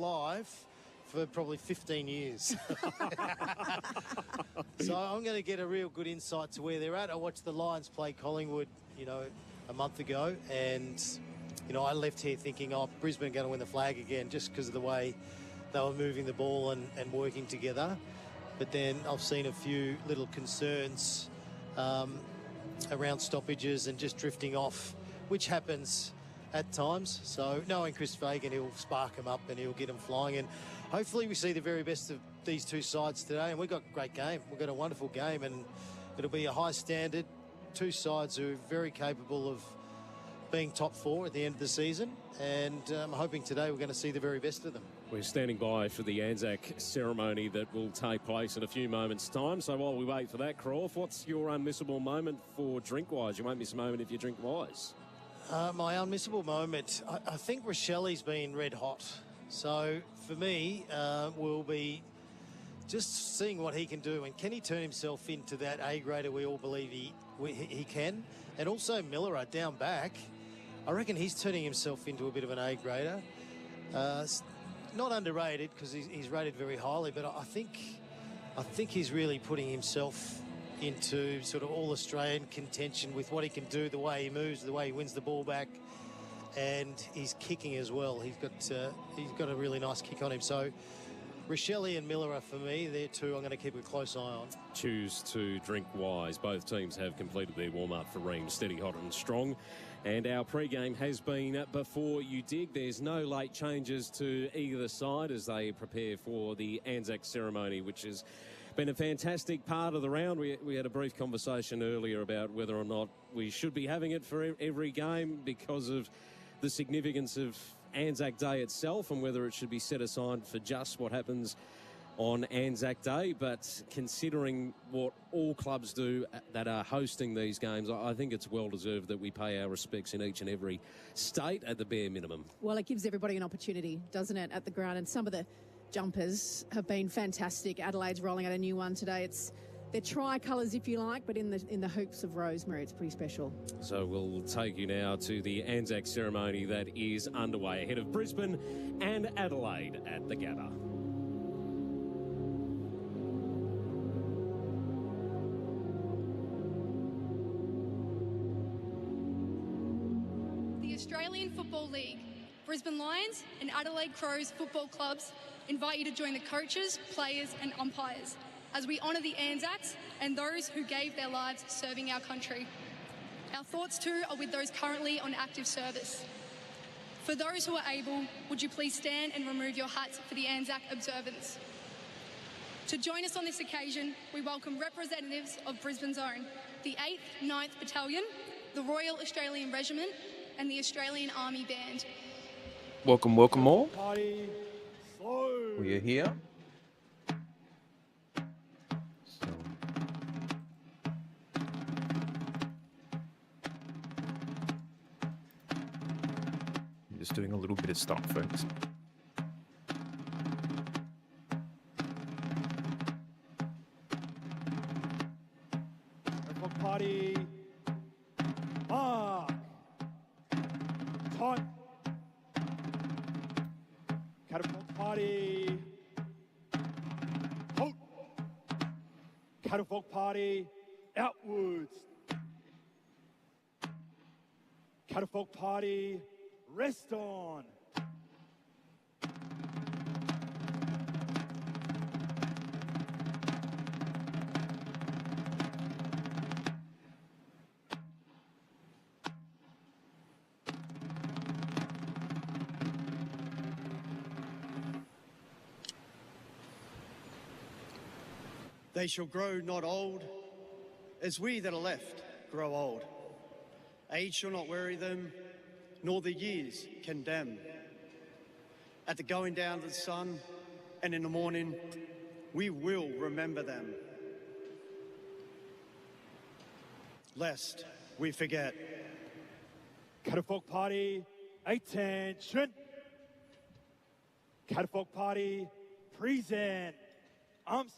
live for probably 15 years. So I'm going to get a real good insight to where they're at. I watched the Lions play Collingwood, a month ago, and, I left here thinking, Brisbane going to win the flag again just because of the way they were moving the ball and working together. But then I've seen a few little concerns around stoppages and just drifting off, which happens at times. So knowing Chris Fagan, he'll spark them up and he'll get them flying. And hopefully we see the very best of these two sides today. And we've got a great game. We've got a wonderful game, and it'll be a high standard. Two sides who are very capable of being top four at the end of the season. And I'm hoping today we're going to see the very best of them. We're standing by for the Anzac ceremony that will take place in a few moments' time. So while we wait for that, Croft, what's your unmissable moment for Drink-Wise? You won't miss a moment if you drink wise. My unmissable moment, I think Rochelle's been red hot. So for me, will be just seeing what he can do. And can he turn himself into that A-grader we all believe he can? And also Miller down back, I reckon he's turning himself into a bit of an A-grader. Not underrated because he's rated very highly, but I think he's really putting himself into sort of all-Australian contention with what he can do, the way he moves, the way he wins the ball back, and he's kicking as well. He's got a really nice kick on him. So Rochelle and Miller are, for me, they're two I'm going to keep a close eye on. Choose to drink wise. Both teams have completed their warm-up for Ream, steady, hot and strong. And our pre-game has been before you dig. There's no late changes to either side as they prepare for the Anzac ceremony, which has been a fantastic part of the round. We had a brief conversation earlier about whether or not we should be having it for every game because of the significance of Anzac Day itself and whether it should be set aside for just what happens on Anzac Day. But considering what all clubs do that are hosting these games, I think it's well deserved that we pay our respects in each and every state at the bare minimum. Well, it gives everybody an opportunity, doesn't it, at the ground? And some of the jumpers have been fantastic. Adelaide's rolling out a new one today. They're tricolours, if you like, but in the hoops of rosemary. It's pretty special. So we'll take you now to the Anzac ceremony that is underway ahead of Brisbane and Adelaide at the Gabba. The Australian Football League, Brisbane Lions and Adelaide Crows football clubs invite you to join the coaches, players and umpires as we honour the Anzacs and those who gave their lives serving our country. Our thoughts too are with those currently on active service. For those who are able, would you please stand and remove your hats for the Anzac observance? To join us on this occasion, we welcome representatives of Brisbane's own, the 8th 9th Battalion, the Royal Australian Regiment and the Australian Army Band. Welcome all. We are here. Just doing a little bit of stock, folks. Party. Mark. Time. Catapult party. Halt. Catapult party. Outwards. Catapult party. Rest on. They shall grow not old, as we that are left grow old. Age shall not weary them, nor the years condemn. At the going down of the sun and in the morning, we will remember them, lest we forget. Catafalque party, attention. Catafalque party, present. Arms.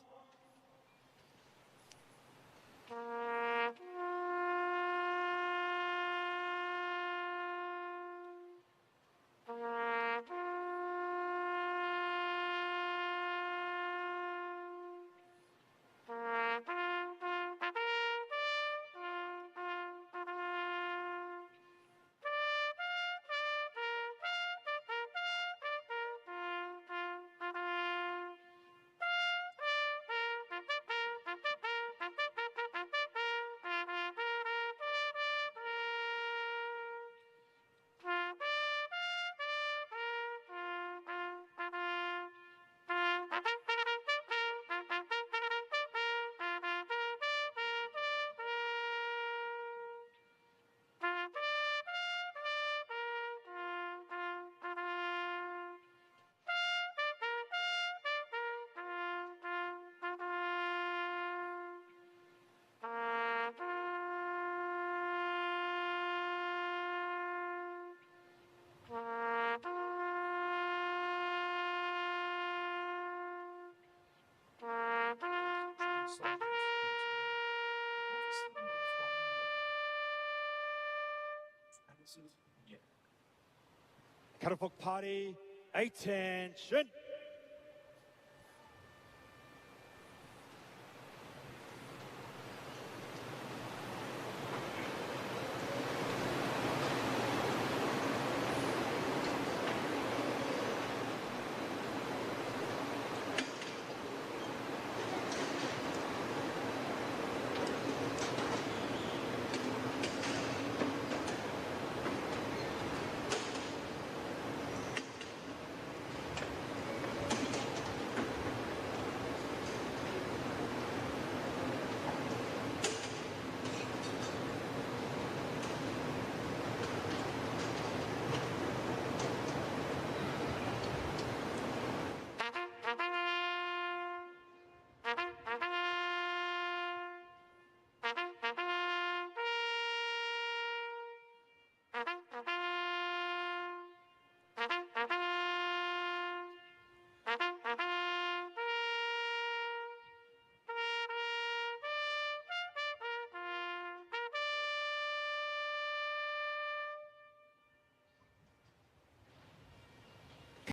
Catafalque Party, attention.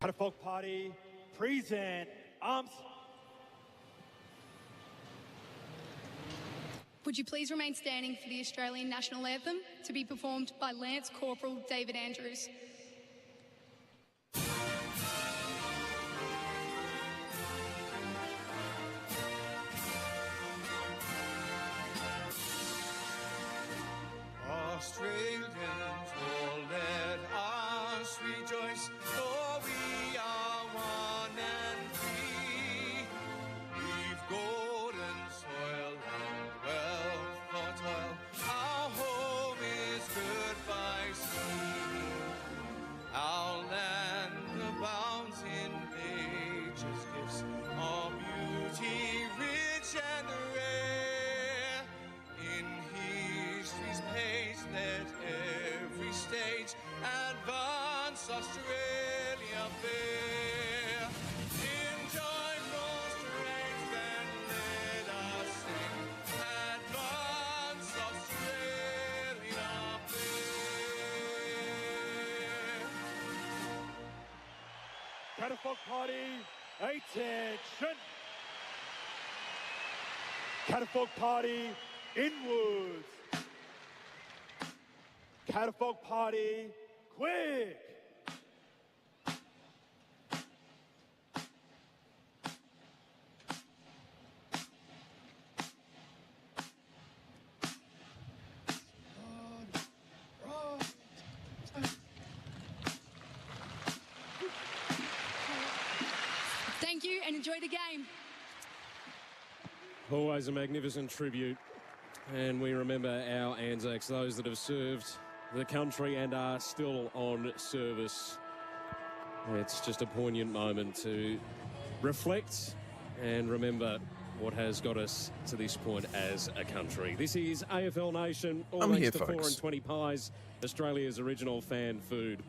Catafalque Party, present, arms. Would you please remain standing for the Australian National Anthem to be performed by Lance Corporal David Andrews? Australians, all let us rejoice, for we are one and free. We've golden soil and wealth for toil. Our home is good by sea. Our land abounds in nature's gifts of beauty, rich and rare. In history's page, let every stage advance Australia fair. In joyful strength, then let us sing, advance Australia fair. Catafalque Party, attention. Catafalque Party, inwards. Catafalque Party, quick. Thank you and enjoy the game. Always a magnificent tribute. And we remember our Anzacs, those that have served the country and are still on service. It's just a poignant moment to reflect and remember what has got us to this point as a country. This is AFL Nation, all I'm thanks here, to 4 folks. and 20 Pies, Australia's original fan food.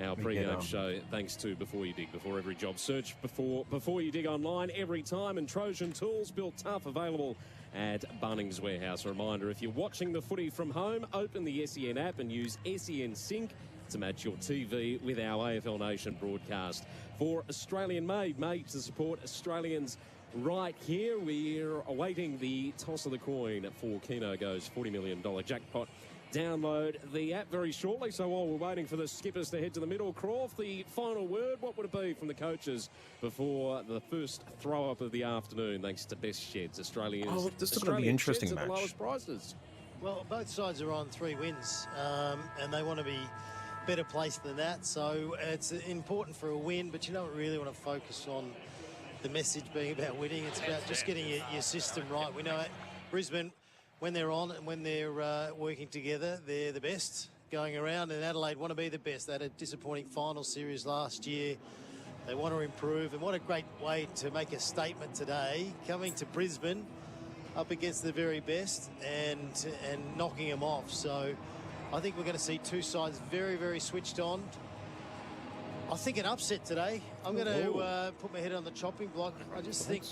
Our pre-game show, thanks to Before You Dig, before every job. Search Before You Dig online every time, and Trojan Tools, built tough, available at Bunnings Warehouse. A reminder, if you're watching the footy from home, open the SEN app and use SEN Sync to match your TV with our AFL Nation broadcast. For Australian made to support Australians right here. We're awaiting the toss of the coin for Keno Go's $40 million jackpot. Download the app very shortly. So while we're waiting for the skippers to head to the middle, Croft, the final word, what would it be from the coaches before the first throw-up of the afternoon, thanks to Best Sheds, Australians? Oh, look, this is going to be Australian an interesting sheds at match. the lowest prices. Well, both sides are on 3 wins, and they want to be better placed than that. So it's important for a win, but you don't really want to focus on the message being about winning. It's about just getting your system right. We know it. Brisbane, when they're on and when they're working together, they're the best going around, and Adelaide want to be the best. They had a disappointing final series last year. They want to improve, and what a great way to make a statement today, coming to Brisbane up against the very best and knocking them off. So I think we're going to see two sides very, very switched on. I think an upset today. I'm going to put my head on the chopping block. I just think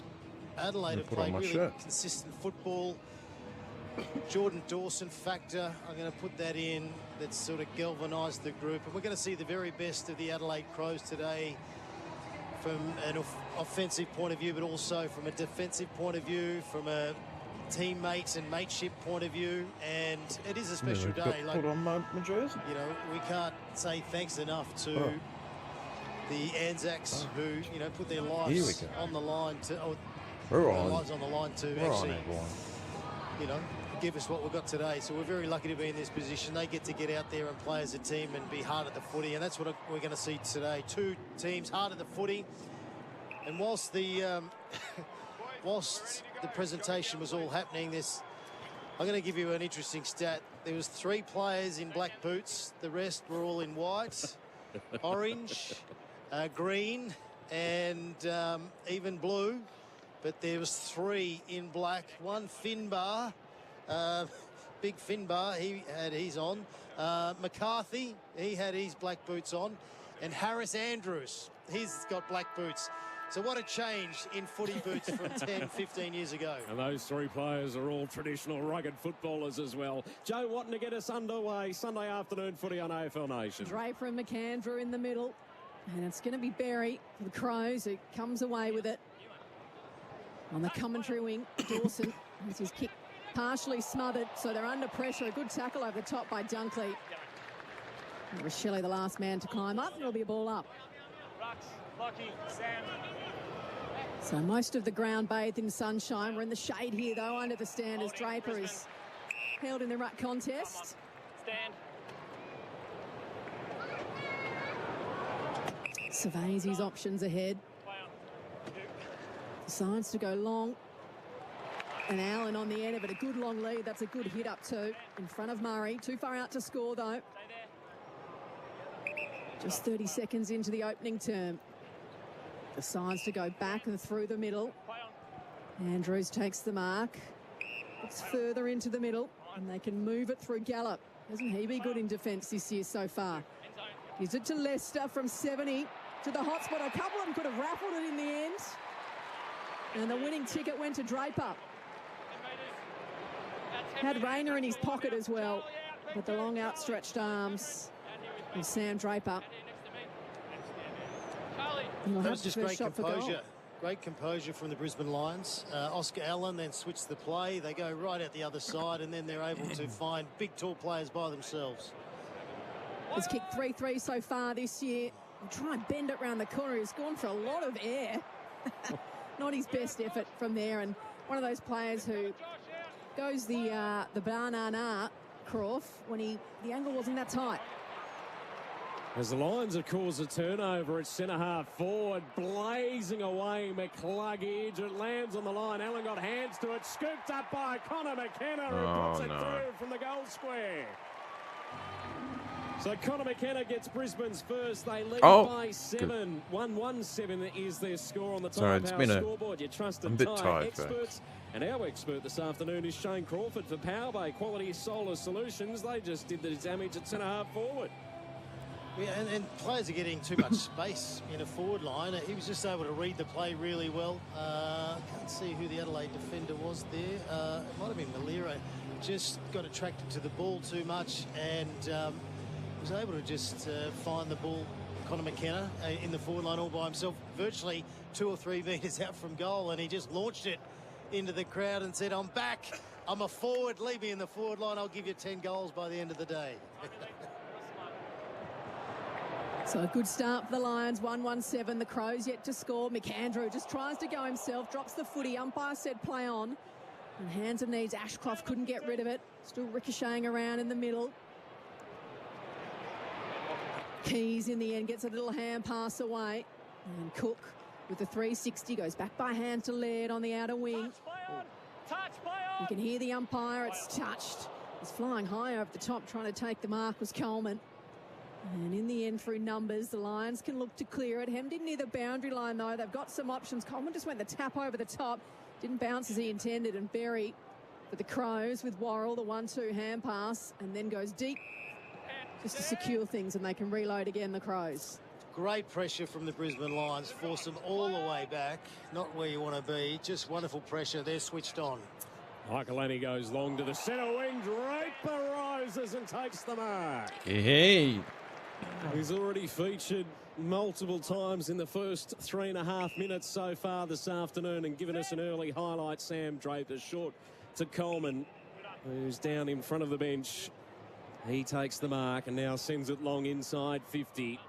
Adelaide have played really consistent football. Jordan Dawson factor. I'm going to put that in. That's sort of galvanised the group. And we're going to see the very best of the Adelaide Crows today from an offensive point of view, but also from a defensive point of view, from a teammates and mateship point of view. And it is a special day. Put on my jersey. You know, we can't say thanks enough to the Anzacs who, you know, put their lives on the line to, lives on the line to actually, you know, give us what we've got today. So we're very lucky to be in this position. They get to get out there and play as a team and be hard at the footy, and that's what we're going to see today. Two teams hard at the footy. And whilst the whilst the presentation was all happening, I'm going to give you an interesting stat. There was 3 players in black boots. The rest were all in white, orange, green, and even blue. But there was 3 in black. One Finbar. Big Finbar, he had his on. McCarthy, he had his black boots on. And Harris Andrews, he's got black boots. So what a change in footy boots from 10, 15 years ago. And those 3 players are all traditional rugged footballers as well. Joe Watton to get us underway. Sunday afternoon footy on AFL Nation. Draper and McAndrew in the middle. And it's going to be Berry for the Crows, who comes away with it. On the commentary wing, Dawson has his kick partially smothered, so they're under pressure. A good tackle over the top by Dunkley. Rochelle, the last man to climb up. There'll be a ball up. So most of the ground bathed in sunshine. We're in the shade here, though, under the stand as Draper is held in the ruck contest. Surveys his options ahead. Decides to go long. And Allen on the end of it, a good long lead. That's a good hit up too, in front of Murray. Too far out to score though. Just 30 seconds into the opening term. Decides to go back and through the middle. Andrews takes the mark. It's further into the middle, and they can move it through Gallup. Hasn't he been good in defence this year so far? Gives it to Lester from 70 to the hotspot. A couple of them could have raffled it in the end. And the winning ticket went to Draper. Had Rayner in his pocket as well, but the long outstretched arms of Sam Draper. That was just great composure. Great composure from the Brisbane Lions. Oscar Allen then switched the play. They go right out the other side, and then they're able to find big, tall players by themselves. He's kicked 3-3 so far this year. He'll try and bend it round the corner. He's gone for a lot of air. Not his best effort from there, and one of those players who goes the banana Croft when the angle wasn't that tight. As the Lions have caused a turnover at centre-half forward, blazing away, McCluggage. It lands on the line. Allen got hands to it, scooped up by Connor McKenna, who puts it through from the goal square. So Connor McKenna gets Brisbane's first. They lead by 7. 1-1-7 is their score on the top of our scoreboard. You trust the tyre experts. And our expert this afternoon is Shane Crawford for Powerbay Quality Solar Solutions. They just did the damage at centre-half forward. Yeah, and players are getting too much space in a forward line. He was just able to read the play really well. Can't see who the Adelaide defender was there. It might have been Malira. Just got attracted to the ball too much and was able to just find the ball, Connor McKenna, in the forward line all by himself, virtually 2 or 3 metres out from goal, and he just launched it into the crowd and said, I'm back. I'm a forward. Leave me in the forward line. I'll give you 10 goals by the end of the day. So a good start for the Lions, 1-1-7. The Crows yet to score. McAndrew just tries to go himself, drops the footy. Umpire said play on. And hands and knees. Ashcroft couldn't get rid of it. Still ricocheting around in the middle. Keys in the end gets a little hand pass away. And Cook with the 360 goes back by hand to Laird on the outer wing. You can hear the umpire. It's touched. He's flying high over the top trying to take the mark was Coleman. And in the end, through numbers, the Lions can look to clear it. Hemmed in near the boundary line, though. They've got some options. Coleman just went the tap over the top. Didn't bounce as he intended. And Berry for the Crows with Worrell, the 1-2 hand pass, and then goes deep just to secure things, and they can reload again, the Crows. Great pressure from the Brisbane Lions. Force them all the way back. Not where you want to be. Just wonderful pressure. They're switched on. Michaelani goes long to the centre wing. Draper rises and takes the mark. Hey. He's already featured multiple times in the first 3.5 minutes so far this afternoon and given us an early highlight. Sam Draper short to Coleman, who's down in front of the bench. He takes the mark and now sends it long inside 50.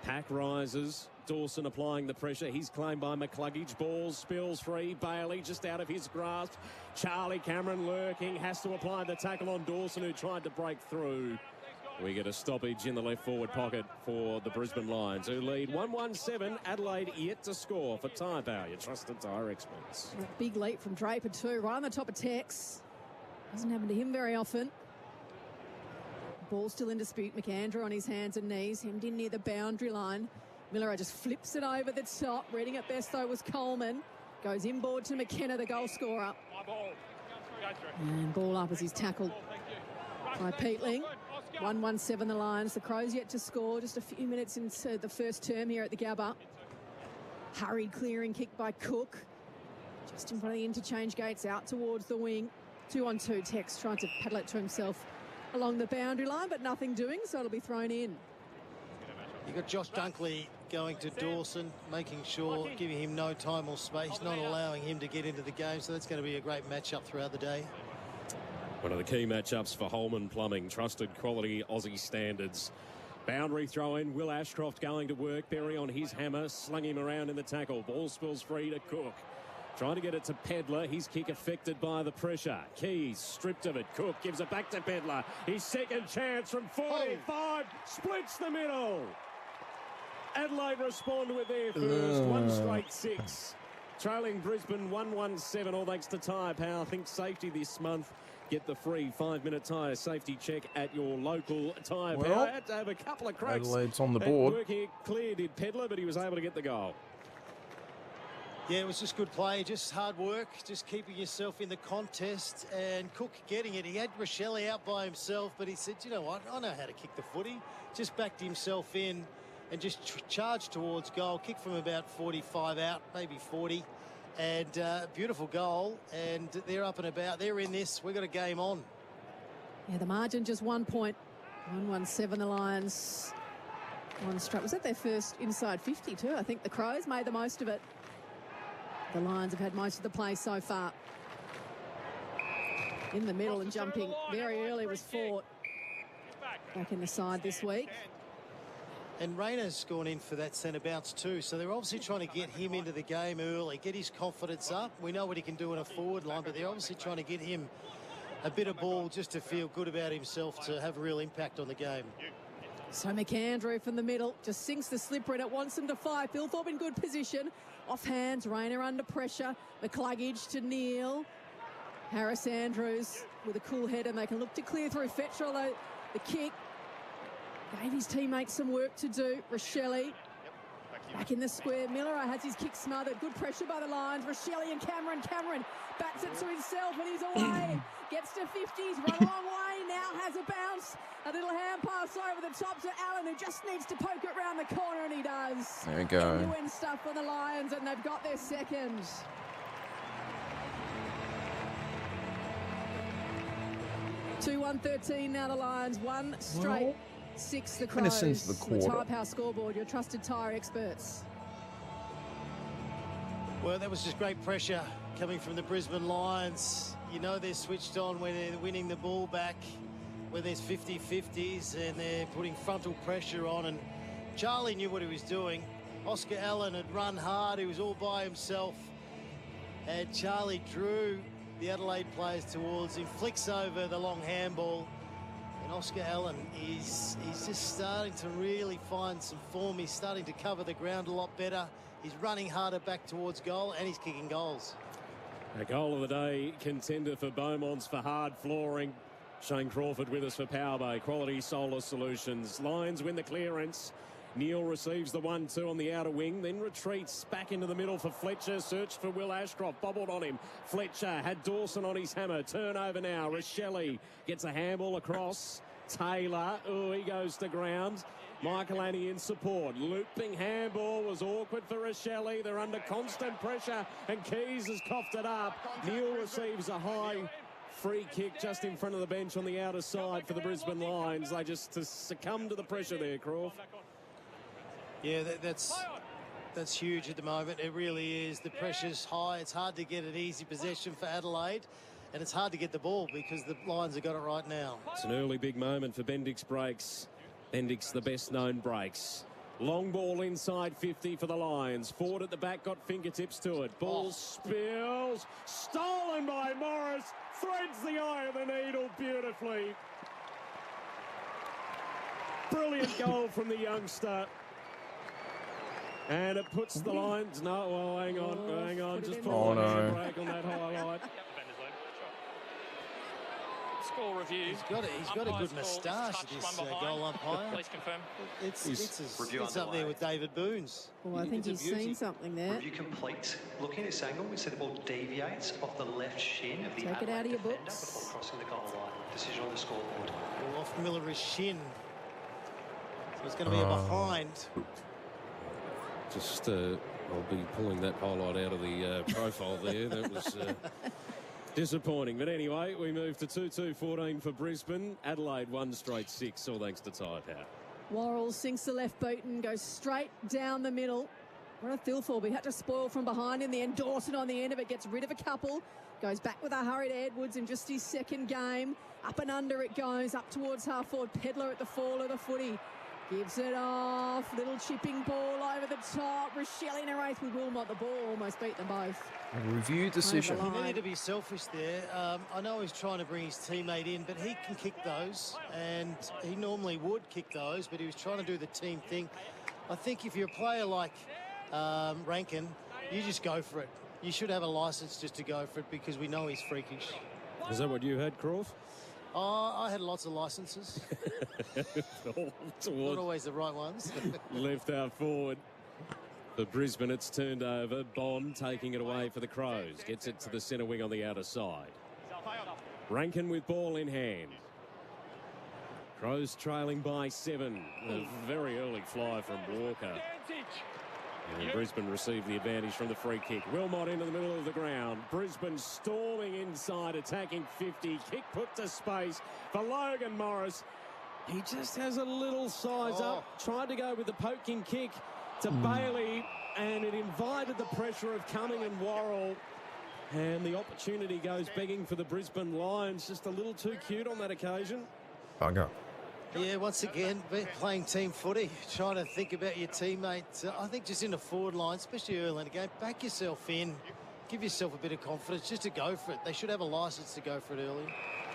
Pack rises. Dawson applying the pressure. He's claimed by McCluggage. Ball spills free. Bailey just out of his grasp. Charlie Cameron lurking. Has to apply the tackle on Dawson, who tried to break through. We get a stoppage in the left forward pocket for the Brisbane Lions, who lead 1-1-7. Adelaide yet to score for Tyre Power, your trusted tyre experts. A big leap from Draper too, right on the top of Tex. Doesn't happen to him very often. Ball still in dispute. McAndrew on his hands and knees, hemmed in near the boundary line. Miller just flips it over the top. Reading it best though was Coleman. Goes inboard to McKenna, the goal scorer. And ball up as he's tackled by Peatling. 1-1-7 the Lions. The Crows yet to score. Just a few minutes into the first term here at the Gabba. Hurried clearing kick by Cook. Just in front of the interchange gates, out towards the wing. 2-on-2. Tex trying to paddle it to himself along the boundary line, but nothing doing, so it'll be thrown in. You've got Josh Dunkley going to Dawson, making sure, giving him no time or space, not allowing him to get into the game. So that's going to be a great matchup throughout the day. One of the key matchups for Holman Plumbing, trusted quality Aussie standards. Boundary throw in, Will Ashcroft going to work. Berry on his hammer, slung him around in the tackle. Ball spills free to Cook. Trying to get it to Pedler. His kick affected by the pressure. Keys stripped of it. Cook gives it back to Pedler. His second chance from 45. Splits the middle. Adelaide respond with their first. One straight 6. Trailing Brisbane 1-1-7. All thanks to Tyre Power. Think safety this month. Get the free 5-minute tyre safety check at your local Tyre Power. Had to have a couple of cracks. Adelaide's on the board. Working clear did Pedler, but he was able to get the goal. Yeah, it was just good play, just hard work, just keeping yourself in the contest, and Cook getting it. He had Rochelle out by himself, but he said, you know what, I know how to kick the footy. Just backed himself in and just charged towards goal. Kick from about 45 out, maybe 40. And beautiful goal, and they're up and about. They're in this. We've got a game on. Yeah, the margin just 1 point. 1-1-7 the Lions. One straight. Was that their first inside 50 too? I think the Crows made the most of it. The Lions have had most of the play so far. In the middle and jumping very early was Fort. Back in the side this week. And Rayner's gone in for that centre bounce too, so they're obviously trying to get him into the game early, get his confidence up. We know what he can do in a forward line, but they're obviously trying to get him a bit of ball just to feel good about himself, to have a real impact on the game. So McAndrew from the middle just sinks the slipper and it wants them to fly. Philthorpe in good position. Off hands, Rayner under pressure. McCluggage to Neil. Harris Andrews with a cool head, and they can look to clear through Fetcher, although the kick gave his teammates some work to do. Rochelle back in the square. Miller has his kick smothered. Good pressure by the Lions. Rochelle and Cameron. Cameron bats it to himself and he's away. Gets to 50s, run a long way. Now has a bounce. A little hand pass over the top to Allen, who just needs to poke it round the corner, and he does. There we go. End-to-end stuff for the Lions, and they've got their second. Two 1-13 now the Lions. One straight. 6 the Crows. Innocence of the quarter. Tyre Power scoreboard, your trusted tyre experts. Well, that was just great pressure coming from the Brisbane Lions. You know they're switched on when they're winning the ball back, when there's 50-50s, and they're putting frontal pressure on. And Charlie knew what he was doing. Oscar Allen had run hard. He was all by himself. And Charlie drew the Adelaide players towards him, flicks over the long handball. And Oscar Allen he's just starting to really find some form. He's starting to cover the ground a lot better. He's running harder back towards goal, and he's kicking goals. A goal of the day contender for Beaumonts for hard flooring. Shane Crawford with us for Powerbay. Quality solar solutions. Lions win the clearance. Neil receives the 1-2 on the outer wing, then retreats back into the middle for Fletcher. Search for Will Ashcroft. Bobbled on him. Fletcher had Dawson on his hammer. Turnover now. Rochelle gets a handball across. Taylor. Oh, he goes to ground. Michaelani in support. Looping handball was awkward for Rochelle. They're under constant pressure, and Keys has coughed it up. Neil receives a high free kick just in front of the bench on the outer side for the Brisbane Lions. They just succumb to the pressure there, Croft. Yeah, that's huge at the moment. It really is. The pressure's high. It's hard to get an easy possession for Adelaide, and it's hard to get the ball because the Lions have got it right now. It's an early big moment for Bendix breaks. Bendix, the best known breaks. Long ball inside 50 for the Lions. Ford at the back got fingertips to it. Ball spills. Stolen by Morris. Threads the eye of the needle beautifully. Brilliant goal from the youngster. And it puts the Lions... No, well, hang on. Just put a break on that highlight. Score review. He's got a good moustache, this goal umpire. Please confirm. It's up there with David Boone's. Well, I think he's seen something there. Review complete. Looking at this angle, we see the ball deviates off the left shin of the Take it out of your defender books. before crossing the goal line. Decision on the scoreboard. Well, off Miller's shin. So it's going to be a behind. Just, I'll be pulling that highlight out of the profile there. That was disappointing. But anyway, we move to 2-2-14 for Brisbane. Adelaide 1 straight 6, all thanks to tyre power. Worrell sinks the left boot and goes straight down the middle. What a Thilthorpe. He had to spoil from behind in the end. Dawson on the end of it gets rid of a couple. Goes back with a hurry to Edwards in just his second game. Up and under it goes, up towards half forward. Pedler at the fall of the footy. Gives it off. Little chipping ball over the top. Rochelle in a race with Wilmot. The ball almost beat them both. A review decision. He needed to be selfish there. I know he's trying to bring his teammate in, but he can kick those, and he normally would kick those, but he was trying to do the team thing. I think if you're a player like Rankin, you just go for it. You should have a licence just to go for it because we know he's freakish. Is that what you had, Croft? I had lots of licences. Not always the right ones. Left out forward. For Brisbane, it's turned over. Bond taking it away for the Crows. Gets it to the centre wing on the outer side. Rankin with ball in hand. Crows trailing by 7. A very early fly from Walker. And Brisbane received the advantage from the free kick. Wilmot into the middle of the ground. Brisbane storming inside, attacking 50. Kick put to space for Logan Morris. He just has a little size up. Tried to go with the poking kick to Bailey, and it invited the pressure of Cumming and Worrell. And the opportunity goes begging for the Brisbane Lions. Just a little too cute on that occasion. Bugger. Yeah, once again, playing team footy, trying to think about your teammates. I think just in the forward line, especially early in the game, back yourself in, give yourself a bit of confidence just to go for it. They should have a licence to go for it early.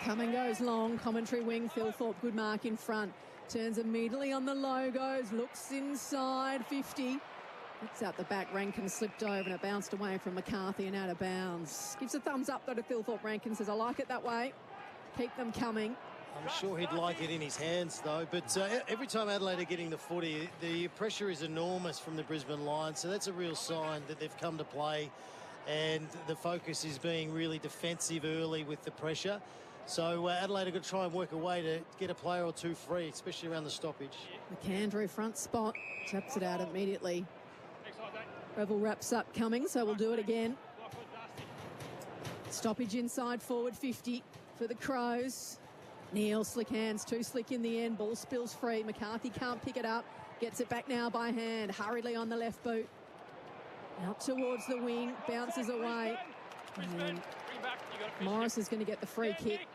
Cumming goes long, commentary wing, Thilthorpe, good mark in front. Turns immediately on the logos, looks inside 50. It's out the back, Rankin slipped over and it bounced away from McCarthy and out of bounds. Gives a thumbs up though to Thilthorpe. Rankin says, I like it that way. Keep them coming. I'm sure he'd like it in his hands, though. But every time Adelaide are getting the footy, the pressure is enormous from the Brisbane Lions. So that's a real sign that they've come to play. And the focus is being really defensive early with the pressure. So Adelaide are going to try and work a way to get a player or two free, especially around the stoppage. McAndrew front spot. Taps it out immediately. Revel wraps up Cumming, so we'll do it again. Stoppage inside forward 50 for the Crows. Neil, slick hands, too slick in the end. Ball spills free. McCarthy can't pick it up. Gets it back now by hand. Hurriedly on the left boot. Out towards the wing. Bounces away. And Morris is going to get the free kick.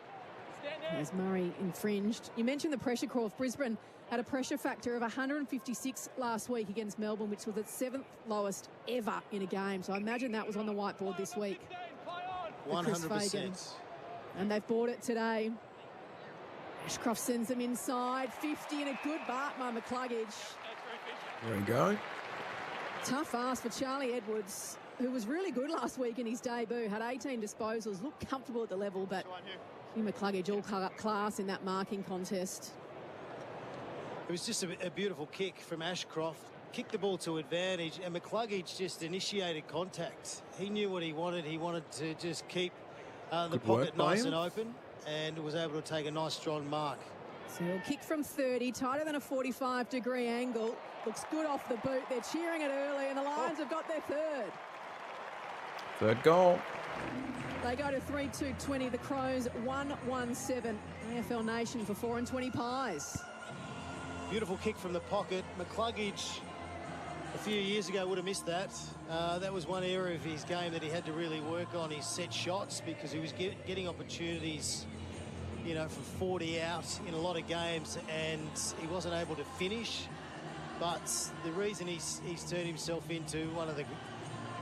As Murray infringed. You mentioned the pressure, Croft. Brisbane had a pressure factor of 156 last week against Melbourne, which was its 7th lowest ever in a game. So I imagine that was on the whiteboard this week. 100%. And they've bought it today. Ashcroft sends them inside, 50 and a good bark by McCluggage. There we go. Tough ask for Charlie Edwards, who was really good last week in his debut, had 18 disposals, looked comfortable at the level, but Hugh McCluggage all class in that marking contest. It was just a beautiful kick from Ashcroft. Kicked the ball to advantage, and McCluggage just initiated contact. He knew what he wanted. He wanted to just keep the pocket nice and open, and was able to take a nice strong mark. So he'll kick from 30, tighter than a 45-degree angle. Looks good off the boot. They're cheering it early, and the Lions have got their third. Third goal. They go to 3-2-20. The Crows 1-1-7. AFL Nation for 4 and 20 pies. Beautiful kick from the pocket. McCluggage a few years ago would have missed that. That was one area of his game that he had to really work on, his set shots, because he was getting opportunities, you know, from 40 out in a lot of games, and he wasn't able to finish. But the reason he's turned himself into one of the,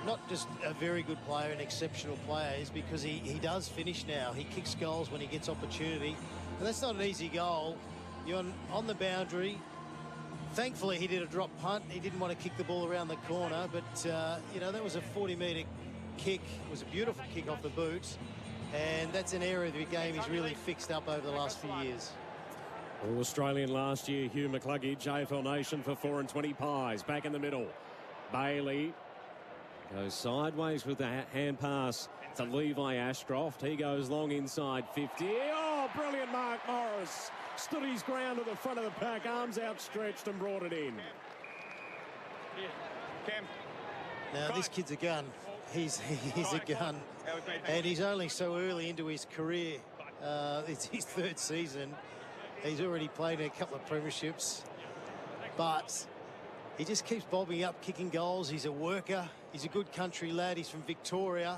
not just a very good player, an exceptional player, is because he does finish now. He kicks goals when he gets opportunity, and that's not an easy goal. You're on the boundary. Thankfully, he did a drop punt. He didn't want to kick the ball around the corner, but, you know, that was a 40-metre kick. It was a beautiful kick off the boot, and that's an area of the game he's really fixed up over the last few years. All-Australian last year, Hugh McCluggage, AFL Nation for 4 and 20 pies. Back in the middle. Bailey goes sideways with the hand pass to Levi Ashcroft. He goes long inside 50. Oh, brilliant Mark Morris. Stood his ground at the front of the pack, arms outstretched and brought it in. Now, this kid's a gun. He's a gun. And he's only so early into his career. It's his third season. He's already played in a couple of premierships. But he just keeps bobbing up, kicking goals. He's a worker. He's a good country lad. He's from Victoria.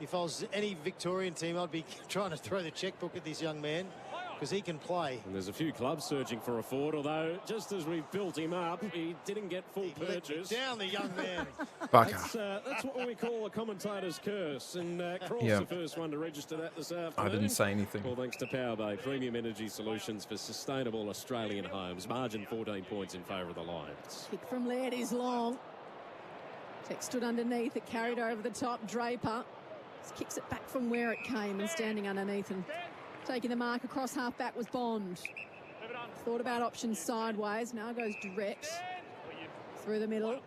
If I was any Victorian team, I'd be trying to throw the checkbook at this young man, because he can play. And there's a few clubs searching for a forward, although just as we've built him up, he didn't get full purchase. Down the young man. That's what we call a commentator's curse, and Crawl's the first one to register that this afternoon. I didn't say anything. Well, thanks to Powerbay, premium energy solutions for sustainable Australian homes. Margin 14 points in favour of the Lions. Kick from Laird is long. Tech stood underneath. It carried over the top. Draper kicks it back from where it came, and standing underneath and taking the mark across half-back was Bond. Thought about options sideways. Now goes direct through the middle.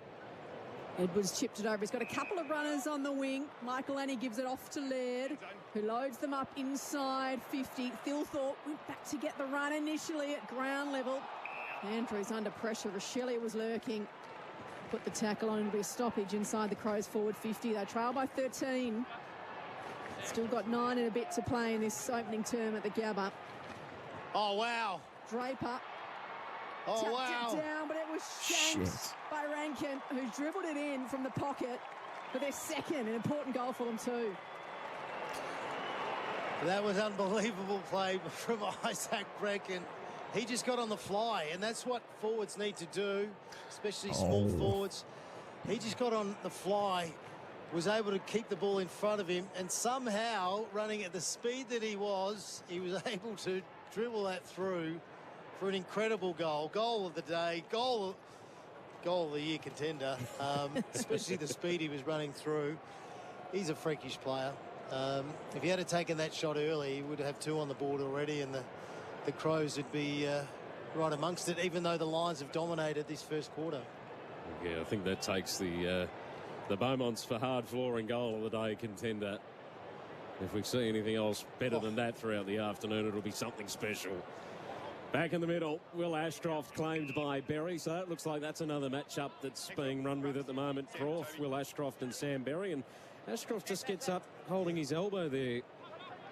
Edwards chipped it over. He's got a couple of runners on the wing. Michael Annie gives it off to Laird, who loads them up inside 50. Thilthorpe went back to get the run initially at ground level. Andrews under pressure. Rochelle was lurking. Put the tackle on and be a stoppage inside the Crows forward 50. They trail by 13. Still got 9 and a bit to play in this opening term at the Gabba. Oh, wow. Draper. Oh, tapped wow. it down, but it was shanked by Rankin, who dribbled it in from the pocket for their second, an important goal for them too. That was unbelievable play from Isaac Rankin. He just got on the fly, and that's what forwards need to do, especially small forwards. He just got on the fly, was able to keep the ball in front of him, and somehow, running at the speed that he was able to dribble that through for an incredible goal. Goal of the day, goal of the year contender, especially the speed he was running through. He's a freakish player. If he had taken that shot early, he would have 2 on the board already, and the Crows would be right amongst it, even though the Lions have dominated this first quarter. Yeah, I think that takes the Beaumonts for hard flooring goal of the day contender. If we see anything else better than that throughout the afternoon, it'll be something special. Back in the middle, Will Ashcroft claimed by Berry, so it looks like that's another matchup that's being run with at the moment. Croft, Will Ashcroft and Sam Berry, and Ashcroft just gets up holding his elbow there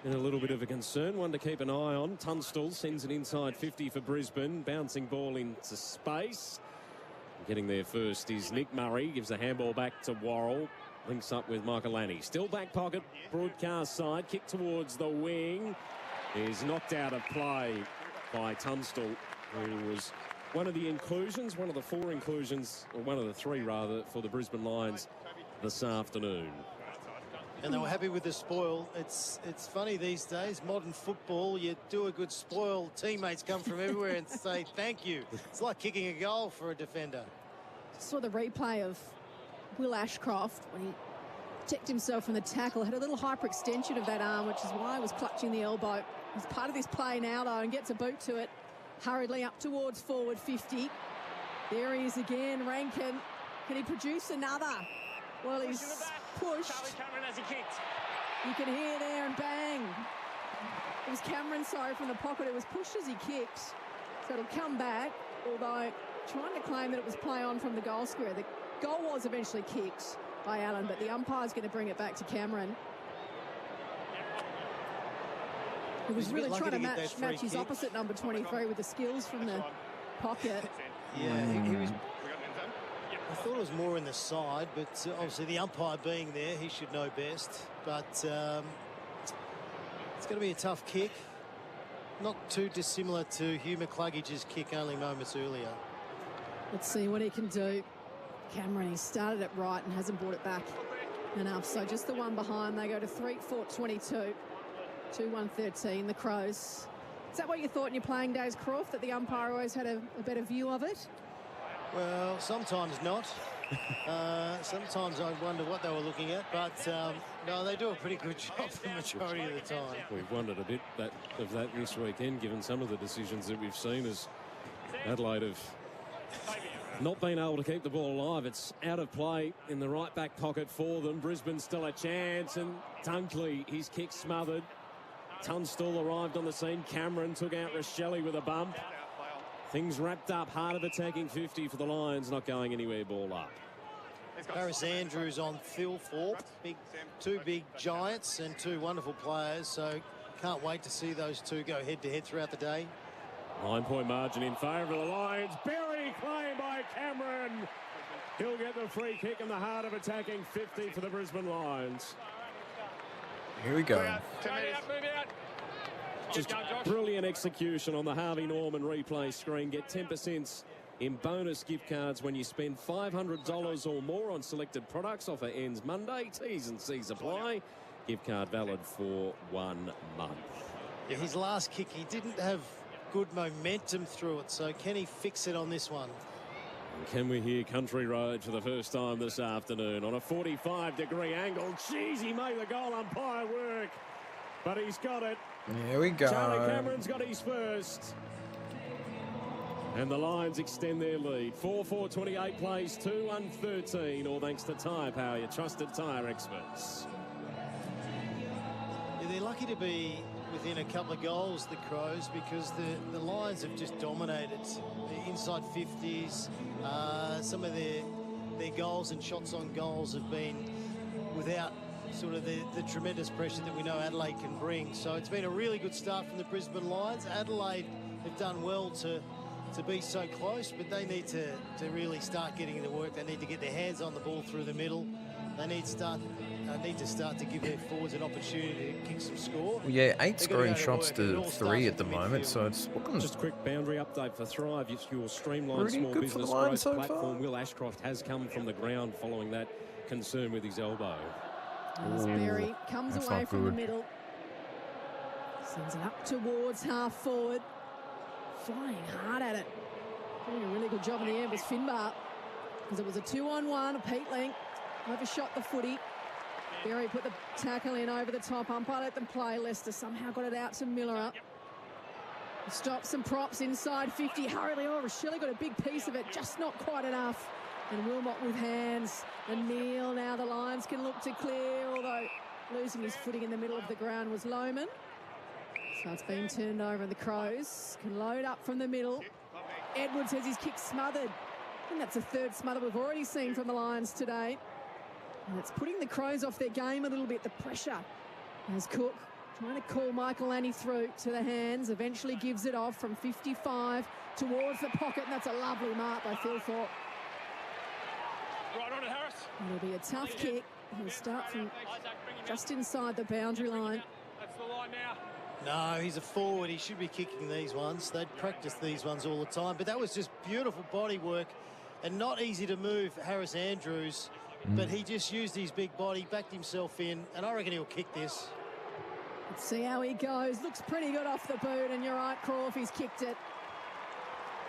in a little bit of a concern, one to keep an eye on. Tunstall sends it inside 50 for Brisbane, bouncing ball into space. Getting there first is Nick Murray, gives a handball back to Worrell, links up with Michael Annie. Still back pocket, broadcast side, kick towards the wing. Is knocked out of play by Tunstall, who was one of the inclusions, one of the 4 inclusions, or one of the 3 rather, for the Brisbane Lions this afternoon. And they were happy with the spoil. It's funny these days, modern football, you do a good spoil, teammates come from everywhere and say thank you. It's like kicking a goal for a defender. Saw the replay of Will Ashcroft when he checked himself from the tackle, had a little hyperextension of that arm, which is why he was clutching the elbow. He's part of this play now though, and gets a boot to it, hurriedly up towards forward 50. There he is again, Rankin. Can he produce another? Well, he's pushed. You can hear there, and bang. It was Cameron, sorry, from the pocket. It was pushed as he kicked. So it'll come back, although trying to claim that it was play on from the goal square. The goal was eventually kicked by Allen, but the umpire's going to bring it back to Cameron. He was really trying to match his opposite number 23 with the skills from the pocket. Yeah, he was. I thought it was more in the side, but obviously the umpire being there, he should know best. But it's going to be a tough kick. Not too dissimilar to Hugh McCluggage's kick only moments earlier. Let's see what he can do. Cameron, he started it right and hasn't brought it back enough. So just the one behind. They go to 3-4-22. 2-1-13, the Crows. Is that what you thought in your playing days, Croft, that the umpire always had a better view of it? Well, sometimes not. Sometimes I wonder what they were looking at, but no, they do a pretty good job the majority of the time. We've wondered a bit of that this weekend, given some of the decisions that we've seen as Adelaide have not been able to keep the ball alive. It's out of play in the right back pocket for them. Brisbane still a chance, and Dunkley, his kick smothered. Tunstall arrived on the scene. Cameron took out Rochelle with a bump. Things wrapped up. Hard of attacking 50 for the Lions, not going anywhere. Ball up. Harris Andrews on Phil Thorpe. Two big giants and two wonderful players, so can't wait to see those two go head-to-head throughout the day. 9-point margin in favour of the Lions. Berry claimed by Cameron. He'll get the free kick in the heart of attacking 50 for the Brisbane Lions. Here we go. Just brilliant execution on the Harvey Norman replay screen. Get 10% in bonus gift cards when you spend $500 or more on selected products. Offer ends Monday. T's and C's apply. Gift card valid for 1 month. Yeah, his last kick, he didn't have good momentum through it, so can he fix it on this one? And can we hear Country Road for the first time this afternoon on a 45-degree angle? Jeez, he made the goal umpire work, but he's got it. Here we go. Charlie Cameron's got his first. And the Lions extend their lead. 4-4-28 plays, 2-1-13, all thanks to Tyre Power, your trusted tyre experts. Yeah, they're lucky to be within a couple of goals, the Crows, because the Lions have just dominated the inside 50s. Some of their goals and shots on goals have been without sort of the tremendous pressure that we know Adelaide can bring. So it's been a really good start from the Brisbane Lions. Adelaide have done well to be so close, but they need to really start getting the work. They need to get their hands on the ball through the middle. They need to start to give their forwards an opportunity to kick some score. Well, yeah, 8 scoring shots to 3 at the moment, so it's looking... Just a quick boundary update for Thrive. Your streamlined small business growth so platform. Will Ashcroft has come from the ground following that concern with his elbow. As Berry comes away from the middle. Sends it up towards half forward. Flying hard at it. Doing a really good job in the air was Finbar, because it was a 2-on-1, a Peatling overshot the footy. Berry put the tackle in over the top. Umpire let them play. Leicester somehow got it out to Miller. Stops and props inside 50 hurriedly. Oh, Rochelle got a big piece of it, just not quite enough. And Wilmot with hands. And Neil, now the Lions can look to clear, although losing his footing in the middle of the ground was Lohman. So it's been turned over, and the Crows can load up from the middle. Edwards has his kick smothered. And that's a third smother we've already seen from the Lions today. And it's putting the Crows off their game a little bit, the pressure. As Cook trying to call Michael Lanny through to the hands, eventually gives it off from 55 towards the pocket, and that's a lovely mark by Phil Thorpe. Right on it, Harris. It'll be a tough kick. He'll start from just inside the boundary line. That's the line now. No, he's a forward. He should be kicking these ones. They'd practice these ones all the time. But that was just beautiful body work and not easy to move, Harris Andrews. But he just used his big body, backed himself in, and I reckon he'll kick this. Let's see how he goes. Looks pretty good off the boot, and you're right, Croft, he's kicked it.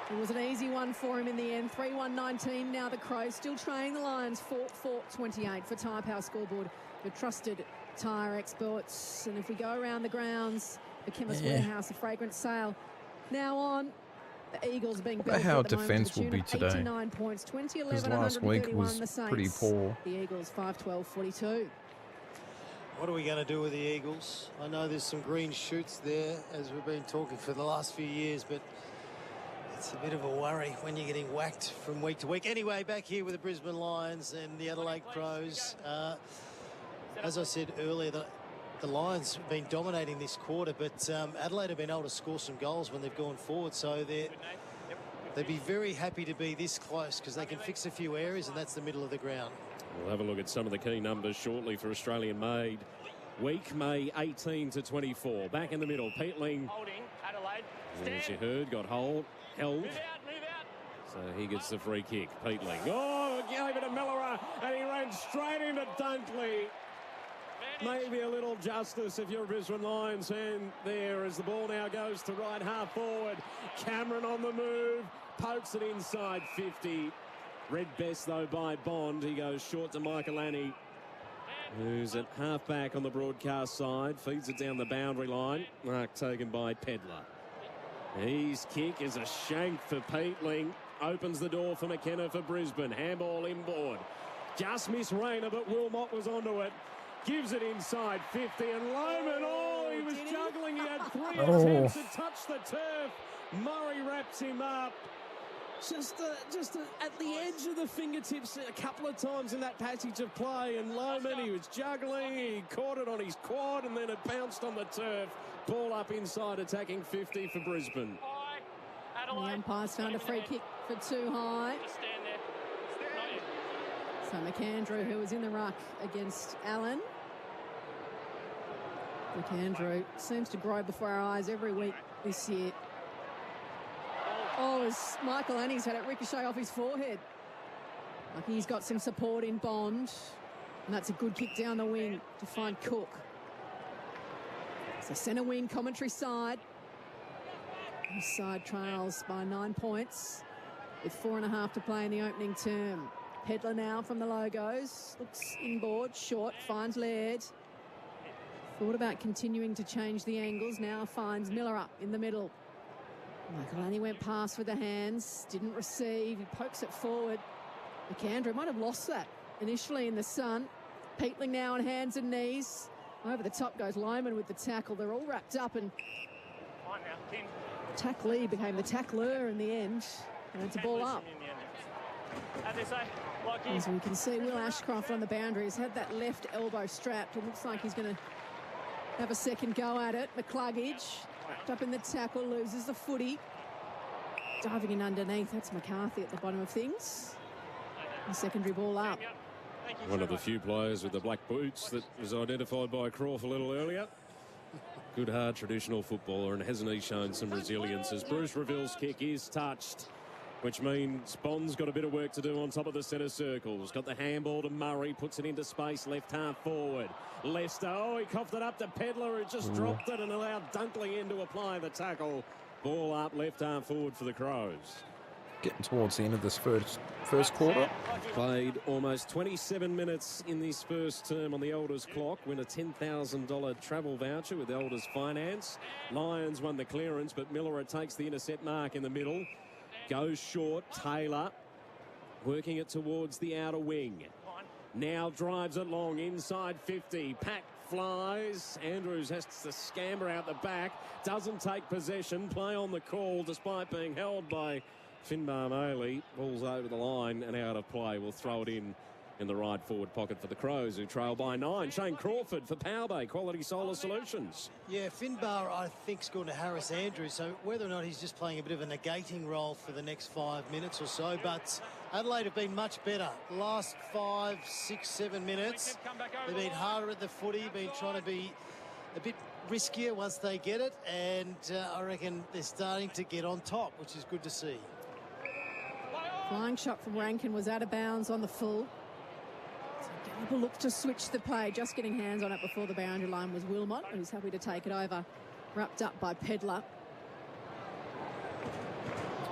It was an easy one for him in the end. 3-1-19 now the Crows. Still trailing the Lions 4-4-28 for Tyre Power Scoreboard. The trusted tyre experts. And if we go around the grounds, the Chemist Warehouse, the fragrance sale now on. The Eagles being built how at the moment defence to the will tune be of today. 89 points, 20-11, Because last week 131 was the Saints. pretty poor. The Eagles 5-12-42. What are we going to do with the Eagles? I know there's some green shoots there, as we've been talking for the last few years, but It's a bit of a worry when you're getting whacked from week to week. Anyway, back here with the Brisbane Lions and the Adelaide Crows. As I said earlier, the Lions have been dominating this quarter, but Adelaide have been able to score some goals when they've gone forward. So they'd be very happy to be this close because they can fix a few areas, and that's the middle of the ground. We'll have a look at some of the key numbers shortly for Australian-made week, May 18 to 24. Back in the middle, Peatling. Holding, Adelaide. As you heard, got held. Move out. So he gets the free kick. Peatling. Oh, gave it to Miller, and he ran straight into Dunkley. Maybe a little justice if you're a Brisbane Lions fan there as the ball now goes to right half forward. Cameron on the move, pokes it inside 50. Read best though by Bond. He goes short to Michael Annie, who's at half back on the broadcast side. Feeds it down the boundary line. Mark taken by Pedler. His kick is a shank for Peatling. Opens the door for McKenna for Brisbane. Handball inboard. Just missed Rayner, but Wilmot was onto it. Gives it inside 50, and Lohman, he was juggling. He had 3 attempts to touch the turf. Murray wraps him up. Just at the edge of the fingertips a couple of times in that passage of play, and Lohman, he was juggling. He caught it on his quad, and then it bounced on the turf. Ball up inside, attacking 50 for Brisbane. The umpire's found a free kick for too high. So McAndrew, who was in the ruck against Allen. McAndrew seems to grow before our eyes every week this year. Oh, as Michael Annie's had it ricochet off his forehead. Like he's got some support in Bond. And that's a good kick down the wing to find Cook. So centre wing, commentary side. This side trails by 9 points with 4.5 to play in the opening term. Pedler now from the logos. Looks inboard, short, finds Laird. Thought about continuing to change the angles. Now finds Miller up in the middle. Michael Annie went past with the hands. Didn't receive. He pokes it forward. McAndrew might have lost that initially in the sun. Peatling now on hands and knees. Over the top goes Lyman with the tackle. They're all wrapped up, and tacklee became the tackler in the end. And it's a ball up. As we can see, Will Ashcroft on the boundary has had that left elbow strapped. It looks like he's going to have a second go at it. McCluggage up in the tackle, loses the footy. Diving in underneath, that's McCarthy at the bottom of things. The secondary ball up. One of the few players with the black boots that was identified by Croft a little earlier. Good, hard, traditional footballer, and hasn't he shown some resilience as Bruce Reville's kick is touched, which means Bond's got a bit of work to do on top of the centre circles. Got the handball to Murray, puts it into space, left half forward. Lester, he coughed it up to Pedler, who just dropped it and allowed Dunkley in to apply the tackle. Ball up, left half forward for the Crows. Getting towards the end of this first quarter. Played almost 27 minutes in this first term on the Elders clock. Win a $10,000 travel voucher with Elders Finance. Lions won the clearance, but Miller takes the intercept mark in the middle. Goes short, Taylor working it towards the outer wing. Now drives it long, inside 50. Pack flies. Andrews has to scamper out the back. Doesn't take possession. Play on the call despite being held by Finbar Maley. Ball's over the line and out of play. We'll throw it in the right forward pocket for the Crows, who trail by 9. Shane Crawford for Powerbay Quality Solar Solutions. Yeah, Finbar, I think, is going to Harris Andrews, so whether or not he's just playing a bit of a negating role for the next 5 minutes or so, but Adelaide have been much better. Last 5, 6, 7 minutes, they've been harder at the footy, been trying to be a bit riskier once they get it, and I reckon they're starting to get on top, which is good to see. Flying shot from Rankin was out of bounds on the full. So look to switch the play, just getting hands on it before the boundary line was Wilmot, who's happy to take it over, wrapped up by Pedler.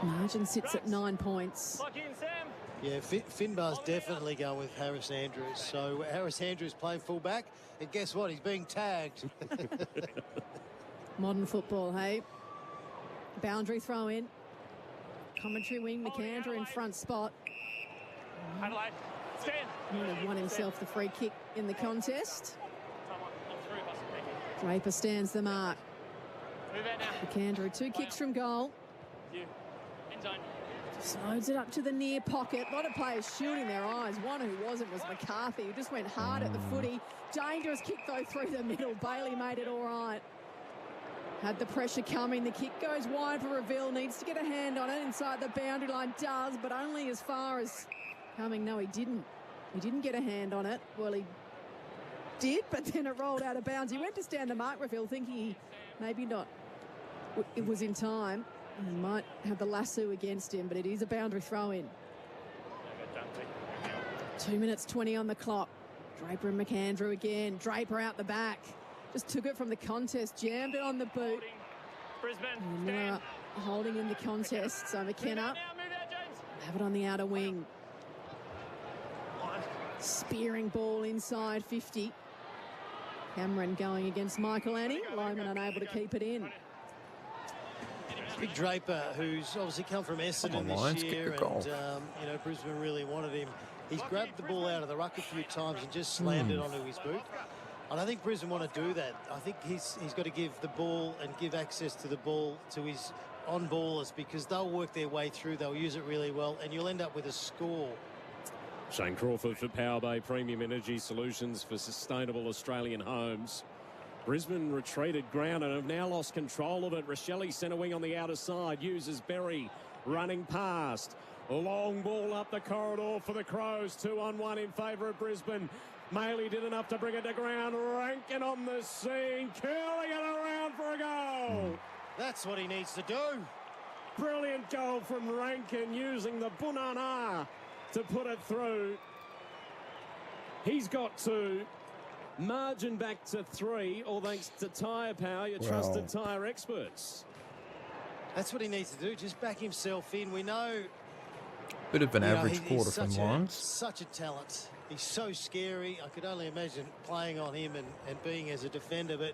Margin sits at 9 points. Yeah, Finbar's definitely going with Harris Andrews. So Harris Andrews playing fullback, and guess what? He's being tagged. Modern football, hey? Boundary throw in. Commentary wing, McAndrew in front spot. Adelaide, stand. He would have won himself the free kick in the contest. Draper stands the mark. Move out now. McAndrew, 2 kicks from goal. Just loads it up to the near pocket. A lot of players shielding their eyes. One who wasn't was McCarthy, who just went hard at the footy. Dangerous kick, though, through the middle. Bailey made it all right. Had the pressure coming. The kick goes wide for Reveal. Needs to get a hand on it inside the boundary line. Does, but only as far as coming. No, he didn't. He didn't get a hand on it. Well, he did, but then it rolled out of bounds. He went to stand the mark, Reveal, thinking he maybe not. It was in time. He might have the lasso against him, but it is a boundary throw-in. 2 minutes 20 on the clock. Draper and McAndrew again. Draper out the back. Just took it from the contest, jammed it on the boot. Brisbane, Miller holding in the contest, so McKenna have it on the outer wing. Spearing ball inside 50. Cameron going against Michael Annie. Loman unable to keep it in. Big Draper, who's obviously come from Essendon this year, and you know, Brisbane really wanted him. He's grabbed the ball out of the ruck a few times and just slammed it onto his boot. And I think Brisbane want to do that. I think he's got to give the ball and give access to the ball to his on-ballers, because they'll work their way through. They'll use it really well, and you'll end up with a score. Shane Crawford for Power Bay Premium Energy Solutions for sustainable Australian homes. Brisbane retreated ground and have now lost control of it. Rochelle centre wing on the outer side, uses Berry running past. Long ball up the corridor for the Crows. 2-on-1 in favour of Brisbane. Maley did enough to bring it to ground. Rankin on the scene, curling it around for a goal. That's what he needs to do. Brilliant goal from Rankin, using the Bunana to put it through. He's got 2. Margin back to 3, all thanks to Tyre Power, your trusted tyre experts. That's what he needs to do, just back himself in. We know... Bit of an average quarter from Lions. Such a talent. He's so scary. I could only imagine playing on him and being as a defender, but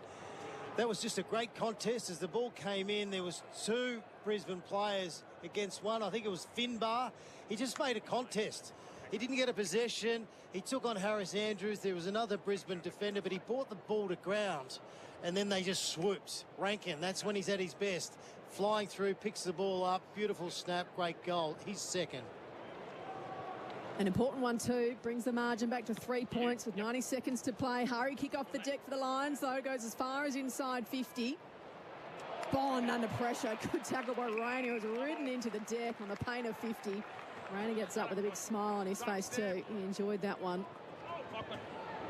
that was just a great contest. As the ball came in, there was 2 Brisbane players against 1. I think it was Finbar. He just made a contest. He didn't get a possession. He took on Harris Andrews. There was another Brisbane defender, but he brought the ball to ground, and then they just swooped. Rankin, that's when he's at his best. Flying through, picks the ball up. Beautiful snap, great goal. He's second. An important one too, brings the margin back to 3 points with 90 seconds to play. Hurry kick off the deck for the Lions, though, goes as far as inside 50. Bond under pressure, good tackle by Rainey, who was ridden into the deck on the paint of 50. Rainey gets up with a big smile on his face too. He enjoyed that one.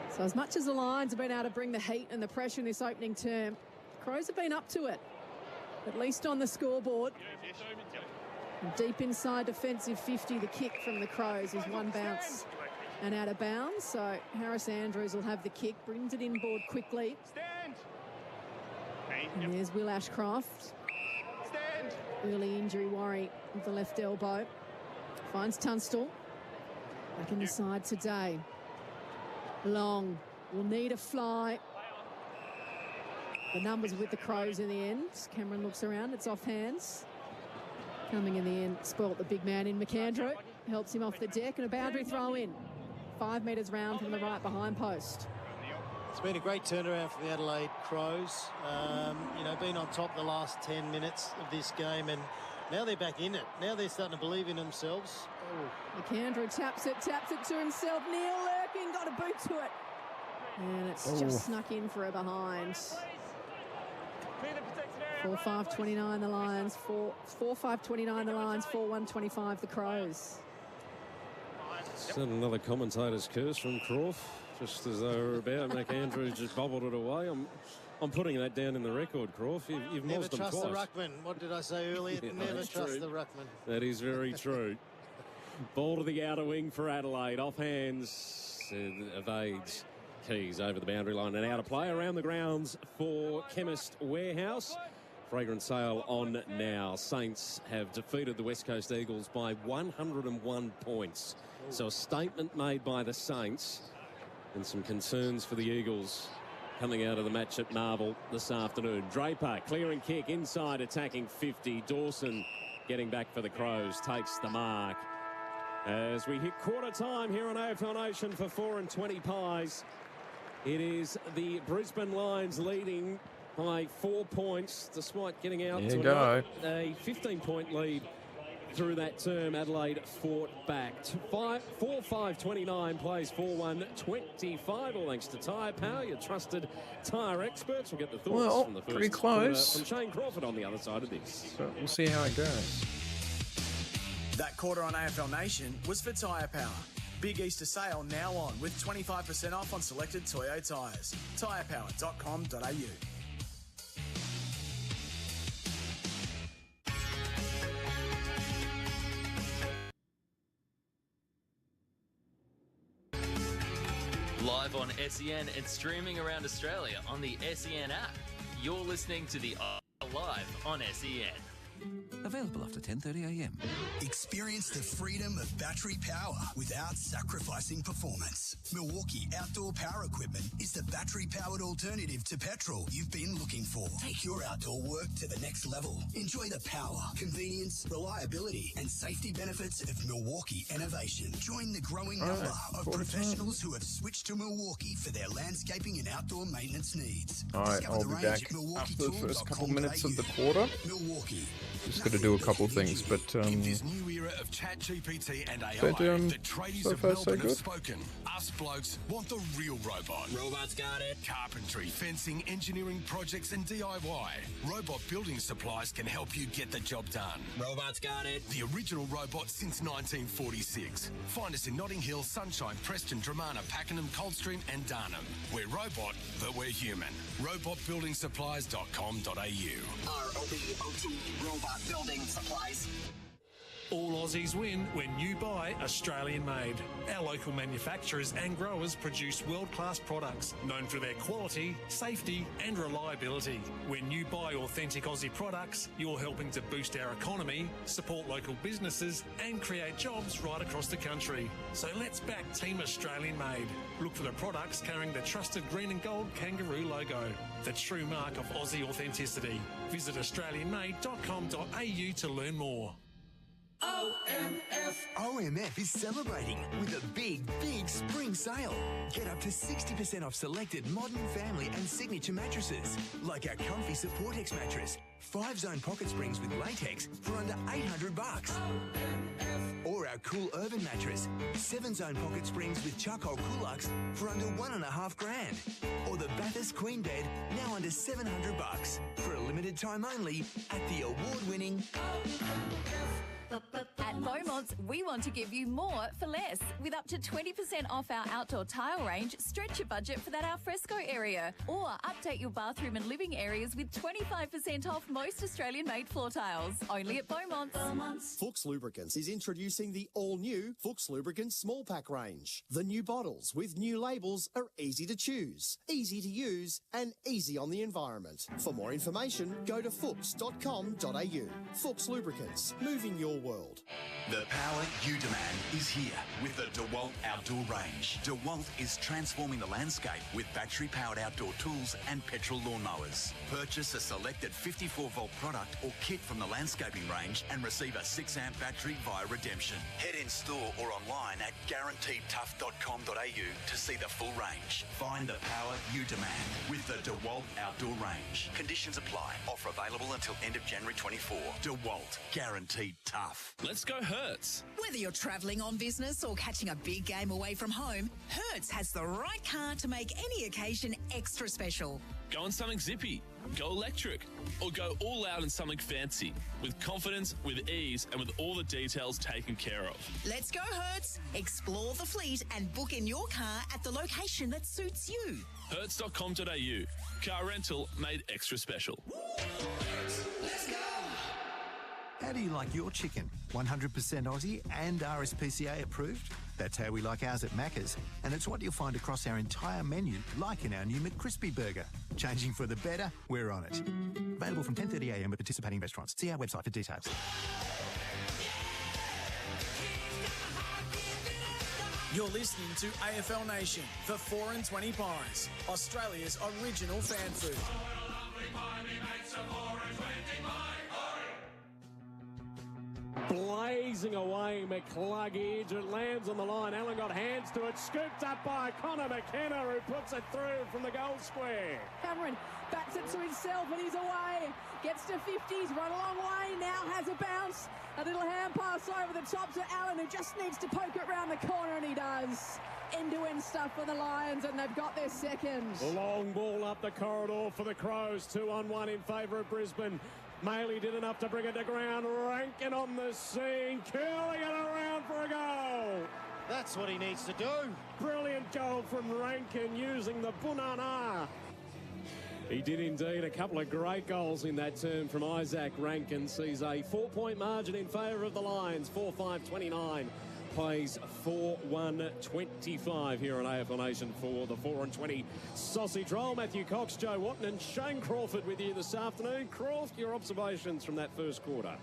So as much as the Lions have been able to bring the heat and the pressure in this opening term, the Crows have been up to it, at least on the scoreboard. Deep inside defensive 50, the kick from the Crows is one bounce and out of bounds. So Harris Andrews will have the kick, brings it inboard quickly. And there's Will Ashcroft. Early injury worry with the left elbow. Finds Tunstall. Back in the side today. Long will need a fly. The numbers with the Crows in the end. Cameron looks around, it's off hands. Coming in the end, spoilt the big man in McAndrew. Helps him off the deck, and a boundary throw in. 5 metres round from the right behind post. It's been a great turnaround for the Adelaide Crows. You know, been on top the last 10 minutes of this game, and now they're back in it. Now they're starting to believe in themselves. Oh. McAndrew taps it to himself. Neil Lurking got a boot to it. And it's just snuck in for a behind. 4-5-29 the Lions, 4-5-29 the Lions, 4-1-25 the Crows. Is that another commentator's curse from Crawford? Just as they were about, McAndrew just bobbled it away. I'm putting that down in the record, Crawford. You've never mozzed them trust twice. the ruckman. What did I say earlier? Yeah, never trust the ruckman. That is very true. Ball to the outer wing for Adelaide. Off hands, evades Keys over the boundary line and out of play around the grounds for Chemist Warehouse. Fragrant sale on now. Saints have defeated the West Coast Eagles by 101 points. So a statement made by the Saints, and some concerns for the Eagles coming out of the match at Marvel this afternoon. Draper clearing kick inside, attacking 50. Dawson getting back for the Crows, takes the mark. As we hit quarter time here on AFL Nation for 4 and 20 pies, it is the Brisbane Lions leading by 4 points, despite getting out to a 15-point lead through that term, Adelaide fought back. 4-5-29 plays 4-1-25, all thanks to Tyre Power, your trusted tyre experts. We'll get the thoughts from the first pretty close. quarter from Shane Crawford on the other side of this. So we'll see how it goes. That quarter on AFL Nation was for Tyre Power. Big Easter sale now on with 25% off on selected Toyo tyres. Tyrepower.com.au. Live on SEN and streaming around Australia on the SEN app. You're listening to the Live on SEN. Available after 10:30am. Experience the freedom of battery power without sacrificing performance. Milwaukee Outdoor Power Equipment is the battery-powered alternative to petrol you've been looking for. Take your outdoor work to the next level. Enjoy the power, convenience, reliability, and safety benefits of Milwaukee innovation. Join the growing number of professionals who have switched to Milwaukee for their landscaping and outdoor maintenance needs. All right, I'll be back after the first couple minutes of the quarter. Milwaukee. Just got to do a couple things, but In this new era of ChatGPT and AI, but, the tradies so of far, so Melbourne have good. spoken. Us blokes want the real robot. Robots got it. Carpentry, fencing, engineering projects and DIY. Robot building supplies can help you get the job done. Robots got it. The original robot since 1946. Find us in Notting Hill, Sunshine, Preston, Dramana, Pakenham, Coldstream and Darnham. We're robot, but we're human. Robotbuildingsupplies.com.au. ROBOT, Robot Building Supplies. All Aussies win when you buy Australian made. Our local manufacturers and growers produce world-class products known for their quality, safety and reliability. When you buy authentic Aussie products, you're helping to boost our economy, support local businesses and create jobs right across the country. So let's back Team Australian made. Look for the products carrying the trusted green and gold kangaroo logo, the true mark of Aussie authenticity. Visit australianmade.com.au to learn more. OMF is celebrating with a big spring sale. Get up to 60% off selected modern, family and signature mattresses, like our Comfy Supportex mattress, 5-zone pocket springs with latex for under $800. Or our Cool Urban mattress, 7-zone pocket springs with charcoal Coolux for under $1.5 grand. Or the Bathurst Queen Bed, now under $700 for a limited time only at the award-winning At Beaumont's, we want to give you more for less. With up to 20% off our outdoor tile range, stretch your budget for that alfresco area. Or update your bathroom and living areas with 25% off most Australian-made floor tiles. Only at Beaumont's. Fuchs Lubricants is introducing the all-new Fuchs Lubricants small pack range. The new bottles with new labels are easy to choose, easy to use and easy on the environment. For more information, go to fuchs.com.au. Fuchs Lubricants, moving your world. The power you demand is here with the DeWalt Outdoor Range. DeWalt is transforming the landscape with battery-powered outdoor tools and petrol lawnmowers. Purchase a selected 54-volt product or kit from the landscaping range and receive a 6-amp battery via redemption. Head in store or online at guaranteedtough.com.au to see the full range. Find the power you demand with the DeWalt Outdoor Range. Conditions apply. Offer available until end of January 24. DeWalt, guaranteed tough. Let's go Hertz. Whether you're travelling on business or catching a big game away from home, Hertz has the right car to make any occasion extra special. Go on something zippy, go electric, or go all out in something fancy. With confidence, with ease, and with all the details taken care of. Let's go Hertz. Explore the fleet and book in your car at the location that suits you. Hertz.com.au. Car rental made extra special. Let's go. How do you like your chicken? 100% Aussie and RSPCA approved? That's how we like ours at Macca's, and it's what you'll find across our entire menu, like in our new McCrispy burger. Changing for the better, we're on it. Available from 10:30am at participating restaurants. See our website for details. You're listening to AFL Nation for 4 and 20 Pies, Australia's original fan food. blazing away McCluggage. It lands on the line. Allen got hands to it. Scooped up by Connor McKenna, who puts it through from the goal square. Cameron bats it to himself and he's away. Gets to 50s, run a long way, now has a bounce. A little hand pass over the top to Allen, who just needs to poke it round the corner, and he does. End-to-end stuff for the Lions, and they've got their second. Long ball up the corridor for the Crows. 2-on-1 in favour of Brisbane. Maley did enough to bring it to ground. Rankin on the scene, curling it around for a goal. That's what he needs to do. Brilliant goal from Rankin using the Bunana. He did indeed. A couple of great goals in that term from Isaac Rankin. Sees a 4-point margin in favour of the Lions. 4-5-29. Plays 4-1-25 here on AFL Nation for the 4-20 sausage roll. Matthew Cox, Joe Watton and Shane Crawford with you this afternoon. Crawford, your observations from that first quarter?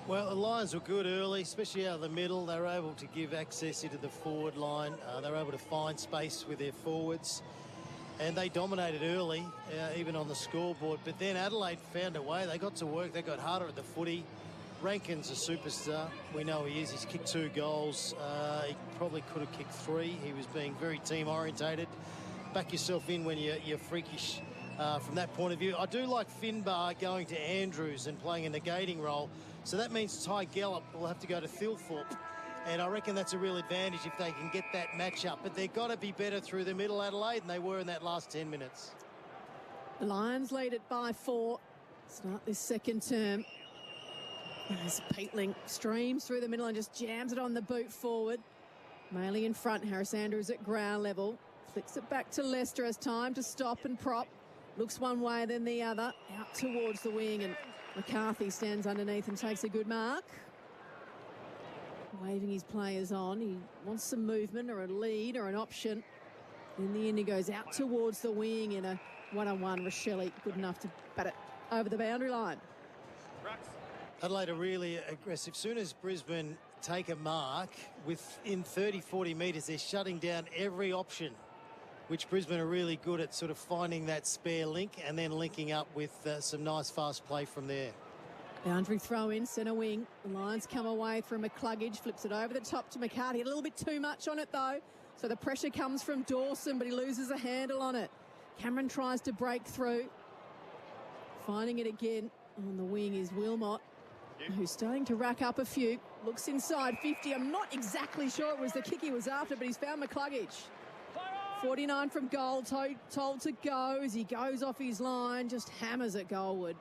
Well, the Lions were good early, especially out of the middle. They were able to give access into the forward line. They were able to find space with their forwards. And they dominated early, even on the scoreboard. But then Adelaide found a way. They got to work. They got harder at the footy. Rankin's a superstar. We know he is. He's kicked 2 goals. He probably could have kicked 3. He was being very team-orientated. Back yourself in when you're freakish from that point of view. I do like Finbar going to Andrews and playing a negating role. So that means Ty Gallop will have to go to Thilthorpe. And I reckon that's a real advantage if they can get that match-up. But they've got to be better through the middle, Adelaide, and they were in that last 10 minutes. The Lions lead it by 4. Start this second term. As Peatling streams through the middle and just jams it on the boot forward. Maley in front, Harris Andrews at ground level. Flicks it back to Lester as time to stop and prop. Looks one way, then the other. Out towards the wing, and McCarthy stands underneath and takes a good mark. Waving his players on. He wants some movement or a lead or an option. In the end, he goes out towards the wing in a one-on-one. Rochelle good enough to bat it over the boundary line. Adelaide are really aggressive. Soon as Brisbane take a mark, within 30-40 metres, they're shutting down every option, which Brisbane are really good at sort of finding that spare link and then linking up with some nice fast play from there. Boundary throw in, centre wing. The Lions come away from McCluggage, flips it over the top to McCarthy. A little bit too much on it though. So the pressure comes from Dawson, but he loses a handle on it. Cameron tries to break through. Finding it again on the wing is Wilmot, who's starting to rack up a few. Looks inside 50. I'm not exactly sure it was the kick he was after, but he's found McCluggage. 49 from goal, told to go as he goes off his line, just hammers at goalward.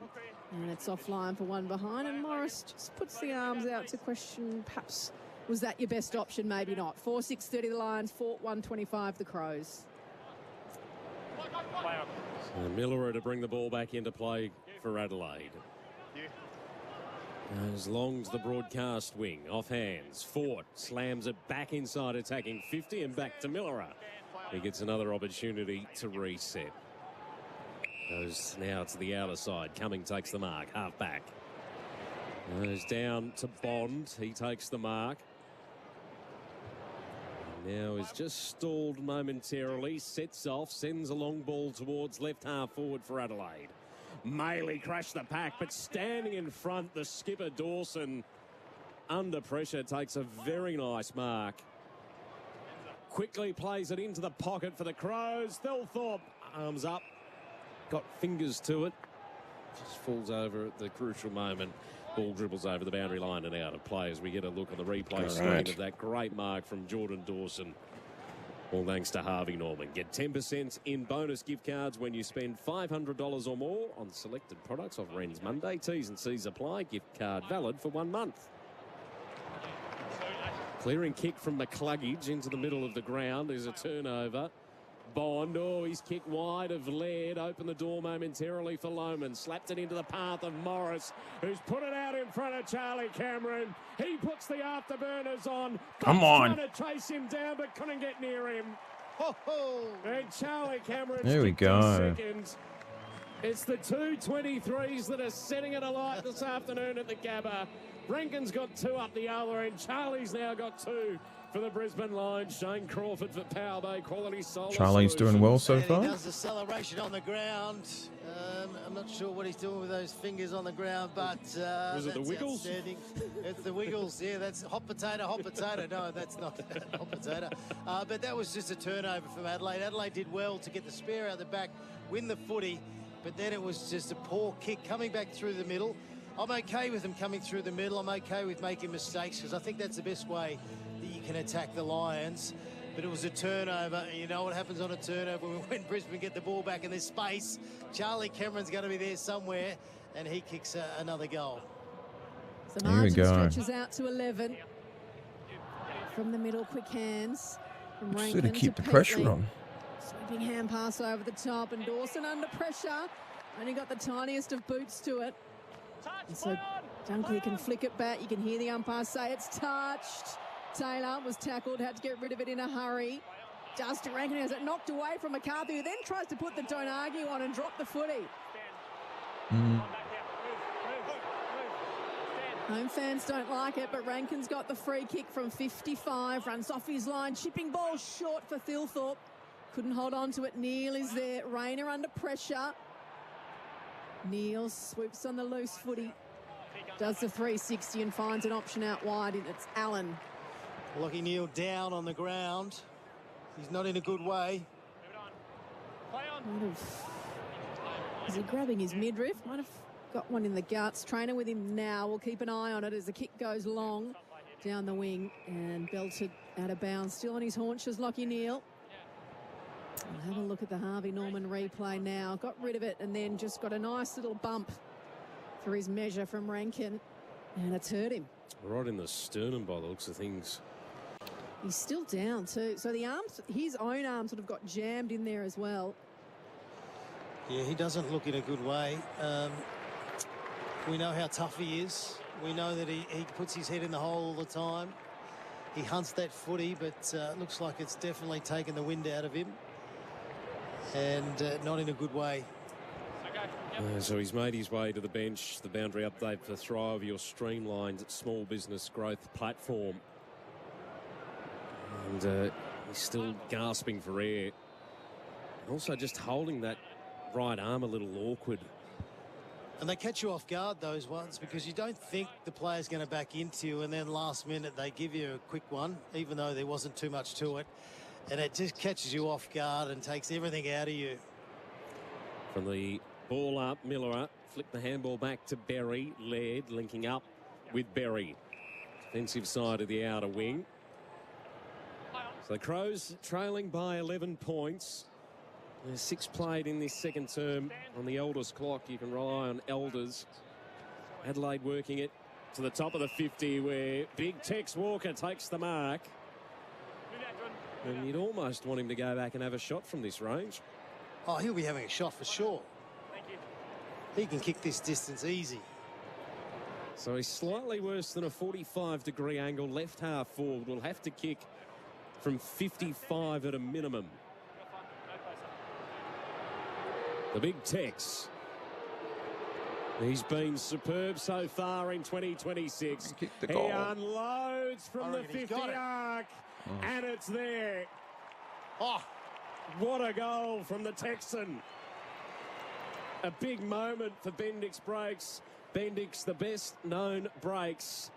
And it's offline for one behind, and Morris just puts the arms out to question, perhaps, was that your best option? Maybe not. 4-6-30 the Lions, 4-1-25 the Crows. So Miller to bring the ball back into play for Adelaide. As Long's the broadcast wing, off hands. Fort slams it back inside, attacking 50 and back to Miller. He gets another opportunity to reset. Goes now to the outer side. Cumming takes the mark, half back. Goes down to Bond. He takes the mark. Now is just stalled momentarily. Sets off, sends a long ball towards left half forward for Adelaide. Maley crashed the pack, but standing in front, the skipper Dawson, under pressure, takes a very nice mark. Quickly plays it into the pocket for the Crows. Thilthorpe, arms up, got fingers to it. Just falls over at the crucial moment. Ball dribbles over the boundary line and out of play as we get a look at the replay screen of that great mark from Jordan Dawson. All thanks to Harvey Norman. Get 10% in bonus gift cards when you spend $500 or more on selected products. Offer ends Monday. T's and C's apply. Gift card valid for 1 month. Clearing kick from McCluggage into the middle of the ground. There's a turnover. Bond, he's kicked wide of Laird. Opened the door momentarily for Lohman. Slapped it into the path of Morris, who's put it out in front of Charlie Cameron. He puts the afterburners on. Come on. Trying to chase him down, but couldn't get near him. And Charlie Cameron. There we go. Seconds. It's the 223s that are setting it alight this afternoon at the Gabba. Rankin's got 2 up the other end. Charlie's now got 2. for the Brisbane Lions. Shane Crawford for Power Bay Quality Solar Charlie's doing well so And far. he does the celebration on the ground. I'm not sure what he's doing with those fingers on the ground, but Was it the that's Wiggles? outstanding. It's the Wiggles, yeah, that's hot potato. No, that's not hot potato. But that was just a turnover from Adelaide. Adelaide did well to get the spare out the back, win the footy, but then it was just a poor kick coming back through the middle. I'm okay with them coming through the middle. I'm okay with making mistakes because I think that's the best way that you can attack the Lions. But it was a turnover, and you know what happens on a turnover when Brisbane get the ball back in this space. Charlie Cameron's going to be there somewhere, and he kicks another goal. So margin stretches out to 11. From the middle, quick hands. From Just Rankin to keep to the pressure Petley. on. Sweeping hand pass over the top, and Dawson under pressure. Only got the tiniest of boots to it. And so Dunkley can flick it back. You can hear the umpire say it's touched. Taylor was tackled, had to get rid of it in a hurry. Justin Rankin has it knocked away from McCarthy, who then tries to put the don't argue on and drop the footy. Home fans don't like it, but Rankin's got the free kick from 55, runs off his line, chipping ball short for Thilthorpe. Couldn't hold on to it. Neil is there. Rayner under pressure. Neil swoops on the loose footy. Does the 360 and finds an option out wide. It's Allen. Lockie Neal down on the ground. He's not in a good way. Is he grabbing his midriff? Might have got one in the guts. Trainer with him now. We'll keep an eye on it as the kick goes long down the wing and belted out of bounds. Still on his haunches, Lockie Neal. We'll have a look at the Harvey Norman replay now. Got rid of it and then just got a nice little bump for his measure from Rankin. And it's hurt him. Right in the sternum by the looks of things. He's still down too. So the arms, his own arm sort of got jammed in there as well. Yeah, he doesn't look in a good way. We know how tough he is. We know that he puts his head in the hole all the time. He hunts that footy, but looks like it's definitely taken the wind out of him. And not in a good way. So he's made his way to the bench. The boundary update for Thrive, your streamlined small business growth platform. And he's still gasping for air. Also just holding that right arm a little awkward. And they catch you off guard, those ones, because you don't think the player's going to back into you, and then last minute they give you a quick one, even though there wasn't too much to it. And it just catches you off guard and takes everything out of you. From the ball up, Miller flicked the handball back to Berry. Laird linking up with Berry. Defensive side of the outer wing. So the Crows trailing by 11 points. There's 6 played in this second term on the Elders clock. You can rely on Elders. Adelaide working it to the top of the 50 where big Tex Walker takes the mark. And you'd almost want him to go back and have a shot from this range. Oh, he'll be having a shot for sure. He can kick this distance easy. So he's slightly worse than a 45-degree angle. Left half forward will have to kick from 55 at a minimum. The big Tex. He's been superb so far in 2026. He unloads from the 50 arc. And it's there. Oh, what a goal from the Texan. A big moment for Bendix Breaks. Bendix, the best known breaks.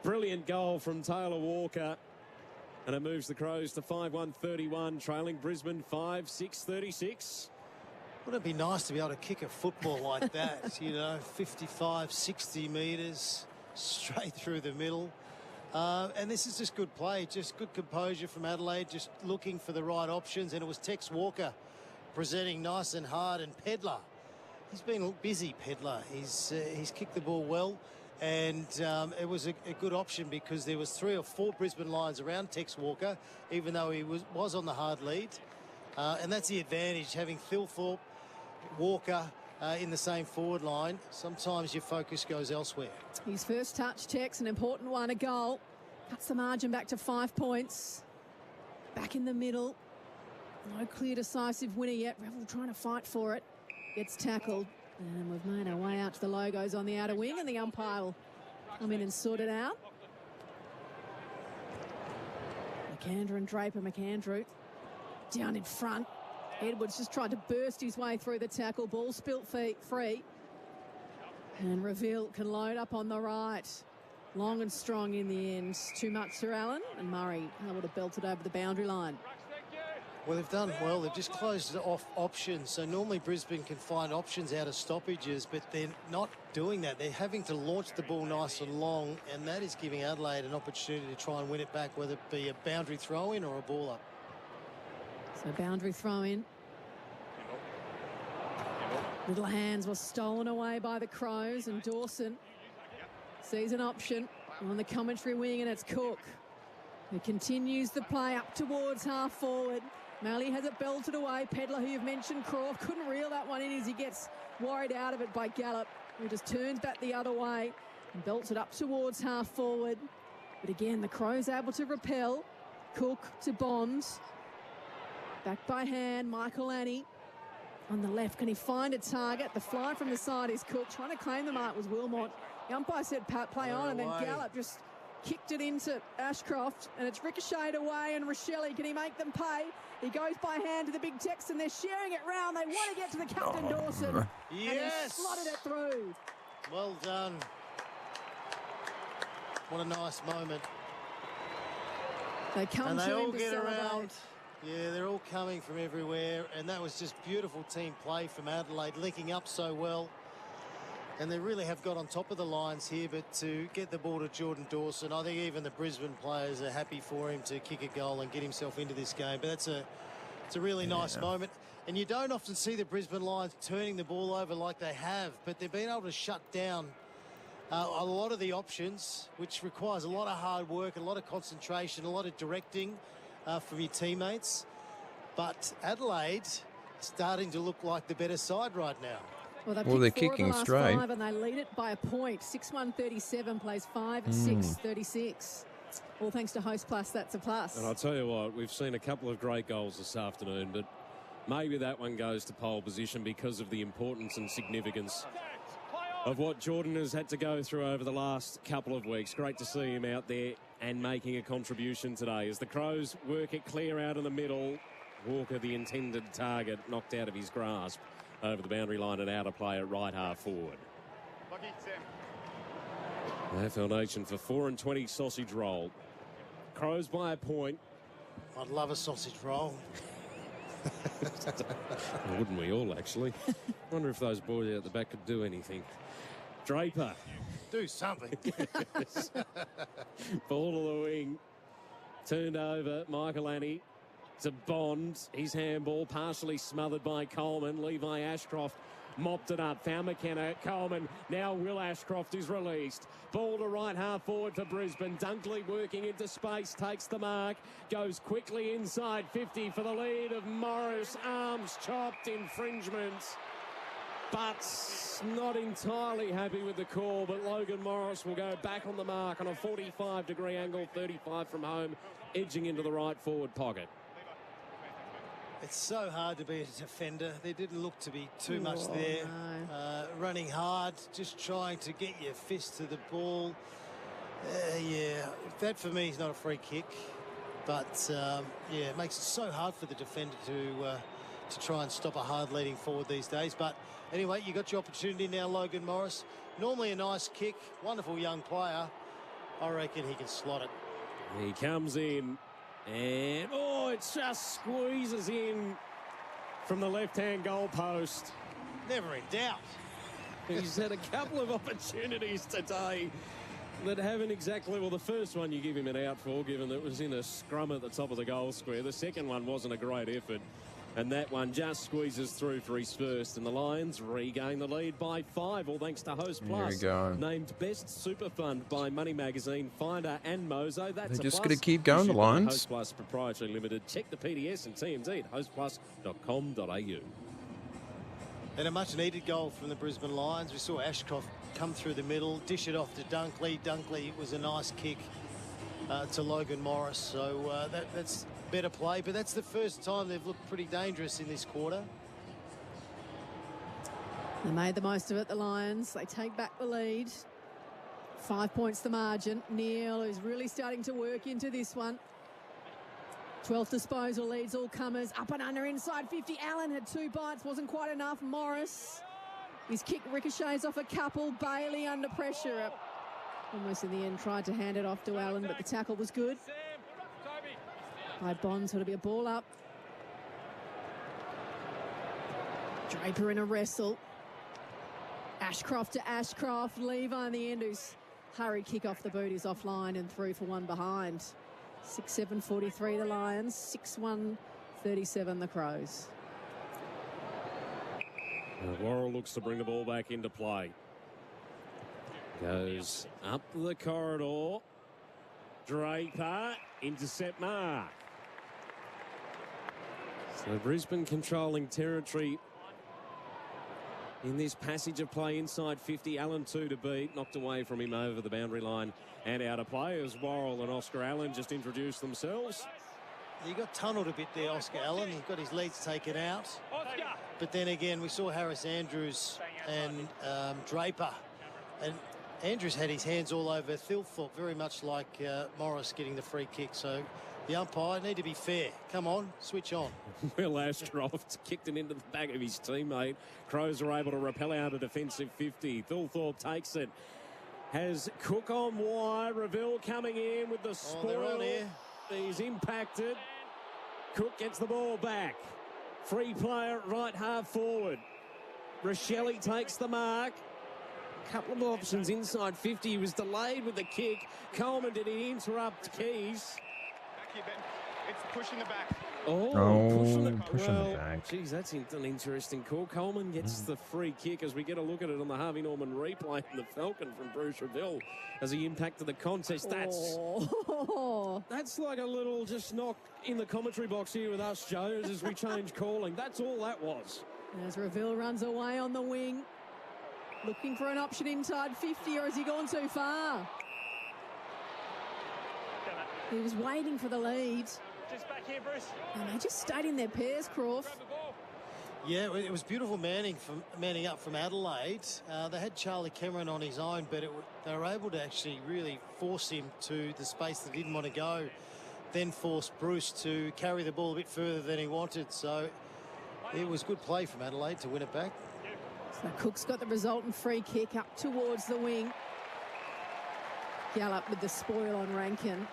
Brilliant goal from Taylor Walker. And it moves the Crows to 5-1-31, trailing Brisbane 5-6-36. Wouldn't it be nice to be able to kick a football like that? You know, 55, 60 metres straight through the middle. And this is just good play, just good composure from Adelaide, just looking for the right options. And it was Tex Walker presenting nice and hard, and Pedlar. He's been busy, Pedlar. He's kicked the ball well, and it was a good option because there was 3 or 4 Brisbane Lions around Tex Walker, even though he was on the hard lead. And that's the advantage, having Thilthorpe, Walker in the same forward line. Sometimes your focus goes elsewhere. His first touch, Tex, an important one, a goal. Cuts the margin back to 5 points. Back in the middle. No clear decisive winner yet. Revel trying to fight for it. Gets tackled. And we've made our way out to the logos on the outer wing, and the umpire will come in and sort it out. McAndrew and Draper. McAndrew down in front. Edwards just tried to burst his way through the tackle. Ball spilt free. And Reveal can load up on the right. Long and strong in the end. Too much for Allen. And Murray able to belt it over the boundary line. Well, they've done well. They've just closed off options. So normally Brisbane can find options out of stoppages, but they're not doing that. They're having to launch the ball nice and long, and that is giving Adelaide an opportunity to try and win it back, whether it be a boundary throw-in or a ball up. So boundary throw-in. Little hands were stolen away by the Crows, and Dawson sees an option on the commentary wing, and it's Cook who continues the play up towards half forward. Malley has it belted away. Pedler, who you've mentioned, Croft, couldn't reel that one in as he gets worried out of it by Gallup, who just turns back the other way and belts it up towards half forward. But again, the Crows able to repel. Cook to Bonds. Back by hand, Michael Annie on the left. Can he find a target? The fly from the side is Cook. Trying to claim the mark was Wilmot. The umpire said play on, and then Gallup just kicked it into Ashcroft, and it's ricocheted away, and Rochelle, can he make them pay? He goes by hand to the big text, and they're sharing it round. They want to get to the captain, Dawson. Yes! And he slotted it through. Well done. What a nice moment. They come and to they him all to get celebrate. around. Yeah, they're all coming from everywhere, and that was just beautiful team play from Adelaide, linking up so well. And they really have got on top of the Lions here, but to get the ball to Jordan Dawson, I think even the Brisbane players are happy for him to kick a goal and get himself into this game. But it's a really nice moment. And you don't often see the Brisbane Lions turning the ball over like they have, but they've been able to shut down a lot of the options, which requires a lot of hard work, a lot of concentration, a lot of directing from your teammates. But Adelaide starting to look like the better side right now. Well, they're kicking straight. 5 and they lead it by a point. 6-1-37 plays 5-6-36. All thanks to Host Plus, that's a plus. And I'll tell you what, we've seen a couple of great goals this afternoon, but maybe that one goes to pole position because of the importance and significance of what Jordan has had to go through over the last couple of weeks. Great to see him out there and making a contribution today. As the Crows work it clear out in the middle, Walker, the intended target, knocked out of his grasp over the boundary line and out of play at right half forward. AFL Nation for 4 and 20 sausage roll. Crows by a point. I'd love a sausage roll. Wouldn't we all, actually? Wonder if those boys out the back could do anything. Draper. Do something. Ball to the wing. Turned over. Michael Annie to Bond. His handball partially smothered by Coleman. Levi Ashcroft mopped it up. Found McKenna. Coleman. Now Will Ashcroft is released. Ball to right half forward for Brisbane. Dunkley working into space. Takes the mark. Goes quickly inside 50 for the lead of Morris. Arms chopped. Infringement. But not entirely happy with the call. But Logan Morris will go back on the mark on a 45-degree angle. 35 from home. Edging into the right forward pocket. It's so hard to be a defender. There didn't look to be too much there. No. Running hard, just trying to get your fist to the ball. Yeah, that for me is not a free kick. But, yeah, it makes it so hard for the defender to try and stop a hard leading forward these days. But anyway, you got your opportunity now, Logan Morris. Normally a nice kick, wonderful young player. I reckon he can slot it. He comes in. And, it just squeezes in from the left-hand goal post. Never in doubt. He's had a couple of opportunities today that haven't exactly... Well, the first one you give him an out for, given that it was in a scrum at the top of the goal square. The second one wasn't a great effort. And that one just squeezes through for his first. And the Lions regain the lead by 5, all thanks to Host Plus. There we go. Named Best Super Fund by Money Magazine, Finder and Mozo. That's They're just going to keep going, the Lions. Host Plus Proprietary Limited. Check the PDS and TMZ at hostplus.com.au. And a much-needed goal from the Brisbane Lions. We saw Ashcroft come through the middle, dish it off to Dunkley. Dunkley was a nice kick to Logan Morris. So that's better play, but that's the first time they've looked pretty dangerous in this quarter. They made the most of it, the Lions. They take back the lead. 5 points the margin. Neil, who's really starting to work into this one. 12th disposal leads all comers. Up and under inside 50. Allen had 2 bites, wasn't quite enough. Morris, his kick ricochets off a couple. Bailey under pressure. Almost in the end tried to hand it off to Allen, but the tackle was good. By Bonds, it'll be a ball up. Draper in a wrestle. Ashcroft to Ashcroft. Levi in the end, who's hurried kick off the boot, is offline and through for one behind. 6-7-43 the Lions, 6-1-37 the Crows. Worrell looks to bring the ball back into play. Goes up the corridor. Draper, intercept mark. So Brisbane controlling territory in this passage of play inside 50. Allen 2 to beat, knocked away from him over the boundary line and out of play as Worrell and Oscar Allen just introduced themselves. He got tunnelled a bit there, Oscar Allen. He got his legs taken out. But then again, we saw Harris Andrews and Draper. And Andrews had his hands all over Thilthorpe, very much like Morris getting the free kick. So the umpire need to be fair. Come on, switch on. Will Ashcroft kicked it into the back of his teammate. Crows are able to repel out a defensive 50. Thilthorpe takes it. Has Cook on wide. Reville coming in with the spoil. He's impacted. Cook gets the ball back. Free player at right half forward. Rochelle takes the mark. Couple of options inside 50. He was delayed with the kick. Coleman, did he interrupt Keys? Back here, Ben. It's push in the back. Pushing the back. Geez, that's an interesting call. Coleman gets the free kick as we get a look at it on the Harvey Norman replay. And the Falcon from Bruce Reville as he impacted the contest. That's like a little just knock in the commentary box here with us, Joe, as we change calling. That's all that was. As Reville runs away on the wing. Looking for an option inside 50, or has he gone too far? He was waiting for the lead. Just back here, Bruce. And they just stayed in their pairs, Croft. Yeah, it was beautiful manning up from Adelaide. They had Charlie Cameron on his own, but they were able to actually really force him to the space that he didn't want to go. Then forced Bruce to carry the ball a bit further than he wanted. So it was good play from Adelaide to win it back. So Cook's got the resultant free kick up towards the wing. Gallop with the spoil on Rankin.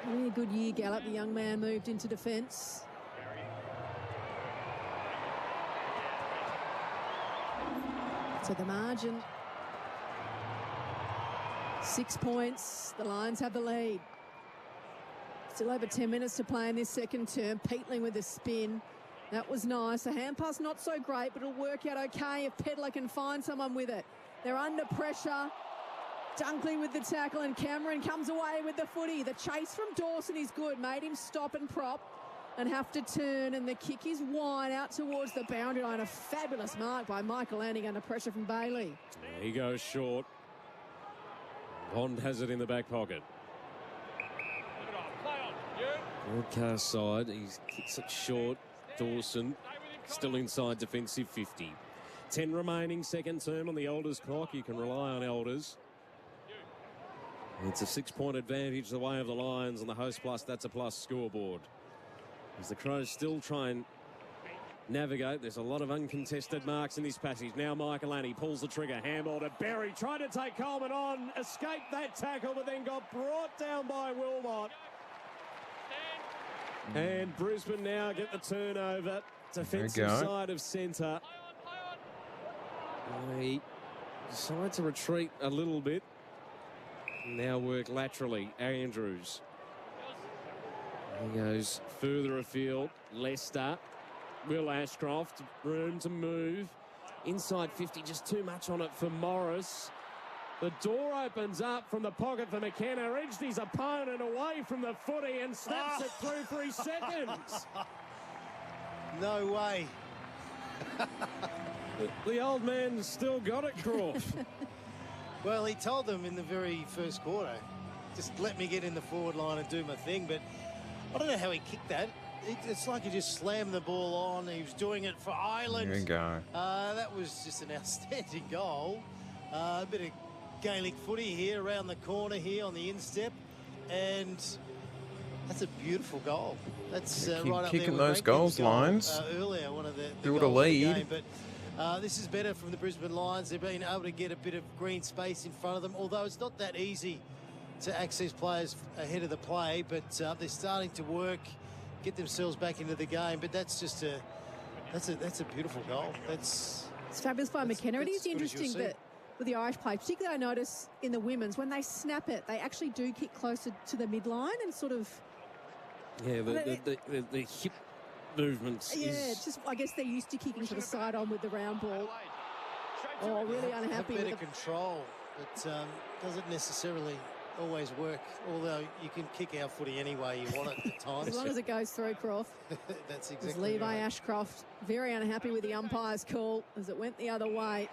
Really good year, Gallop. The young man moved into defence. So the margin, 6 points. The Lions have the lead. Still over 10 minutes to play in this second term. Peatling with a spin. That was nice. A hand pass not so great, but it'll work out okay if Pedler can find someone with it. They're under pressure. Dunkley with the tackle, and Cameron comes away with the footy. The chase from Dawson is good. Made him stop and prop and have to turn, and the kick is wide out towards the boundary line. A fabulous mark by Michael Lanning under pressure from Bailey. He goes short. Bond has it in the back pocket. Broadcast side, he kicks it short. Dawson still inside defensive 50. 10 remaining, second term on the Elders clock. You can rely on Elders. It's a 6-point advantage the way of the Lions on the host plus. That's a plus scoreboard. As the Crows still try and navigate. There's a lot of uncontested marks in this passage. Now Michael Annie pulls the trigger. Handball to Berry. Tried to take Coleman on. Escaped that tackle, but then got brought down by Wilmot. And Brisbane now get the turnover. Defensive side of centre. They decide to retreat a little bit. Now work laterally. Andrews. He goes further afield. Lester. Will Ashcroft. Room to move. Inside 50. Just too much on it for Morris. The door opens up from the pocket for McKenna. Edged his opponent away from the footy and snaps it through for his seconds. No way. The old man still got it, Croft. Well, he told them in the very first quarter, just let me get in the forward line and do my thing. But I don't know how he kicked that. It's like he just slammed the ball on. He was doing it for Ireland. There you go. That was just an outstanding goal. A bit of Gaelic footy here around the corner here on the instep. and that's a beautiful goal. That's Keep right up kicking there with those goals Rankins' goal, lines. Earlier, one of the Build a goals of the lead. game. But this is better from the Brisbane Lions. They've been able to get a bit of green space in front of them, although it's not that easy to access players ahead of the play, but they're starting to work, get themselves back into the game. But that's just that's a beautiful goal. It's fabulous by McKenna. It is interesting that with the Irish play, particularly I notice in the women's, when they snap it, they actually do kick closer to the midline and sort of... Yeah, the hip movements. Yeah, it's just, I guess they're used to kicking to the side on with the round ball. Oh, really unhappy have with better control, but doesn't necessarily always work, although you can kick our footy any way you want it at times. As long as it goes through, Croft. That's There's exactly Levi right. Ashcroft very unhappy with the umpire's call as it went the other way.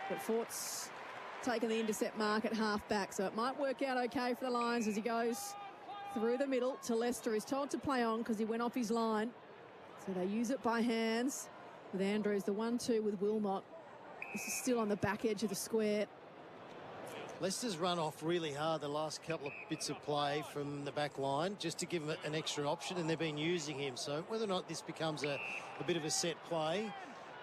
But Fort's taken the intercept mark at half-back, so it might work out okay for the Lions as he goes through the middle to Lester. He's told to play on because he went off his line. So they use it by hands with Andrews, the 1-2 with Wilmot. This is still on the back edge of the square. Leicester's run off really hard the last couple of bits of play from the back line just to give him an extra option, and they've been using him. So whether or not this becomes a bit of a set play,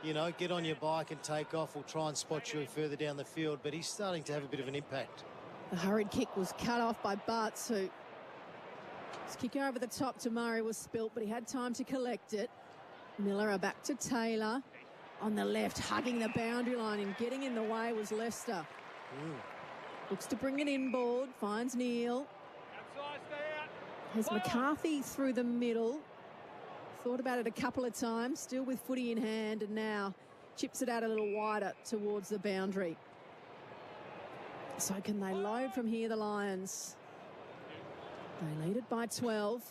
you know, get on your bike and take off. We'll try and spot you further down the field, but he's starting to have a bit of an impact. The hurried kick was cut off by Butts, who his kick over the top to Murray was spilt, but he had time to collect it. Miller back to Taylor on the left, hugging the boundary line, and getting in the way was Lester. Looks to bring it inboard, finds Neal. Has McCarthy through the middle. Thought about it a couple of times, still with footy in hand, and now chips it out a little wider towards the boundary. So can they load from here, the Lions? They lead it by 12.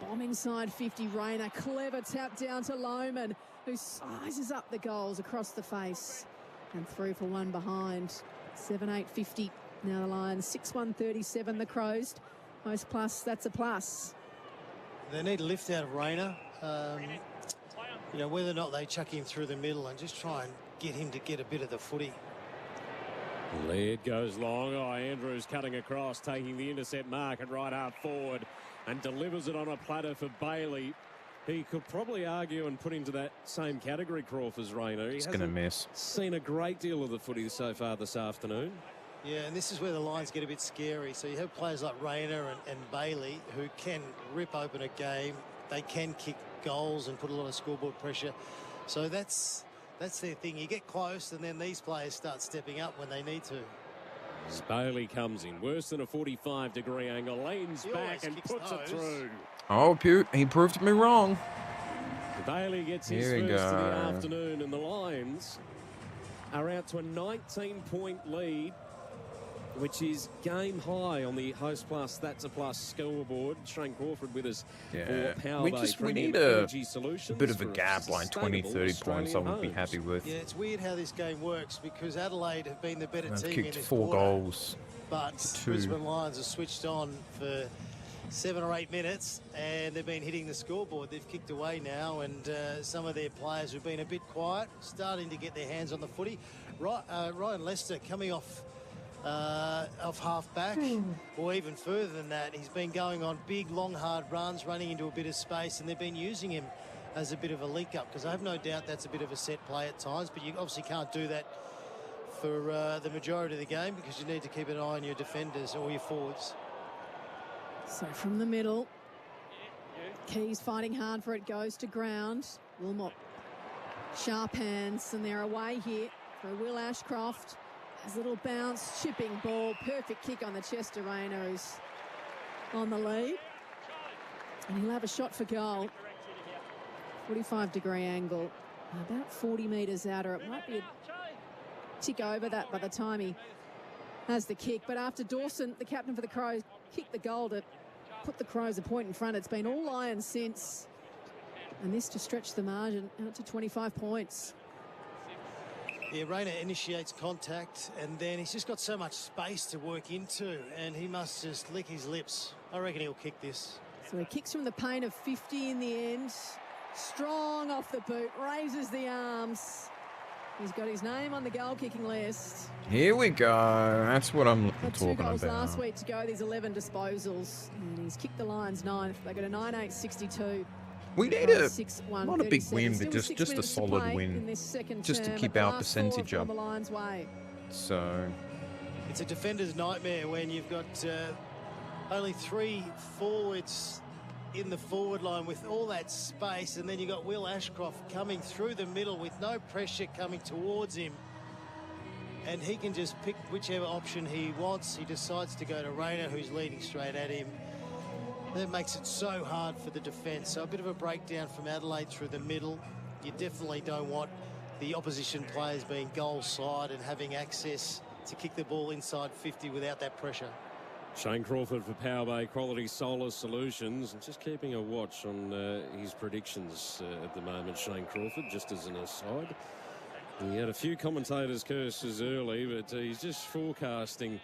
Bomb inside 50, Rayner. Clever tap down to Lohman, who sizes up the goals across the face. And through for one behind. 7-8-50. Now the Lions, 6-1-37, the Crows. Most plus, that's a plus. They need a lift out of Rayner. You know, whether or not they chuck him through the middle and just try and get him to get a bit of the footy. Laird goes long. Oh, Andrews cutting across, taking the intercept mark at right half forward and delivers it on a platter for Bailey. He could probably argue and put into that same category, Crawford, as Rayner. He's going to miss. Seen a great deal of the footy so far this afternoon. Yeah, and this is where the lines get a bit scary. So you have players like Rayner and Bailey who can rip open a game. They can kick goals and put a lot of scoreboard pressure. So that's their thing. You get close, and then these players start stepping up when they need to. As Bailey comes in, worse than a 45-degree angle, leans back and puts it through. Oh, he proved me wrong. Bailey gets his Here we first of the go. afternoon, and the Lions are out to a 19-point lead, which is game high on the Host Plus, That's a Plus scoreboard. Shane Crawford with us Yeah, for Power we Bay need Premium a Energy Solutions bit of a for gap, like 20, 30 points I sustainable would be homes. happy with. Yeah, it's weird how this game works because Adelaide have been the better They've team in kicked this 4 quarter, goals. but to 2. Brisbane Lions have switched on for 7 or 8 minutes and they've been hitting the scoreboard. They've kicked away now, and some of their players have been a bit quiet, starting to get their hands on the footy. Ryan Lester coming off half back, or even further than that. He's been going on big, long, hard runs, running into a bit of space, and they've been using him as a bit of a link up, because I have no doubt that's a bit of a set play at times, but you obviously can't do that for the majority of the game because you need to keep an eye on your defenders or your forwards. So from the middle, Keys fighting hard for it, goes to ground. Wilmot, sharp hands, and they're away here for Will Ashcroft. His little bounce, chipping ball, perfect kick on the chest to Rayner, who's on the lead. And he'll have a shot for goal. 45-degree angle, about 40 metres out, or it might be a tick over that by the time he has the kick. But after Dawson, the captain for the Crows, kicked the goal to put the Crows a point in front, it's been all Lions since. And this to stretch the margin out to 25 points. Yeah, Rayner initiates contact, and then he's just got so much space to work into, and he must just lick his lips. I reckon he'll kick this. So he kicks from the paint of 50 in the end. Strong off the boot, raises the arms. He's got his name on the goal-kicking list. Here we go. That's what I'm Got talking 2 goals about. last week to go. These 11 disposals. And he's kicked the Lions 9th. They got a 9-8-62. We need a not a big win, but just a solid win, just to keep our percentage up. So it's a defender's nightmare when you've got only 3 forwards in the forward line with all that space, and then you got Will Ashcroft coming through the middle with no pressure coming towards him, and he can just pick whichever option he wants. He decides to go to Rayner, who's leading straight at him. That makes it so hard for the defence. So a bit of a breakdown from Adelaide through the middle. You definitely don't want the opposition players being goal side and having access to kick the ball inside 50 without that pressure. Shane Crawford for Power Bay Quality Solar Solutions. And just keeping a watch on his predictions at the moment, Shane Crawford, just as an aside. He had a few commentators' curses early, but he's just forecasting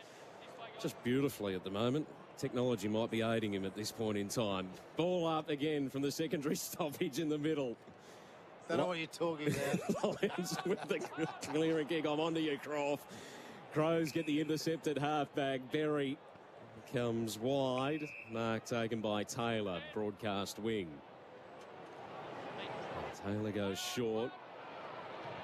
just beautifully at the moment. Technology might be aiding him at this point in time. Ball up again from the secondary stoppage in the middle. Don't know what you're talking about. Lions with the clearing kick. I'm onto you, Croft. Crows get the intercepted halfback. Berry comes wide. Mark taken by Taylor, broadcast wing. Taylor goes short.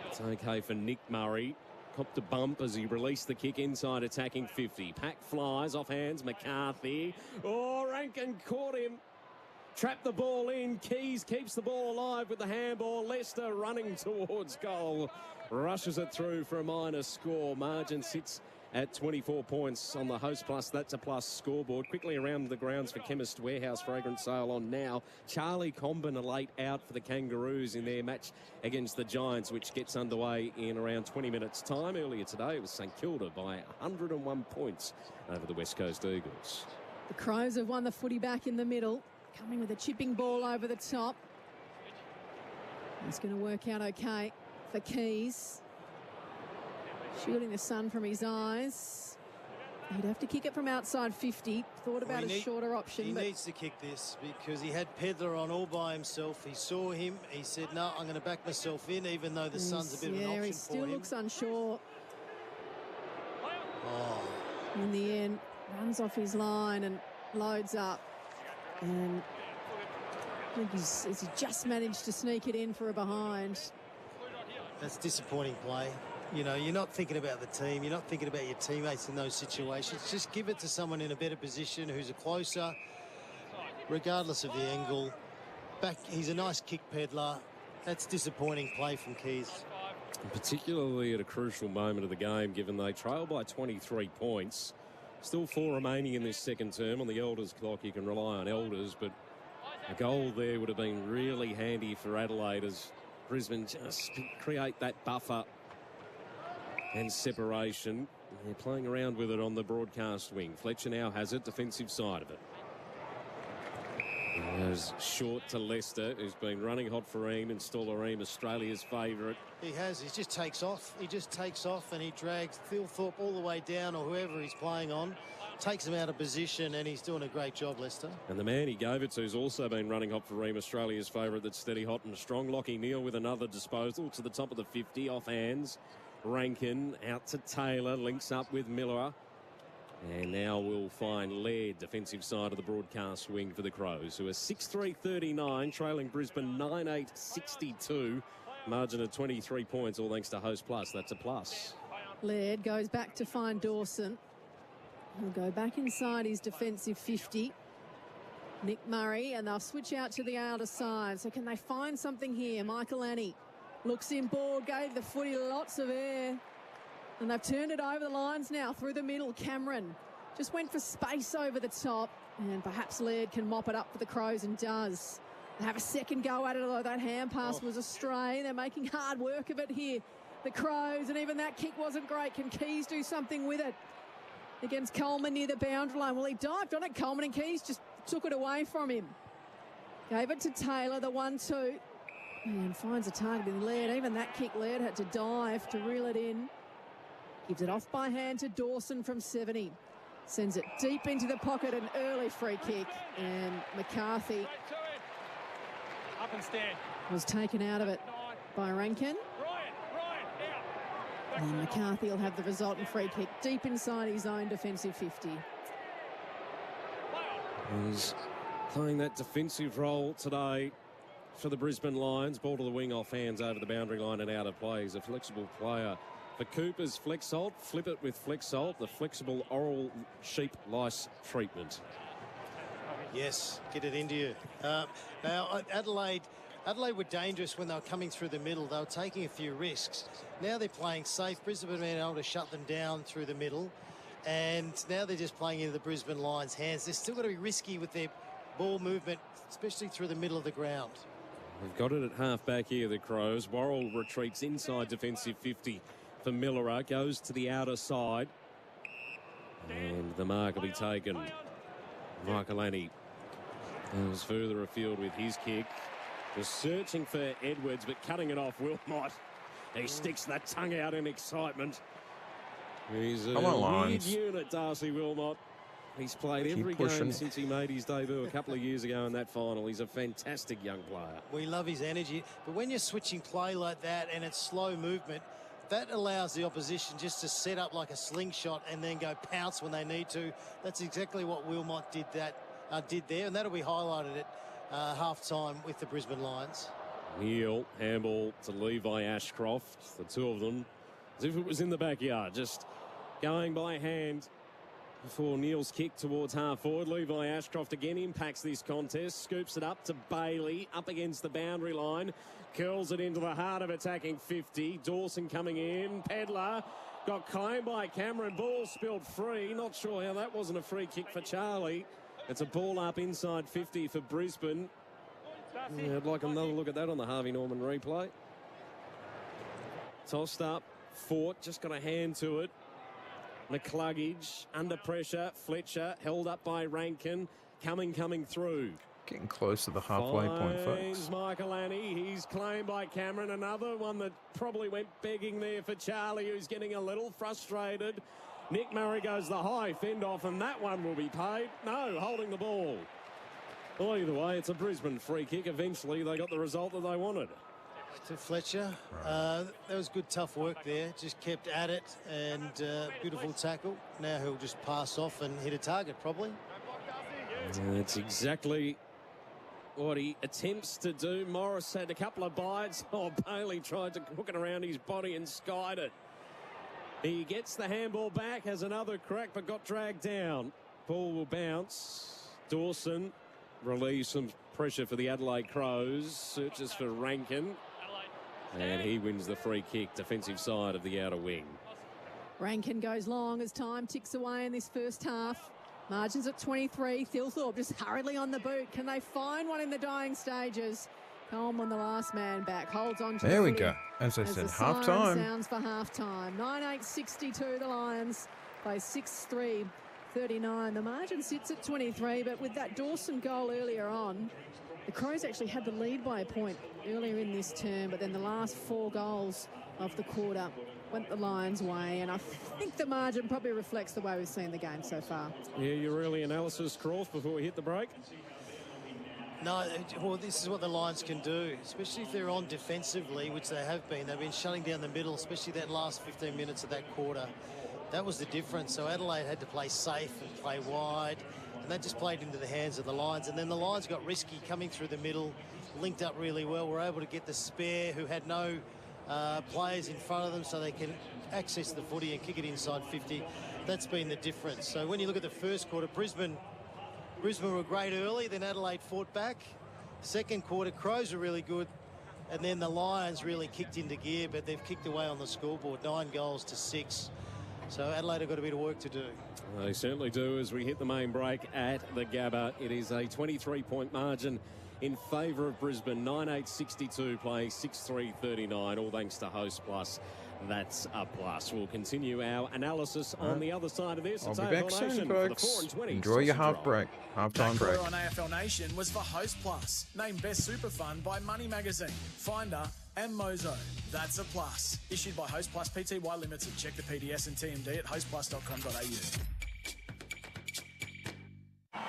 It's okay for Nick Murray. Copped a bump as he released the kick inside attacking 50. Pack flies off hands. McCarthy. Oh, Rankin caught him. Trapped the ball in. Keys keeps the ball alive with the handball. Leicester running towards goal. Rushes it through for a minor score. Margin sits at 24 points on the Host Plus. That's a plus scoreboard. Quickly around the grounds for Chemist Warehouse fragrance sale on now. Charlie Comben a late out for the Kangaroos in their match against the Giants, which gets underway in around 20 minutes' time. Earlier today, it was St Kilda by 101 points over the West Coast Eagles. The Crows have won the footy back in the middle, coming with a chipping ball over the top. It's going to work out okay for Keys. Shielding the sun from his eyes. He'd have to kick it from outside 50. Thought about a shorter option. He needs to kick this because he had Pedler on all by himself. He saw him. He said, no, I'm going to back myself in, even though the sun's a bit of an option for him. He still looks unsure. Oh. In the end, runs off his line and loads up. And I think he's just managed to sneak it in for a behind. That's disappointing play. You know, you're not thinking about the team. You're not thinking about your teammates in those situations. Just give it to someone in a better position who's a closer, regardless of the angle. He's a nice kick peddler. That's disappointing play from Keys. And particularly at a crucial moment of the game, given they trail by 23 points. Still 4 remaining in this second term. On the Elders clock, you can rely on Elders, but a goal there would have been really handy for Adelaide as Brisbane just create that buffer and separation. They're playing around with it on the broadcast wing. Fletcher now has it, defensive side of it. He goes short to Leicester, who's been running hot for Ream, and Stollareem, Australia's favourite. He has. He just takes off. He just takes off and he drags Thilthorpe all the way down, or whoever he's playing on. Takes him out of position, and he's doing a great job, Leicester. And the man he gave it to has also been running hot for Ream, Australia's favourite, that's steady, hot and strong. Lockie Neal with another disposal to the top of the 50, off hands. Rankin out to Taylor, links up with Miller. And now we'll find Laird, defensive side of the broadcast wing for the Crows, who are 6-3-39, trailing Brisbane 9-8-62. Margin of 23 points, all thanks to Host Plus. That's a plus. Laird goes back to find Dawson. He'll go back inside his defensive 50. Nick Murray, and they'll switch out to the outer side. So can they find something here? Michael Annie looks in ball, gave the footy lots of air. And they've turned it over the lines now through the middle. Cameron just went for space over the top. And perhaps Laird can mop it up for the Crows, and does. They have a second go at it, although that hand pass was astray. They're making hard work of it here, the Crows, and even that kick wasn't great. Can Keys do something with it against Coleman near the boundary line? Well, he dived on it, Coleman, and Keys just took it away from him. Gave it to Taylor, the 1-2. And finds a target in Laird. Even that kick, Laird had to dive to reel it in. Gives it off by hand to Dawson from 70. Sends it deep into the pocket, an early free kick. And McCarthy Up and stand. was taken out of it by Rankin. Ryan, out. And McCarthy will have the resultant free kick deep inside his own defensive 50. He's playing that defensive role today for the Brisbane Lions. Ball to the wing off hands over the boundary line and out of play. He's a flexible player. For Cooper's Flexalt, flip it with Flexalt, the flexible oral sheep lice treatment. Yes, get it into you. Now, Adelaide were dangerous when they were coming through the middle. They were taking a few risks. Now they're playing safe. Brisbane have been able to shut them down through the middle. And now they're just playing into the Brisbane Lions' hands. They're still got to be risky with their ball movement, especially through the middle of the ground. They've got it at half-back here, the Crows. Worrell retreats inside defensive 50 for Millerer. Goes to the outer side. And the mark will be taken. Michaelani goes further afield with his kick. Was searching for Edwards, but cutting it off Wilmot. He sticks that tongue out in excitement. He's a weird unit, Darcy Wilmot. He's played every game since he made his debut a couple of years ago in that final. He's a fantastic young player. We love his energy. But when you're switching play like that and it's slow movement, that allows the opposition just to set up like a slingshot and then go pounce when they need to. That's exactly what Wilmot did there, and that'll be highlighted at half-time with the Brisbane Lions. Neil, handball to Levi Ashcroft. The two of them, as if it was in the backyard, just going by hand before Neil's kick towards half-forward. Levi Ashcroft again impacts this contest, scoops it up to Bailey, up against the boundary line, curls it into the heart of attacking 50. Dawson coming in, Pedler got claimed by Cameron, ball spilled free. Not sure how that wasn't a free kick for Charlie. It's a ball up inside 50 for Brisbane. Yeah, I'd like another look at that on the Harvey Norman replay. Tossed up, Fort just got a hand to it. McCluggage under pressure. Fletcher held up by Rankin. Coming through. Getting close to the halfway point, folks. Michaelani, he's claimed by Cameron. Another one that probably went begging there for Charlie, who's getting a little frustrated. Nick Murray goes the high fend off, and that one will be paid. No, holding the ball. Well, either way, it's a Brisbane free kick. Eventually, they got the result that they wanted. To Fletcher. That was good, tough work there. Just kept at it, and beautiful tackle. Now he'll just pass off and hit a target, probably. That's exactly what he attempts to do. Morris had a couple of bites. Oh, Bailey tried to hook it around his body and skied it. He gets the handball back, has another crack, but got dragged down. Ball will bounce. Dawson relieves some pressure for the Adelaide Crows. Searches for Rankin. And he wins the free kick, defensive side of the outer wing. Rankin goes long as time ticks away in this first half. Margins at 23. Thilthorpe just hurriedly on the boot. Can they find one in the dying stages? Coleman, the last man back, holds on to There we go. As I said, half time. Sounds for half time. 9-8-62, the Lions by 6-3-39. The margin sits at 23, but with that Dawson goal earlier on, the Crows actually had the lead by a point earlier in this term, but then the last 4 goals of the quarter went the Lions' way, and I think the margin probably reflects the way we've seen the game so far. Yeah, your early analysis, Croft, before we hit the break? No, well, this is what the Lions can do, especially if they're on defensively, which they have been. They've been shutting down the middle, especially that last 15 minutes of that quarter. That was the difference. So Adelaide had to play safe and play wide, and that just played into the hands of the Lions. And then the Lions got risky coming through the middle, linked up really well. Were able to get the spare, who had no players in front of them, so they can access the footy and kick it inside 50. That's been the difference. So when you look at the first quarter, Brisbane were great early, then Adelaide fought back. Second quarter, Crows were really good, and then the Lions really kicked into gear, but they've kicked away on the scoreboard, 9 goals to 6. So Adelaide have got a bit of work to do. They certainly do. As we hit the main break at the Gabba, it is a 23-point margin in favour of Brisbane. 9-8-62, playing 6-3-39, all thanks to Host Plus. That's a plus. We'll continue our analysis on the other side of this. I'll It's be back AFL soon, Nation folks. for the 4 and 20 Enjoy your sausage roll. half-time break. That quarter on AFL Nation was for Host Plus, named Best Super Fun by Money Magazine, Finder and Mozo. That's a plus. Issued by Host Plus Pty Limited. Check the PDS and TMD at hostplus.com.au.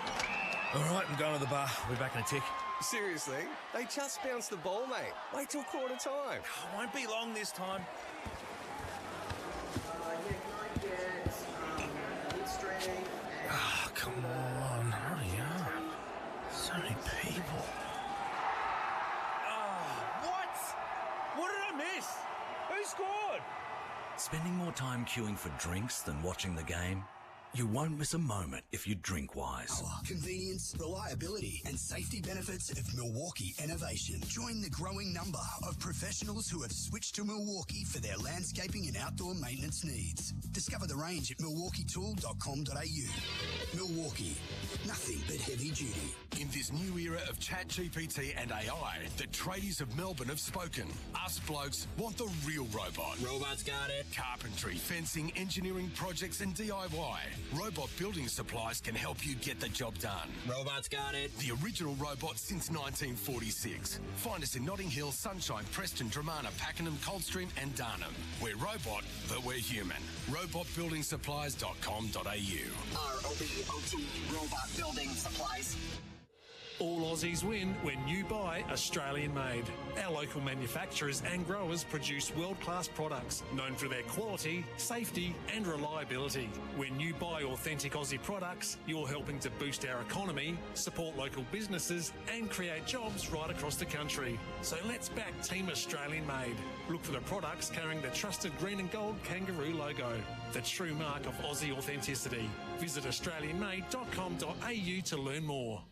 All right, I'm going to the bar. We'll be back in a tick. Seriously? They just bounced the ball, mate. Wait till quarter time. Won't be long this time. people. What did I miss? Who scored? Spending more time queuing for drinks than watching the game? You won't miss a moment if you drink wise. Convenience, reliability, and safety benefits of Milwaukee Innovation. Join the growing number of professionals who have switched to Milwaukee for their landscaping and outdoor maintenance needs. Discover the range at milwaukeetool.com.au. Milwaukee, nothing but heavy duty. In this new era of ChatGPT and AI, the tradies of Melbourne have spoken. Us blokes want the real robot. Robots got it. Carpentry, fencing, engineering projects and DIY. Robot Building Supplies can help you get the job done. Robots got it. The original robot since 1946. Find us in Notting Hill, Sunshine, Preston, Dramana, Pakenham, Coldstream and Darnham. We're robot, but we're human. RobotbuildingSupplies.com.au. ROBOT, Robot Building Supplies. All Aussies win when you buy Australian made. Our local manufacturers and growers produce world-class products known for their quality, safety and reliability. When you buy authentic Aussie products, you're helping to boost our economy, support local businesses and create jobs right across the country. So let's back Team Australian made. Look for the products carrying the trusted green and gold kangaroo logo, the true mark of Aussie authenticity. Visit australianmade.com.au to learn more.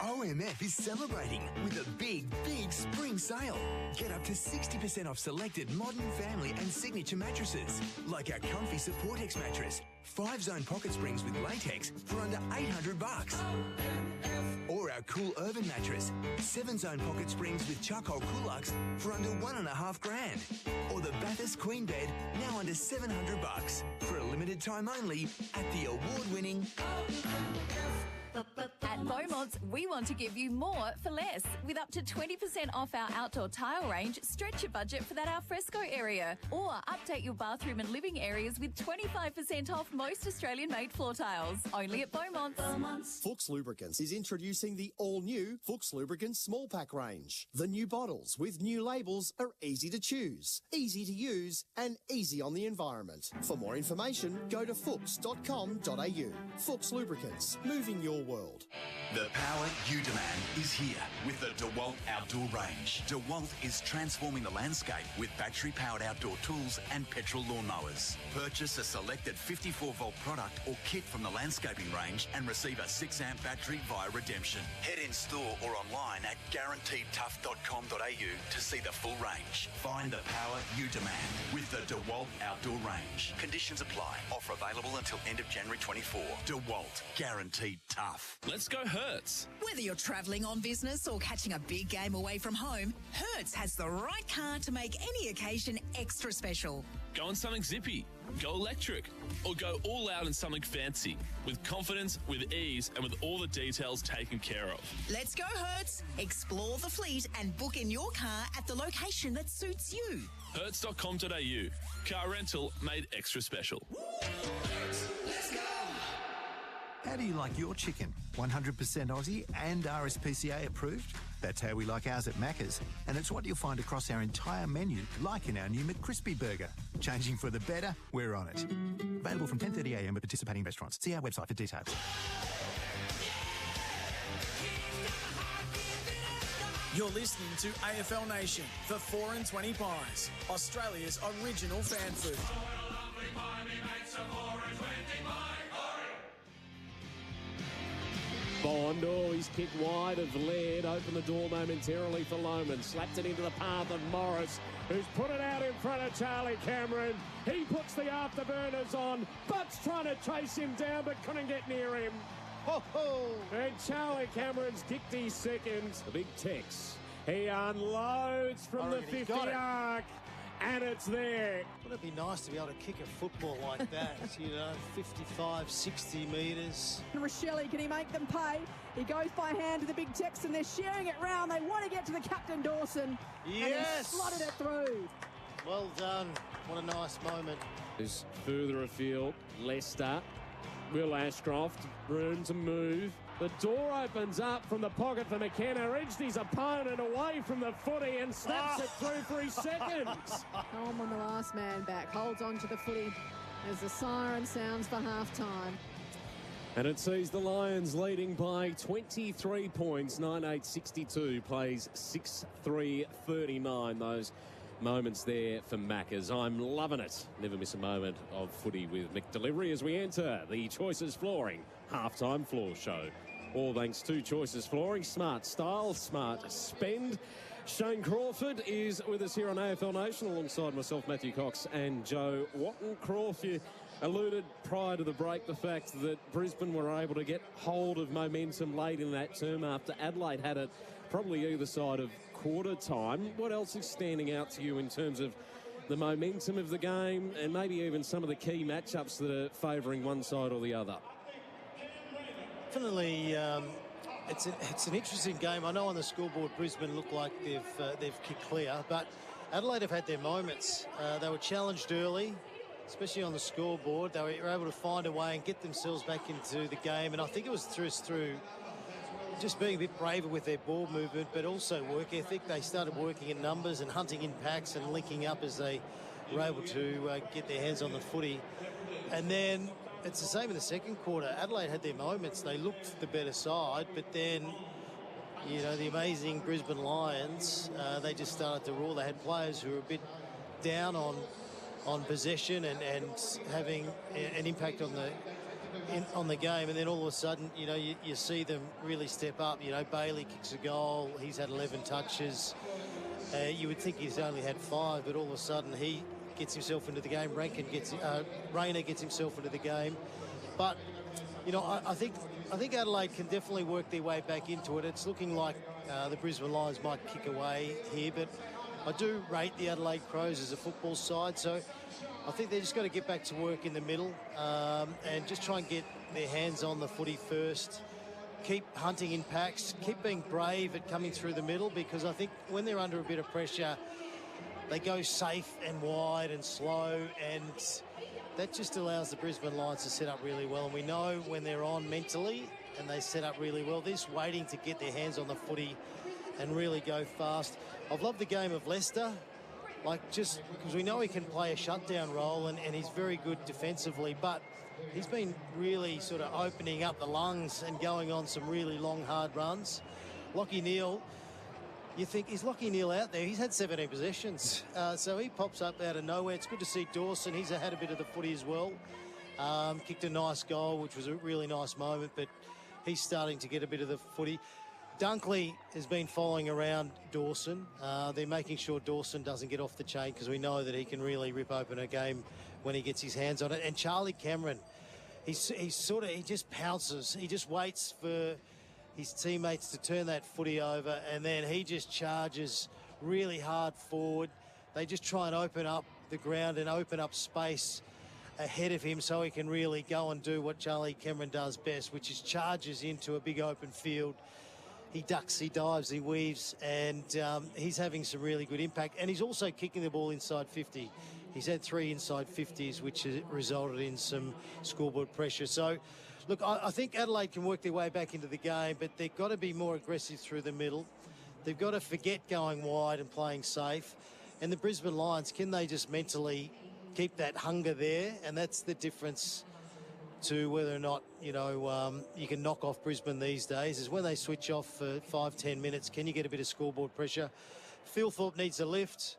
OMF is celebrating with a big spring sale. Get up to 60% off selected modern family and signature mattresses, like our comfy Supportex mattress, 5-zone pocket springs with latex for under $800. Or our cool urban mattress, 7-zone pocket springs with charcoal Coolux for under $1,500. Or the Bathurst Queen bed, now under $700 for a limited time only at the award-winning At Beaumont's, we want to give you more for less. With up to 20% off our outdoor tile range, stretch your budget for that alfresco area. Or update your bathroom and living areas with 25% off most Australian-made floor tiles. Only at Beaumont's. Fuchs Lubricants is introducing the all-new Fuchs Lubricants small pack range. The new bottles with new labels are easy to choose, easy to use and easy on the environment. For more information, go to fuchs.com.au. Fuchs Lubricants, moving your world. The power you demand is here with the DeWalt Outdoor Range. DeWalt is transforming the landscape with battery-powered outdoor tools and petrol lawnmowers. Purchase a selected 54-volt product or kit from the landscaping range and receive a 6-amp battery via redemption. Head in store or online at guaranteedtough.com.au to see the full range. Find the power you demand with the DeWalt Outdoor Range. Conditions apply. Offer available until end of January 24. DeWalt, guaranteed tough. Let's go Hertz. Whether you're travelling on business or catching a big game away from home, Hertz has the right car to make any occasion extra special. Go on something zippy, go electric, or go all out in something fancy. With confidence, with ease, and with all the details taken care of. Let's go Hertz. Explore the fleet and book in your car at the location that suits you. Hertz.com.au. Car rental made extra special. Let's go! How do you like your chicken? 100% Aussie and RSPCA approved? That's how we like ours at Macca's, and it's what you'll find across our entire menu, like in our new McCrispy burger. Changing for the better, we're on it. Available from 10:30am at participating restaurants. See our website for details. You're listening to AFL Nation for 4 and 20 Pies, Australia's original fan food. Bond, he's kicked wide of Laird, opened the door momentarily for Lohman, slapped it into the path of Morris, who's put it out in front of Charlie Cameron. He puts the afterburners on, Butts trying to chase him down but couldn't get near him. And Charlie Cameron's kicked his second. The big Tex. He unloads from the 50 arc. And it's there. Wouldn't it be nice to be able to kick a football like that? 55, 60 metres. Rochelle, can he make them pay? He goes by hand to the big Tex and they're sharing it round. They want to get to the captain, Dawson. Yes! And he slotted it through. Well done. What a nice moment. Is further afield, Leicester. Will Ashcroft, room to move. The door opens up from the pocket for McKenna, edged his opponent away from the footy and snaps it through for his second. Coleman, the last man back, holds on to the footy as the siren sounds for half-time. And it sees the Lions leading by 23 points, 9-8-62, plays 6-3-39. Those moments there for Maccas. I'm loving it. Never miss a moment of footy with McDelivery as we enter the Choices Flooring halftime floor show. All thanks to Choices Flooring. Smart style, smart spend. Shane Crawford is with us here on AFL Nation alongside myself, Matthew Cox, and Joe Watton. Crawford, you alluded prior to the break the fact that Brisbane were able to get hold of momentum late in that term after Adelaide had it probably either side of quarter time. What else is standing out to you in terms of the momentum of the game and maybe even some of the key matchups that are favouring one side or the other? Definitely, it's an interesting game. I know on the scoreboard Brisbane look like they've kicked clear, but Adelaide have had their moments. They were challenged early, especially on the scoreboard. They were able to find a way and get themselves back into the game, and I think it was through just being a bit braver with their ball movement, but also work ethic. They started working in numbers and hunting in packs and linking up as they were able to get their hands on the footy. And then it's the same in the second quarter. Adelaide had their moments. They looked the better side, but then, you know, the amazing Brisbane Lions, they just started to roar. They had players who were a bit down on possession and having an impact on the game, and then all of a sudden, you know, you see them really step up. You know, Bailey kicks a goal. He's had 11 touches. You would think he's only had 5, but all of a sudden he gets himself into the game. Rayner gets himself into the game. But, you know, I think Adelaide can definitely work their way back into it. It's looking like the Brisbane Lions might kick away here, but I do rate the Adelaide Crows as a football side, so I think they've just got to get back to work in the middle and just try and get their hands on the footy first. Keep hunting in packs, keep being brave at coming through the middle, because I think when they're under a bit of pressure, they go safe and wide and slow, and that just allows the Brisbane Lions to set up really well. And we know when they're on mentally and they set up really well, they're just waiting to get their hands on the footy and really go fast. I've loved the game of Leicester, like, just because we know he can play a shutdown role and he's very good defensively, but he's been really sort of opening up the lungs and going on some really long, hard runs. Lachie Neale, you think, is Lachie Neale out there? He's had 17 possessions, so he pops up out of nowhere. It's good to see Dawson. He's had a bit of the footy as well. Kicked a nice goal, which was a really nice moment, but he's starting to get a bit of the footy. Dunkley has been following around Dawson. They're making sure Dawson doesn't get off the chain, because we know that he can really rip open a game when he gets his hands on it. And Charlie Cameron, he just pounces. He just waits for his teammates to turn that footy over, and then he just charges really hard forward. They just try and open up the ground and open up space ahead of him so he can really go and do what Charlie Cameron does best, which is charges into a big open field. He ducks, he dives, he weaves, and he's having some really good impact. And he's also kicking the ball inside 50. He's had 3 inside 50s, which has resulted in some scoreboard pressure. So, look, I think Adelaide can work their way back into the game, but they've got to be more aggressive through the middle. They've got to forget going wide and playing safe. And the Brisbane Lions, can they just mentally keep that hunger there? And that's the difference to whether or not, you know, you can knock off Brisbane these days, is when they switch off for 5-10 minutes, can you get a bit of scoreboard pressure? Phil Thorpe needs a lift.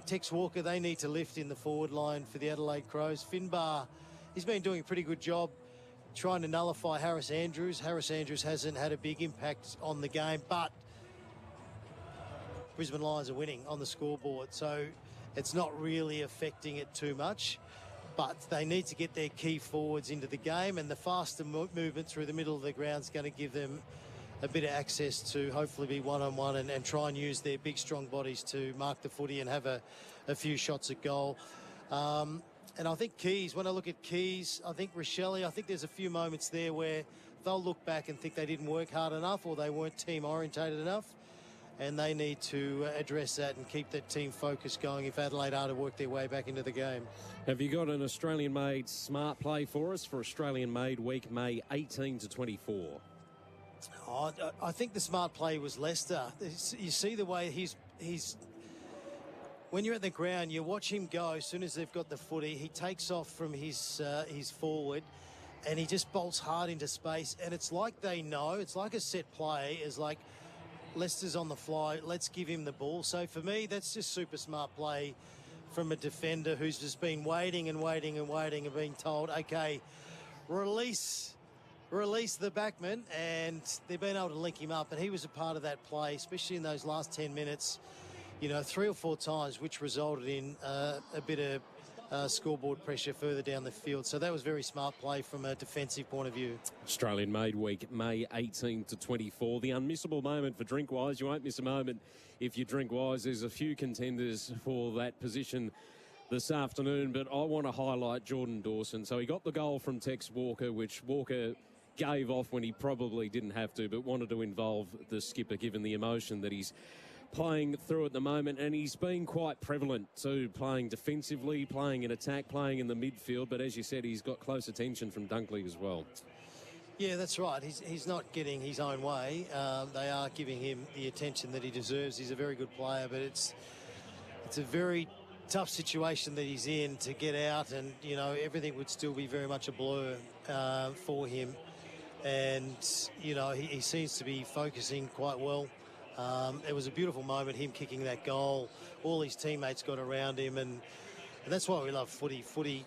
Tex Walker, they need to lift in the forward line for the Adelaide Crows. Finbar, he's been doing a pretty good job trying to nullify Harris Andrews. Harris Andrews hasn't had a big impact on the game, but Brisbane Lions are winning on the scoreboard, so it's not really affecting it too much. But they need to get their key forwards into the game, and the faster movement through the middle of the ground is going to give them a bit of access to hopefully be one-on-one and try and use their big, strong bodies to mark the footy and have a few shots at goal. And I think Keys, when I look at Keys, I think Rochelle, I think there's a few moments there where they'll look back and think they didn't work hard enough or they weren't team-orientated enough, and they need to address that and keep that team focus going if Adelaide are to work their way back into the game. Have you got an Australian-made smart play for us for Australian-made week May 18 to 24? I think the smart play was Leicester. You see the way he's when you're at the ground, you watch him go. As soon as they've got the footy, he takes off from his forward, and he just bolts hard into space. And it's like they know, it's like a set play, is like, Leicester's on the fly, let's give him the ball. So for me, that's just super smart play from a defender who's just been waiting and waiting and waiting and being told, okay, release the backman, and they've been able to link him up. And he was a part of that play, especially in those last 10 minutes, 3 or 4 times, which resulted in a bit of scoreboard pressure further down the field. So that was very smart play from a defensive point of view. Australian Made Week, May 18 to 24. The unmissable moment for Drinkwise. You won't miss a moment if you Drinkwise. There's a few contenders for that position this afternoon, but I want to highlight Jordan Dawson. So he got the goal from Tex Walker, which Walker gave off when he probably didn't have to, but wanted to involve the skipper given the emotion that he's playing through at the moment, and he's been quite prevalent too, playing defensively, playing in attack, playing in the midfield, but as you said, he's got close attention from Dunkley as well. Yeah, that's right. He's not getting his own way. They are giving him the attention that he deserves. He's a very good player, but it's a very tough situation that he's in to get out, and everything would still be very much a blur for him, and he seems to be focusing quite well. It was a beautiful moment, him kicking that goal. All his teammates got around him, and that's why we love footy. Footy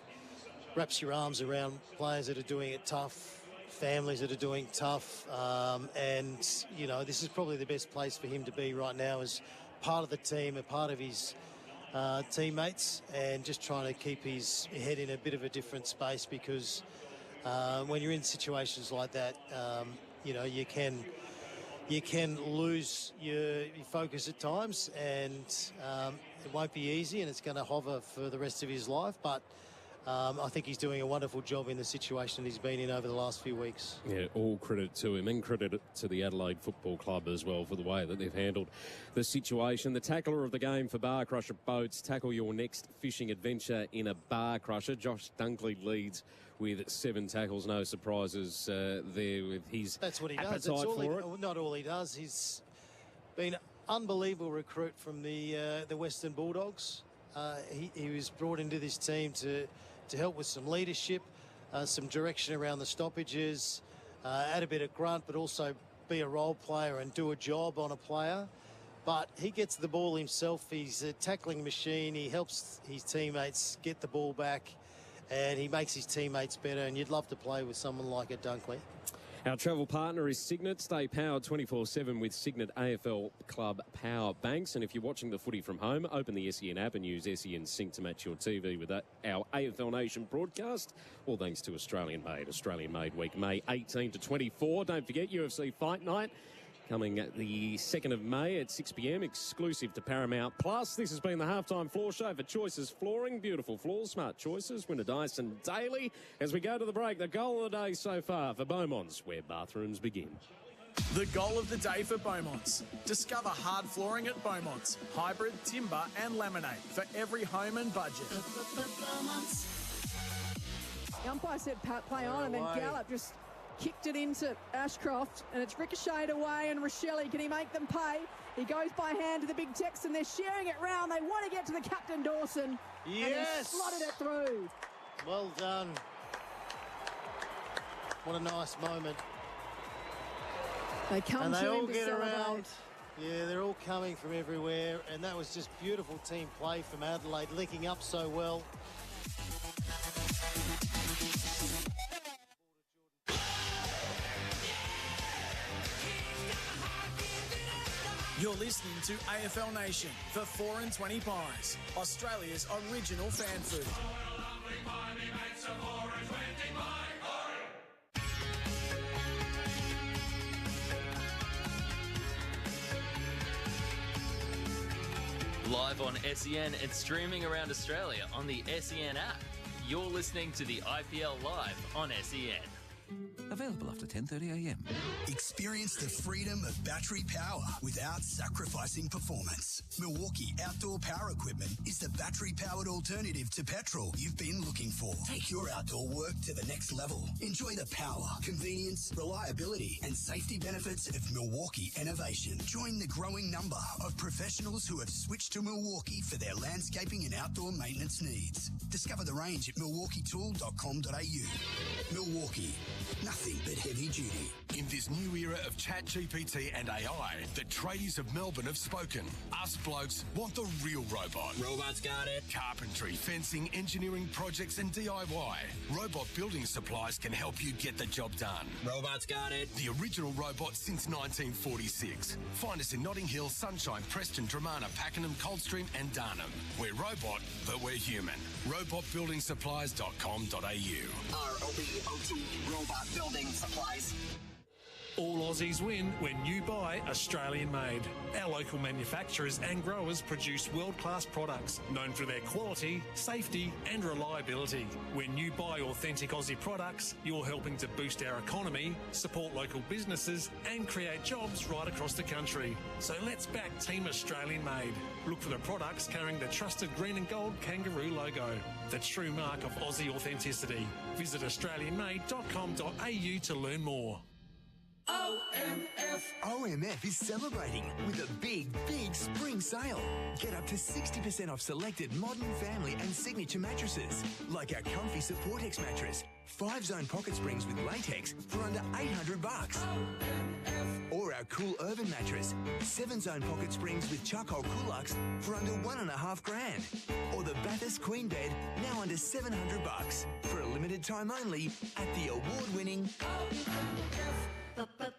wraps your arms around players that are doing it tough, families that are doing tough, and this is probably the best place for him to be right now, as part of the team, a part of his teammates, and just trying to keep his head in a bit of a different space, because when you're in situations like that, you can lose your focus at times, and it won't be easy, and it's going to hover for the rest of his life. But I think he's doing a wonderful job in the situation he's been in over the last few weeks. Yeah, all credit to him, and credit to the Adelaide Football Club as well for the way that they've handled the situation. The tackler of the game for Bar Crusher Boats. Tackle your next fishing adventure in a Bar Crusher. Josh Dunkley leads with 7 tackles. No surprises there with his That's what he appetite does. That's all for it. Not all he does. He's been an unbelievable recruit from the Western Bulldogs. He was brought into this team to help with some leadership, some direction around the stoppages, add a bit of grunt, but also be a role player and do a job on a player. But he gets the ball himself. He's a tackling machine. He helps his teammates get the ball back, and he makes his teammates better, and you'd love to play with someone like a Dunkley. Our travel partner is Signet. Stay powered 24/7 with Signet AFL Club Power Banks. And if you're watching the footy from home, open the SEN app and use SEN Sync to match your TV with our AFL Nation broadcast. All thanks to Australian Made Week, May 18 to 24. Don't forget UFC Fight Night, coming at the 2nd of May at 6 p.m, exclusive to Paramount Plus. This has been the Halftime Floor Show for Choices Flooring. Beautiful floors, smart choices. Win a Dyson daily. As we go to the break, the goal of the day so far for Beaumont's, where bathrooms begin. The goal of the day for Beaumont's. Discover hard flooring at Beaumont's. Hybrid, timber and laminate for every home and budget. The umpire said play on, and then Gallup just kicked it into Ashcroft, and it's ricocheted away, and Rochelle, can he make them pay? He goes by hand to the big Texan. They're sharing it round. They want to get to the captain, Dawson. Yes! And he slotted it through. Well done. What a nice moment. They come and to they him all to get celebrate. around. Yeah, they're all coming from everywhere, and that was just beautiful team play from Adelaide, linking up so well. You're listening to AFL Nation for 4 and 20 Pies, Australia's original fan food. Live on SEN and streaming around Australia on the SEN app. You're listening to the IPL Live on SEN. Available after 10:30am. Experience the freedom of battery power without sacrificing performance. Milwaukee Outdoor Power Equipment is the battery-powered alternative to petrol you've been looking for. Take your outdoor work to the next level. Enjoy the power, convenience, reliability, and safety benefits of Milwaukee innovation. Join the growing number of professionals who have switched to Milwaukee for their landscaping and outdoor maintenance needs. Discover the range at milwaukeetool.com.au. Milwaukee, nothing but heavy duty. In this new era of ChatGPT and AI, the tradies of Melbourne have spoken. Us blokes want the real robot. Robots got it. Carpentry, fencing, engineering projects and DIY. Robot building supplies can help you get the job done. Robots got it. The original robot since 1946. Find us in Notting Hill, Sunshine, Preston, Dramana, Pakenham, Coldstream and Darnham. We're robot, but we're human. Robotbuildingsupplies.com.au. ROBOT, robot building supplies. All Aussies win when you buy Australian made. Our local manufacturers and growers produce world-class products known for their quality, safety and reliability. When you buy authentic Aussie products, you're helping to boost our economy, support local businesses and create jobs right across the country. So let's back Team Australian made. Look for the products carrying the trusted green and gold kangaroo logo, the true mark of Aussie authenticity. Visit australianmade.com.au to learn more. OMF is celebrating with a big spring sale. Get up to 60% off selected modern, family and signature mattresses, like our comfy Supportex mattress, 5-zone pocket springs with latex for under $800. Or our cool Urban mattress, 7-zone pocket springs with charcoal Coolux for under $1,500. Or the Bathurst Queen bed, now under $700 for a limited time only at the award-winning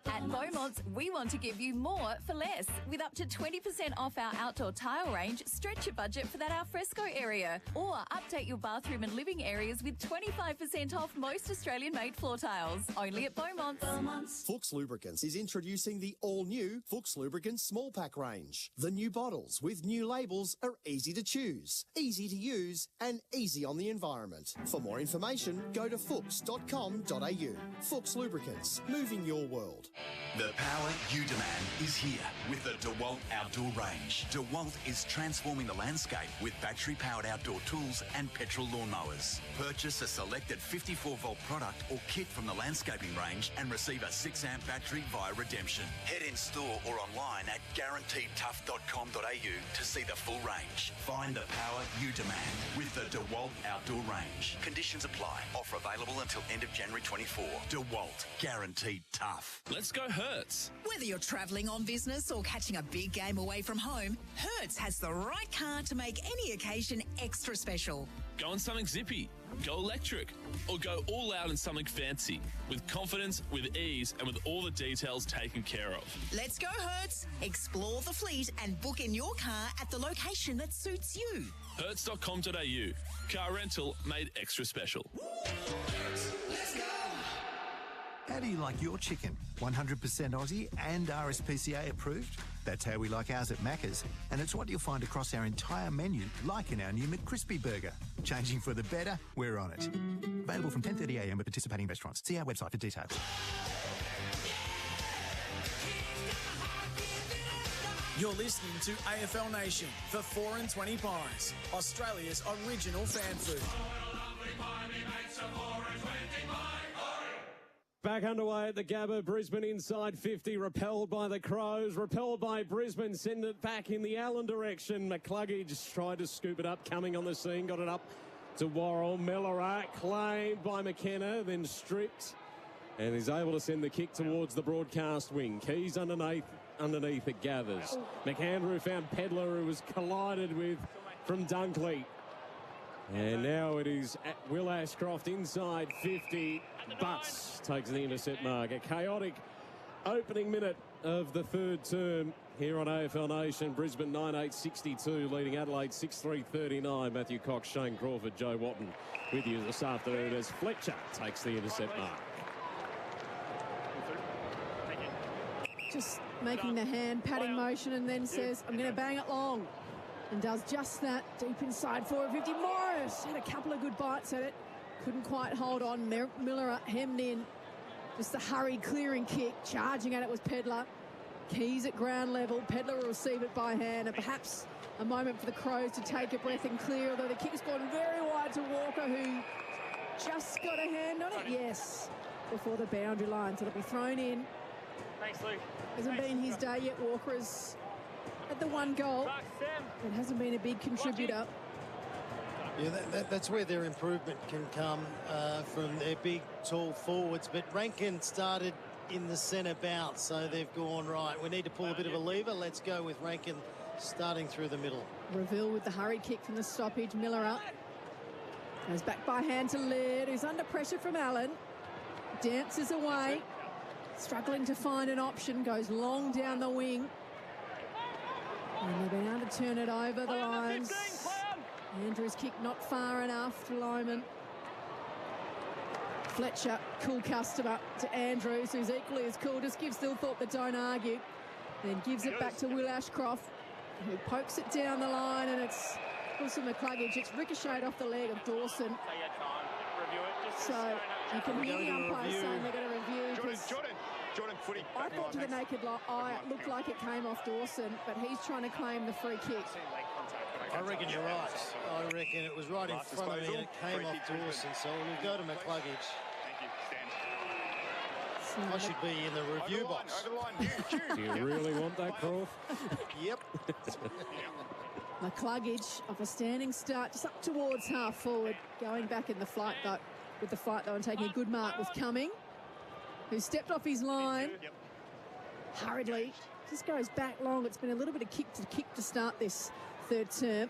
At Beaumont's, we want to give you more for less. With up to 20% off our outdoor tile range, stretch your budget for that alfresco area. Or update your bathroom and living areas with 25% off most Australian-made floor tiles. Only at Beaumont's. Fuchs Lubricants is introducing the all-new Fuchs Lubricants small pack range. The new bottles with new labels are easy to choose, easy to use and easy on the environment. For more information, go to fuchs.com.au. Fuchs Lubricants, moving your world. The power you demand is here with the DeWalt Outdoor Range. DeWalt is transforming the landscape with battery-powered outdoor tools and petrol lawnmowers. Purchase a selected 54-volt product or kit from the landscaping range and receive a 6-amp battery via redemption. Head in store or online at guaranteedtough.com.au to see the full range. Find the power you demand with the DeWalt Outdoor Range. Conditions apply. Offer available until end of January 24. DeWalt, guaranteed tough. Let's go Hertz. Whether you're travelling on business or catching a big game away from home, Hertz has the right car to make any occasion extra special. Go on something zippy, go electric, or go all out in something fancy. With confidence, with ease, and with all the details taken care of. Let's go Hertz. Explore the fleet and book in your car at the location that suits you. Hertz.com.au. Car rental made extra special. Let's go! How do you like your chicken? 100% Aussie and RSPCA approved? That's how we like ours at Macca's, and it's what you'll find across our entire menu, like in our new McCrispy burger. Changing for the better, we're on it. Available from 10:30am at participating restaurants. See our website for details. You're listening to AFL Nation for 4 and 20 Pies, Australia's original fan food. Back underway at the Gabba, Brisbane inside 50, repelled by the Crows, repelled by Brisbane, send it back in the Allen direction. McCluggage tried to scoop it up, coming on the scene, got it up to Worrell. Miller claimed by McKenna, then stripped, and is able to send the kick towards the broadcast wing. Keys underneath it gathers. McAndrew found Pedler, who was collided with from Dunkley. And now it is at Will Ashcroft inside 50. Butts takes the intercept mark. A chaotic opening minute of the third term here on AFL Nation. Brisbane 9-8-62, leading Adelaide 6-3-39. Matthew Cox, Shane Crawford, Joe Watton with you this afternoon as Fletcher takes the intercept mark. Just making the hand patting motion and then says, I'm going to bang it long. And does just that deep inside forward 50. Morris had a couple of good bites at it. Couldn't quite hold on. Miller hemmed in. Just the hurried clearing kick. Charging at it was Pedlar. Keys at ground level. Pedlar will receive it by hand, and perhaps a moment for the Crows to take a breath and clear, although the kick's gone very wide to Walker, who just got a hand on it. Yes, before the boundary line. So it'll be thrown in. Thanks, Luke. Hasn't been his day yet. Walker has had the one goal. It hasn't been a big contributor. Yeah, that's where their improvement can come from their big, tall forwards. But Rankin started in the centre bounce, so they've gone, right, we need to pull a bit of a lever. Let's go with Rankin starting through the middle. Reveal with the hurry kick from the stoppage. Miller up. Goes back by hand to Laird, who's under pressure from Allen. Dances away. Struggling to find an option. Goes long down the wing. And they've been able to turn it over the lines. Andrews' kick not far enough to Lyman. Fletcher, cool customer to Andrews, who's equally as cool. Just gives Thilthorpe the don't argue. Then gives it back to Will Ashcroft, who pokes it down the line, and it's Wilson McCluggage. It's ricocheted off the leg of Dawson. So you can hear the umpire saying they're going to review. Jordan footy. I thought to the naked eye it looked like it came off Dawson, but he's trying to claim the free kick. I reckon you're right. I reckon it was right in front of me and it came off Dawson. So we'll go to McCluggage. I should be in the review box. Do you really want that, Croft? Yep. McCluggage off a standing start, just up towards half forward, going back in the flight though, and taking a good mark was Cumming, who stepped off his line hurriedly. Just goes back long. It's been a little bit of kick to start this third term.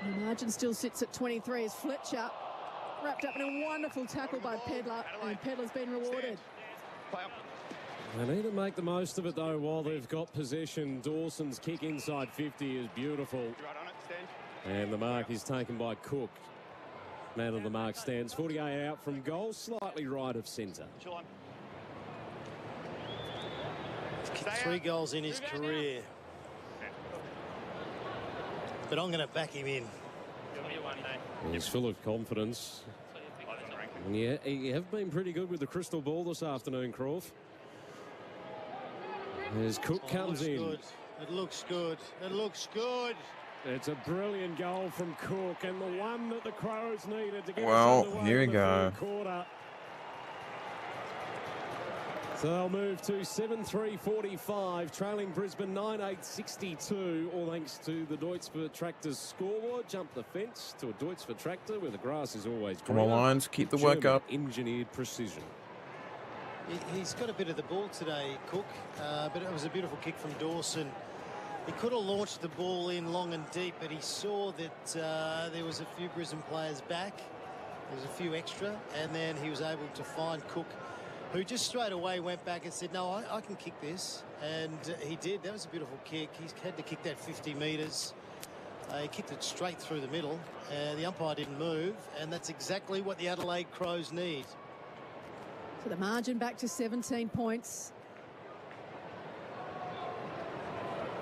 The margin still sits at 23 as Fletcher wrapped up in a wonderful tackle by Pedlar, and Pedlar's been rewarded. They need to make the most of it, though, while they've got possession. Dawson's kick inside 50 is beautiful. And the mark is taken by Cook. Man of the mark stands 48 out from goal, slightly right of centre. He's kicked 3 goals in his career. But I'm going to back him in. He's full of confidence. And yeah, you have been pretty good with the crystal ball this afternoon, Croft. As Cook comes in. Good. It looks good. It looks good. It's a brilliant goal from Cook, and the one that the Crows needed to get well, us underway here we in the go. third quarter. So they'll move to 7-3-45, trailing Brisbane 9-8-62, all thanks to the Deutz Tractor's scoreboard. Jump the fence to a Deutz Tractor where the grass is always greener. Come on, Lions, keep the work up. Engineered precision. He's got a bit of the ball today, Cook, but it was a beautiful kick from Dawson. He could have launched the ball in long and deep, but he saw that there was a few Brisbane players back. There was a few extra, and then he was able to find Cook, who just straight away went back and said, no, I can kick this. And he did. That was a beautiful kick. He's had to kick that 50 metres. He kicked it straight through the middle. The umpire didn't move, and that's exactly what the Adelaide Crows need. So the margin back to 17 points.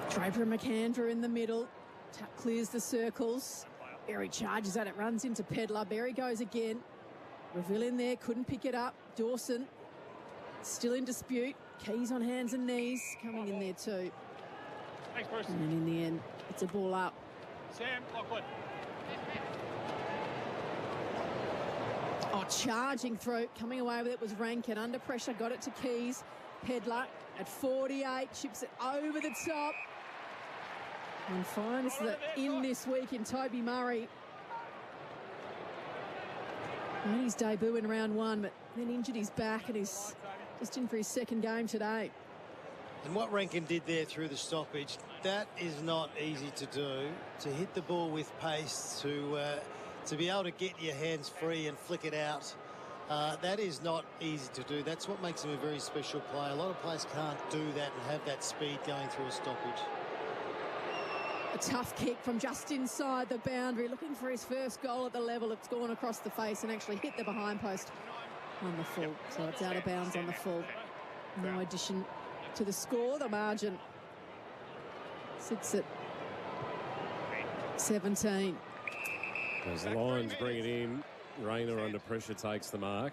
Draper and McAndrew in the middle. Tap clears the circles. Berry charges at it, runs into Pedlar. Berry goes again. Reveal in there, couldn't pick it up. Dawson still in dispute. Keys on hands and knees, coming in there too. Thanks, Bruce. And in the end, it's a ball up. Sam, Lockwood. Oh, charging through, coming away with it was Rankin. Under pressure, got it to Keys. Pedlar at 48, chips it over the top. And finds the in this week in Toby Murray. Made his debut in round 1, but then injured his back and is just in for his second game today. And what Rankin did there through the stoppage, that is not easy to do. To hit the ball with pace, to be able to get your hands free and flick it out, that is not easy to do. That's what makes him a very special player. A lot of players can't do that and have that speed going through a stoppage. A tough kick from just inside the boundary, looking for his first goal at the level. It's gone across the face and actually hit the behind post on the full. So it's out of bounds on the full. No addition to the score. The margin sits at 17. As the Lions bring it in, Rayner under pressure takes the mark.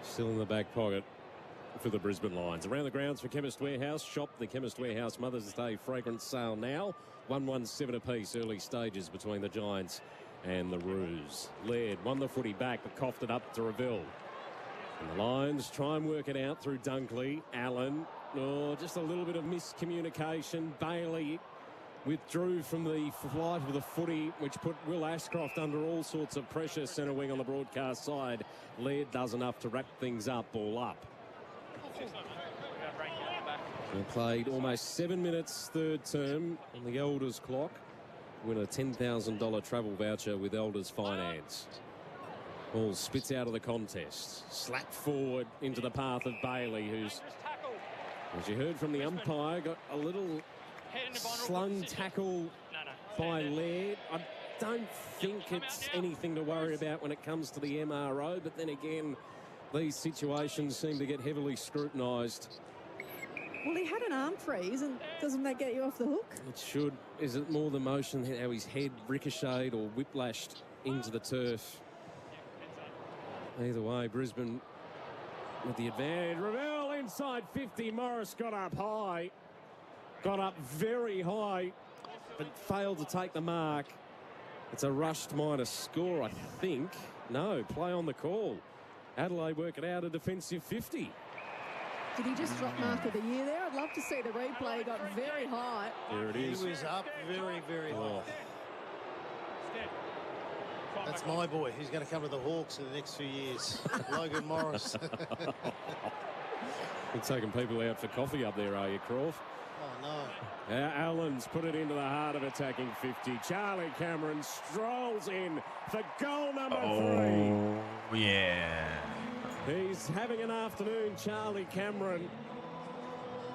Still in the back pocket for the Brisbane Lions. Around the grounds for Chemist Warehouse. Shop the Chemist Warehouse Mother's Day fragrance sale now. 117 apiece, early stages between the Giants and the Roos. Laird won the footy back but coughed it up to Reville. And the Lions try and work it out through Dunkley. Allen, just a little bit of miscommunication. Bailey withdrew from the flight of the footy, which put Will Ashcroft under all sorts of pressure. Centre wing on the broadcast side. Laird does enough to wrap things up, ball up. They played almost 7 minutes third term on the Elders clock. Win a $10,000 travel voucher with Elders Finance. Ball spits out of the contest. Slapped forward into the path of Bailey, who's, as you heard from the umpire, got a little slung tackle by Laird. I don't think it's anything to worry about when it comes to the MRO, but then again, these situations seem to get heavily scrutinised. Well, he had an arm freeze, and doesn't that get you off the hook? It should. Is it more the motion, how his head ricocheted or whiplashed into the turf? Either way, Brisbane with the advantage. Revelle inside 50. Morris got up high. Got up very high, but failed to take the mark. It's a rushed minus score, I think. No, play on the call. Adelaide work it out, a defensive 50. Did he just drop mark of the year there? I'd love to see the replay. Got very high. There it is. He was up very, very high. That's my boy. He's going to come to the Hawks in the next few years. Logan Morris. You're taking people out for coffee up there, are you, Croft? Oh, no. Allen's put it into the heart of attacking 50. Charlie Cameron strolls in for goal number 3. Yeah. He's having an afternoon, Charlie Cameron,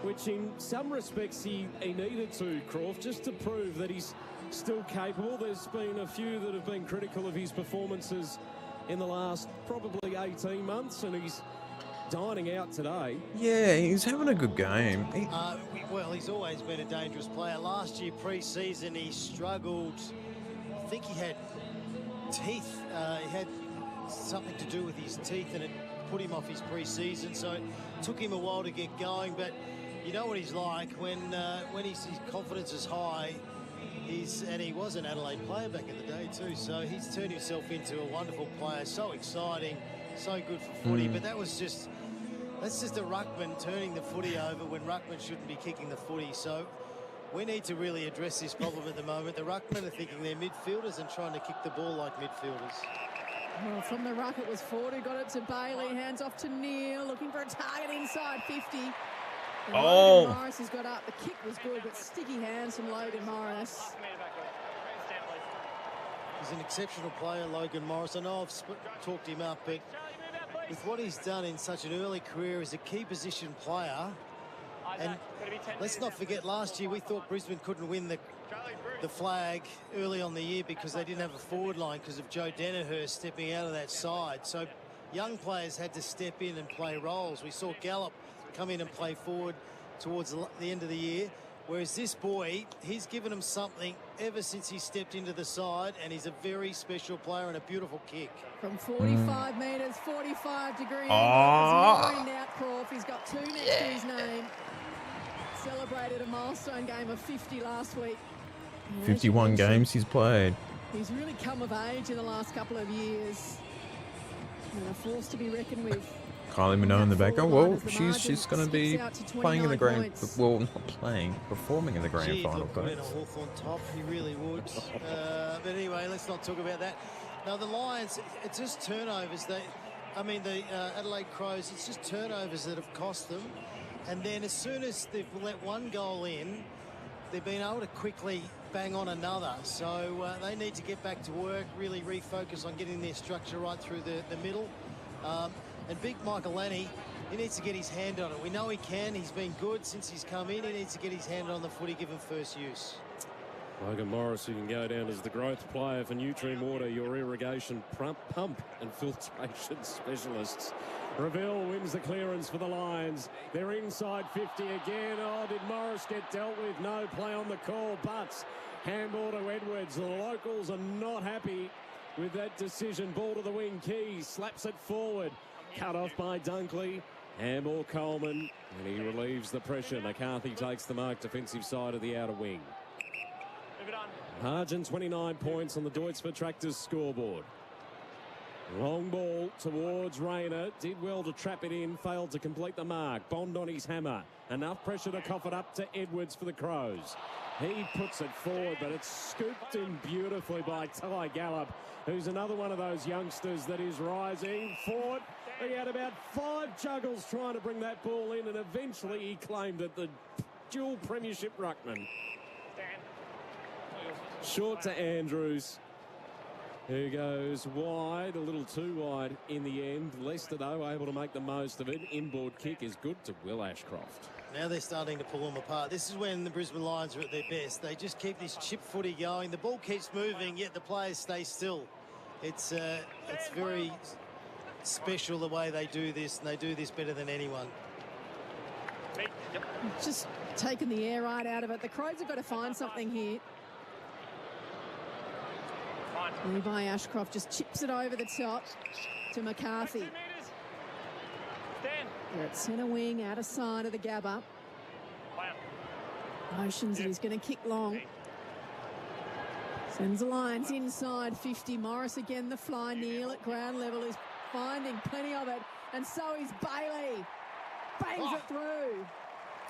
which in some respects he needed to, Croft, just to prove that he's still capable. There's been a few that have been critical of his performances in the last probably 18 months, and he's dining out today. Yeah, he's having a good game. Well, he's always been a dangerous player. Last year, pre-season, he struggled. I think he had teeth. He had something to do with his teeth, and it put him off his pre-season, so it took him a while to get going. But you know what he's like when his confidence is high. And he was an Adelaide player back in the day too, so he's turned himself into a wonderful player. So exciting, so good for footy. But that's just a ruckman turning the footy over when ruckman shouldn't be kicking the footy. So we need to really address this problem at the moment. The ruckmen are thinking they're midfielders and trying to kick the ball like midfielders. Well, from the ruck, it was Ford who got it to Bailey. Hands off to Neil, looking for a target inside 50. And Logan Morris has got up. The kick was good, but sticky hands from Logan Morris. He's an exceptional player, Logan Morris. I know I've talked him up, but with what he's done in such an early career as a key position player, and let's not forget last year we thought Brisbane couldn't win the flag early on the year because they didn't have a forward line because of Joe Ticehurst stepping out of that side. So young players had to step in and play roles. We saw Gallup come in and play forward towards the end of the year, whereas this boy, he's given them something ever since he stepped into the side, and he's a very special player and a beautiful kick. From 45 metres, 45 degrees. Oh. He's got 2 next to his name. Celebrated a milestone game of 50 last week. 51 games he's played. He's really come of age in the last couple of years. And a force to be reckoned with. Kylie Minogue in the back. Oh, well, she's going to be playing in the grand... Well, not playing, performing in the grand final. Put in a Hawthorn top, he really would. But anyway, let's not talk about that. Now, the Lions, it's just turnovers. The Adelaide Crows, it's just turnovers that have cost them. And then as soon as they've let one goal in, they've been able to quickly bang on another. So they need to get back to work, really refocus on getting their structure right through the middle. And big Michael Lanny, he needs to get his hand on it. We know he can. He's been good since he's come in. He needs to get his hand on the footy, give him first use. Logan Morris, who can go down as the growth player for Nutrien Water, your irrigation pump and filtration specialists. Reville wins the clearance for the Lions. They're inside 50 again. Oh, did Morris get dealt with? No play on the call, but handball to Edwards. The locals are not happy with that decision. Ball to the wing. Keys slaps it forward. cut off by Dunkley. Handball Coleman, and he relieves the pressure. McCarthy takes the mark, defensive side of the outer wing. Margin 29 points on the Deutsford Tractors scoreboard. Long ball towards Rayner. Did well to trap it in, failed to complete the mark. Bond on his hammer. Enough pressure to cough it up to Edwards for the Crows. He puts it forward, but it's scooped in beautifully by Ty Gallop, who's another one of those youngsters that is rising forward. He had about 5 juggles trying to bring that ball in, and eventually he claimed it, the dual premiership ruckman. Short to Andrews, who goes wide, a little too wide in the end. Leicester, though, able to make the most of it. Inboard kick is good to Will Ashcroft. Now they're starting to pull them apart. This is when the Brisbane Lions are at their best. They just keep this chip footy going. The ball keeps moving, yet the players stay still. It's very special the way they do this, and they do this better than anyone. Just taking the air right out of it. The Crows have got to find something here. Levi Ashcroft just chips it over the top to McCarthy. They're at centre wing, out of side of the Gabba. Motions and he's going to kick long. Sends the Lions inside 50. Morris again, the fly. Neil at ground level is finding plenty of it. And so is Bailey. Bangs it through.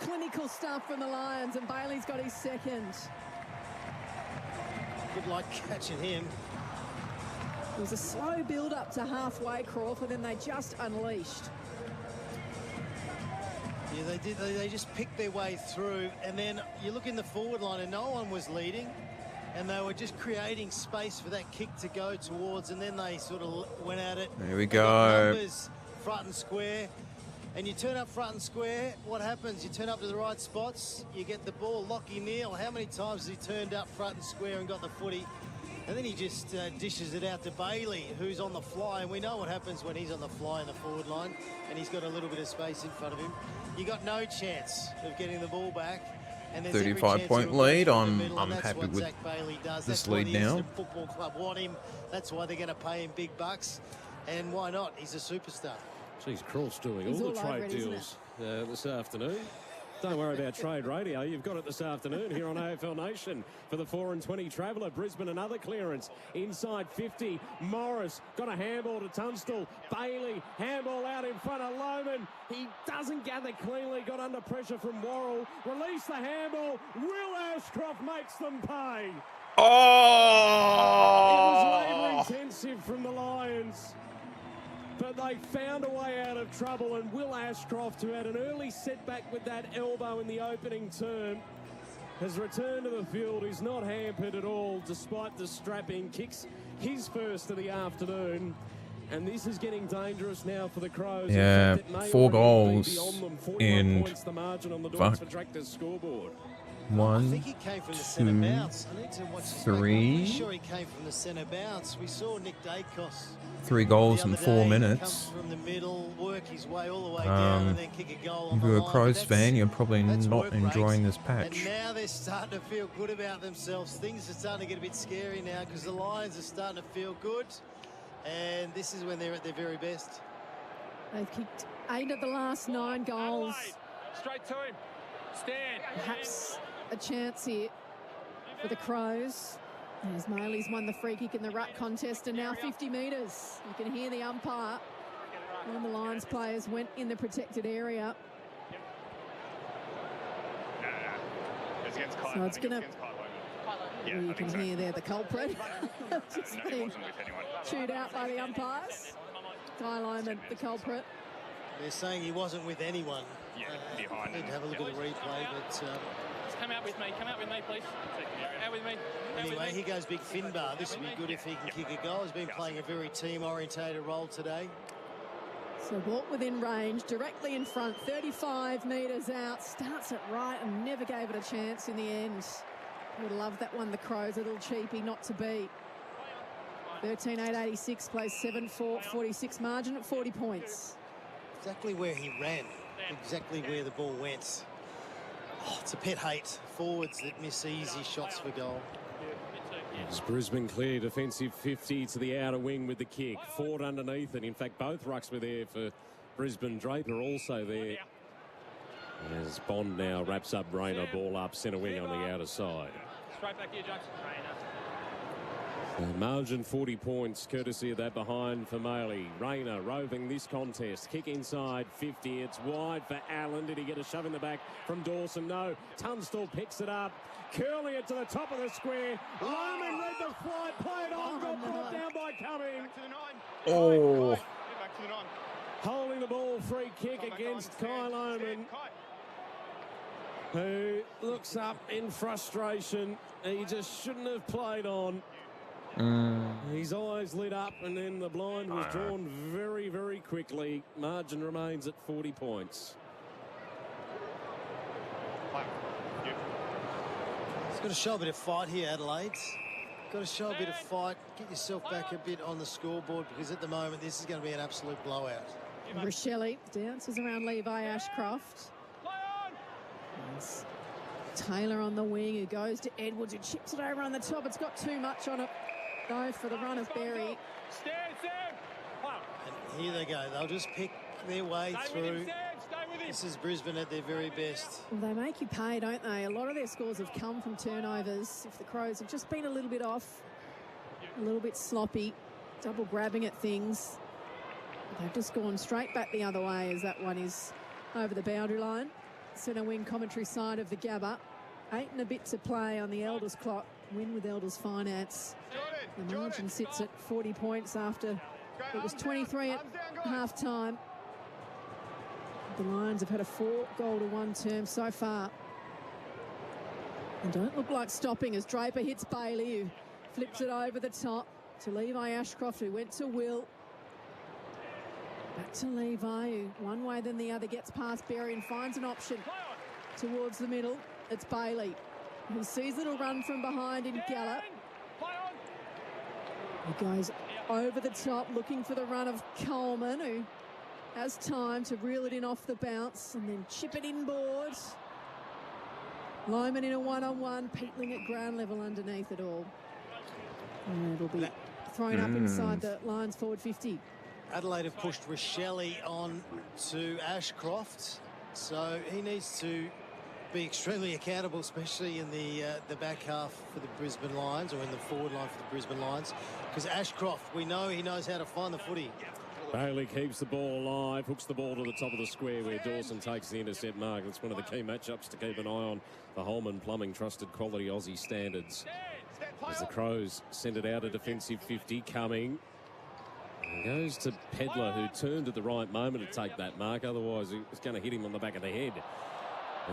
Clinical stuff from the Lions, and Bailey's got his second. Good luck catching him. It was a slow build-up to halfway, Crawford, and they just unleashed. Yeah, they did. They just picked their way through, and then you look in the forward line and no one was leading, and they were just creating space for that kick to go towards, and then they sort of went at it. There we go. Numbers front and square, and you turn up front and square, what happens? You turn up to the right spots, you get the ball. Lockie Neal, how many times has he turned up front and square and got the footy? And then he just dishes it out to Bailey, who's on the fly. And we know what happens when he's on the fly in the forward line and he's got a little bit of space in front of him. You got no chance of getting the ball back. And 35-point lead. I'm happy with this lead now. The football club want him. That's why they're going to pay him big bucks. And why not? He's a superstar. Geez, Crawl's doing all the trade deals this afternoon. Don't worry about trade radio. You've got it this afternoon here on AFL Nation for the 4 and 20 traveller. Brisbane, another clearance inside 50. Morris got a handball to Tunstall. Bailey, handball out in front of Lohman. He doesn't gather cleanly. Got under pressure from Worrell. Release the handball. Will Ashcroft makes them pay. Oh! It was labour intensive from the Lions, but they found a way out of trouble, and Will Ashcroft, who had an early setback with that elbow in the opening term, has returned to the field. He's not hampered at all, despite the strapping. Kicks his first of the afternoon, and this is getting dangerous now for the Crows. Yeah, 4 goals in the margin on the Deutsford Tractors scoreboard. 1, I think he came from the centre bounce. I need to watch his 3. I'm pretty sure he came from the centre bounce. We saw Nick Dacos 3 goals in 4 minutes. Comes from the middle, work his way all the way down, and then kick a goal on if the you're a line. Crows fan, you're probably not work enjoying rate. this patch. And now they're starting to feel good about themselves. Things are starting to get a bit scary now because the Lions are starting to feel good, and this is when they're at their very best. They've kicked 8 of the last 9 goals. Straight to him. Stand. Perhaps a chance here for the Crows. As Maley's won the free kick in the ruck contest, and now 50 metres. You can hear the umpire. One of the Lions players went in the protected area. So it's going to... You can hear there the culprit. Just being chewed out by the umpires. Guy Lyman, the culprit. They're saying he wasn't with anyone. Behind need to have a look at the replay, but... Come out with me, please. Out with me. Anyway, here goes Big Finbar. This would be good if he can kick a goal. He's been playing a very team-orientated role today. So ball within range, directly in front, 35 metres out. Starts it right and never gave it a chance in the end. Would love that one, the Crows. A little cheapy not to beat. 13-8-86 plays 7-4-46 margin at 40 points. Exactly where he ran. Exactly where the ball went. Oh, it's a pet hate. Forwards that miss easy shots for goal. As Brisbane clear defensive 50 to the outer wing with the kick. Ford underneath it. In fact, both rucks were there for Brisbane. Draper also there. As Bond now wraps up Rayner, ball up centre wing on the outer side. Straight back here, Jackson. Margin 40 points, courtesy of that behind for Maley. Rayner roving this contest. Kick inside 50. It's wide for Allen. Did he get a shove in the back from Dawson? No. Tunstall picks it up. Curling it to the top of the square. Loman read the flight. Played on. Got brought down by Cumming. Oh. Back to the 9. Holding the ball. Free kick against Kyle Loman, who looks up in frustration. He just shouldn't have played on. His eyes lit up and then the blind was drawn very, very quickly. Margin remains at 40 points. It's got to show a bit of fight here, Adelaide. Got to show a bit of fight. Get yourself back a bit on the scoreboard, because at the moment this is going to be an absolute blowout. Rochelle dances around Levi Ashcroft. There's Taylor on the wing, who goes to Edwards, who chips it over on the top. It's got too much on it. Go for the run of Berry. And here they go. They'll just pick their way through. This is Brisbane at their very best. Well, they make you pay, don't they? A lot of their scores have come from turnovers. If the Crows have just been a little bit off, a little bit sloppy, double grabbing at things, they've just gone straight back the other way, as that one is over the boundary line. Centre wing commentary side of the Gabba. 8 and a bit to play on the Elders clock. Win with Elders Finance. The margin sits at 40 points after it was 23 at half-time. The Lions have had a 4-goal-to-1 term so far. And don't look like stopping as Draper hits Bailey, who flips it over the top to Levi Ashcroft, who went to Will. Back to Levi, who one way then the other gets past Berry and finds an option towards the middle. It's Bailey, who sees it'll run from behind in Gallop. He goes over the top looking for the run of Coleman, who has time to reel it in off the bounce and then chip it inboard. Loman in a one-on-one, Peatling at ground level underneath it all. And it'll be thrown up inside the Lions forward 50. Adelaide have pushed Rochelle on to Ashcroft, so he needs to be extremely accountable, especially in the back half for the Brisbane Lions, or in the forward line for the Brisbane Lions, because Ashcroft, we know he knows how to find the footy. Bailey keeps the ball alive, hooks the ball to the top of the square where Dawson takes the intercept mark. It's one of the key matchups to keep an eye on. The Holman Plumbing trusted quality Aussie standards. As the Crows send it out a defensive 50 coming. And goes to Pedler, who turned at the right moment to take that mark. Otherwise, it was going to hit him on the back of the head.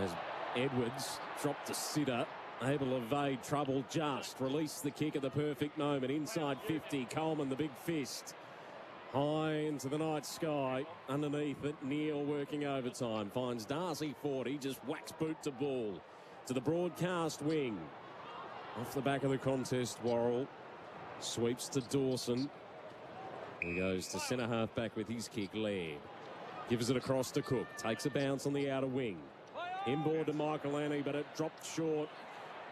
As Edwards dropped the sitter, able to evade trouble just. Release the kick at the perfect moment. Inside 50, Coleman, the big fist. High into the night sky. Underneath it, Neil working overtime. Finds Darcy 40, just whacks boot to ball. To the broadcast wing. Off the back of the contest, Worrell sweeps to Dawson. He goes to centre half back with his kick. Laird gives it across to Cook. Takes a bounce on the outer wing. Inboard to Michael Annie, but it dropped short.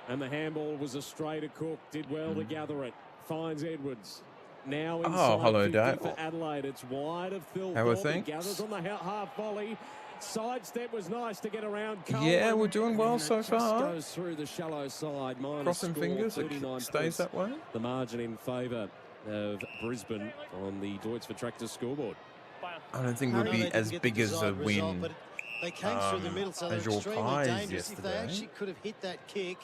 And the handball was a stray to Cook. Did well to gather it. Finds Edwards. Now inside hello, 50 Dave. for Adelaide. It's wide of Phil. How are Thorpe. things? He gathers on the half volley. Sidestep was nice to get around Coleman. Yeah, we're doing well so far. Goes through the shallow side. Crossing fingers, it stays that way. The margin in favour of Brisbane on the Deutz for Tractor scoreboard. I don't think it would be as big as a win but they came through the middle, so they're as your extremely Pies dangerous. If they yesterday. actually could have hit that kick,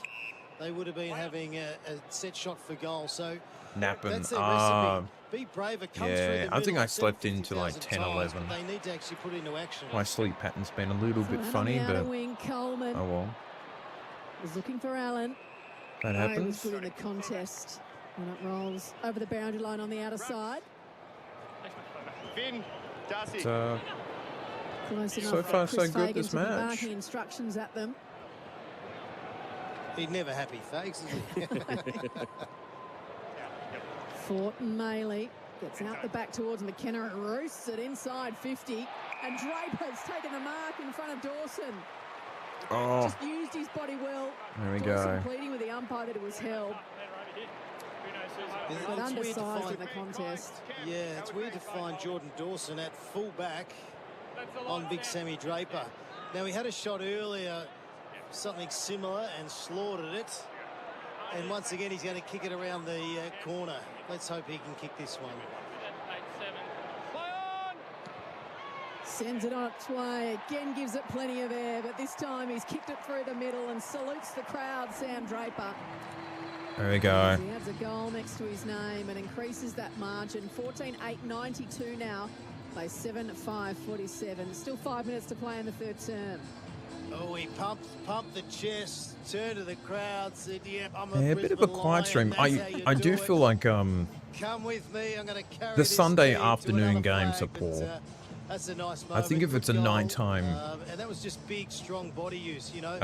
they would have been having a set shot for goal. So that's their recipe. Be braver, come through the middle. I think I slept into like 10, 11. They need to actually put it into action. My sleep pattern's been a little bit funny, but Wing, Coleman oh well. was looking for Allen. That He was happens. good in the contest when it rolls over the boundary line on the outer side. Finn, Darcy. It's, Close enough so for far, Chris so good Fagan this to be match. barking instructions at them. He'd never happy Fags, is he? Fortin Maley gets out the back towards McKenna. It roasts it inside 50. And Draper's taken the mark in front of Dawson. Oh, Just used his body well. there we Dawson go. pleading with the umpire that it was held. But undersized in the contest. Yeah, it's weird to find Jordan Dawson at full-back on big Sammy Draper. Now, he had a shot earlier, something similar, and slaughtered it. And once again, he's going to kick it around the corner. Let's hope he can kick this one. Sends it on its way. Again, gives it plenty of air, but this time he's kicked it through the middle and salutes the crowd, Sam Draper. There we go. He has a goal next to his name and increases that margin. 14-8-92 now by 7-5-47. Still 5 minutes to play in the third term. Oh, he pumped the chest, turned to the crowd, said, "Yep, I'm a bit of a quiet stream. I do feel like come with me. I'm going to carry the this Sunday team afternoon to another games are flag." poor. But, that's a nice I think if it's a nighttime and that was just big, strong body use, you know.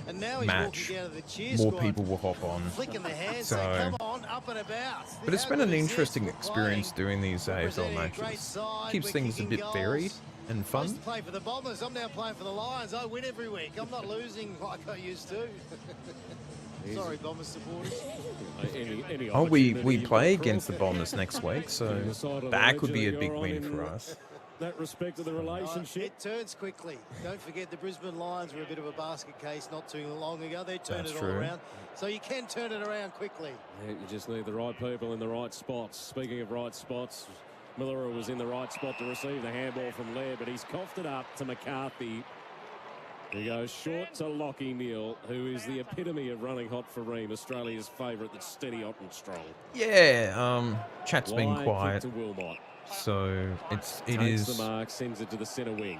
And now he's match, walking out of the cheer more squad, people will hop on. flicking the hands, So, saying, "Come on, up and about." but it's been an interesting experience doing these AFL matches. Keeps things a bit varied and I fun. used to play for the Bombers. I'm now playing for the Lions. I win every week. I'm not losing like I used to. Sorry, Bombers supporters. Oh, we play against the Bombers next week, so that could be a big win for us. That respect of the relationship. It turns quickly. Don't forget the Brisbane Lions were a bit of a basket case not too long ago. They turned That's it all true. around. So you can turn it around quickly. Yeah, you just need the right people in the right spots. Speaking of right spots, Miller was in the right spot to receive the handball from Laird, but he's coughed it up to McCarthy. He goes short to Lockie Neal, who is the epitome of running hot for Ream, Australia's favourite that's steady, hot and strong. Yeah, chat's been Wide quiet, kick to Wilmot. So it Takes is. the mark, sends it to the centre wing.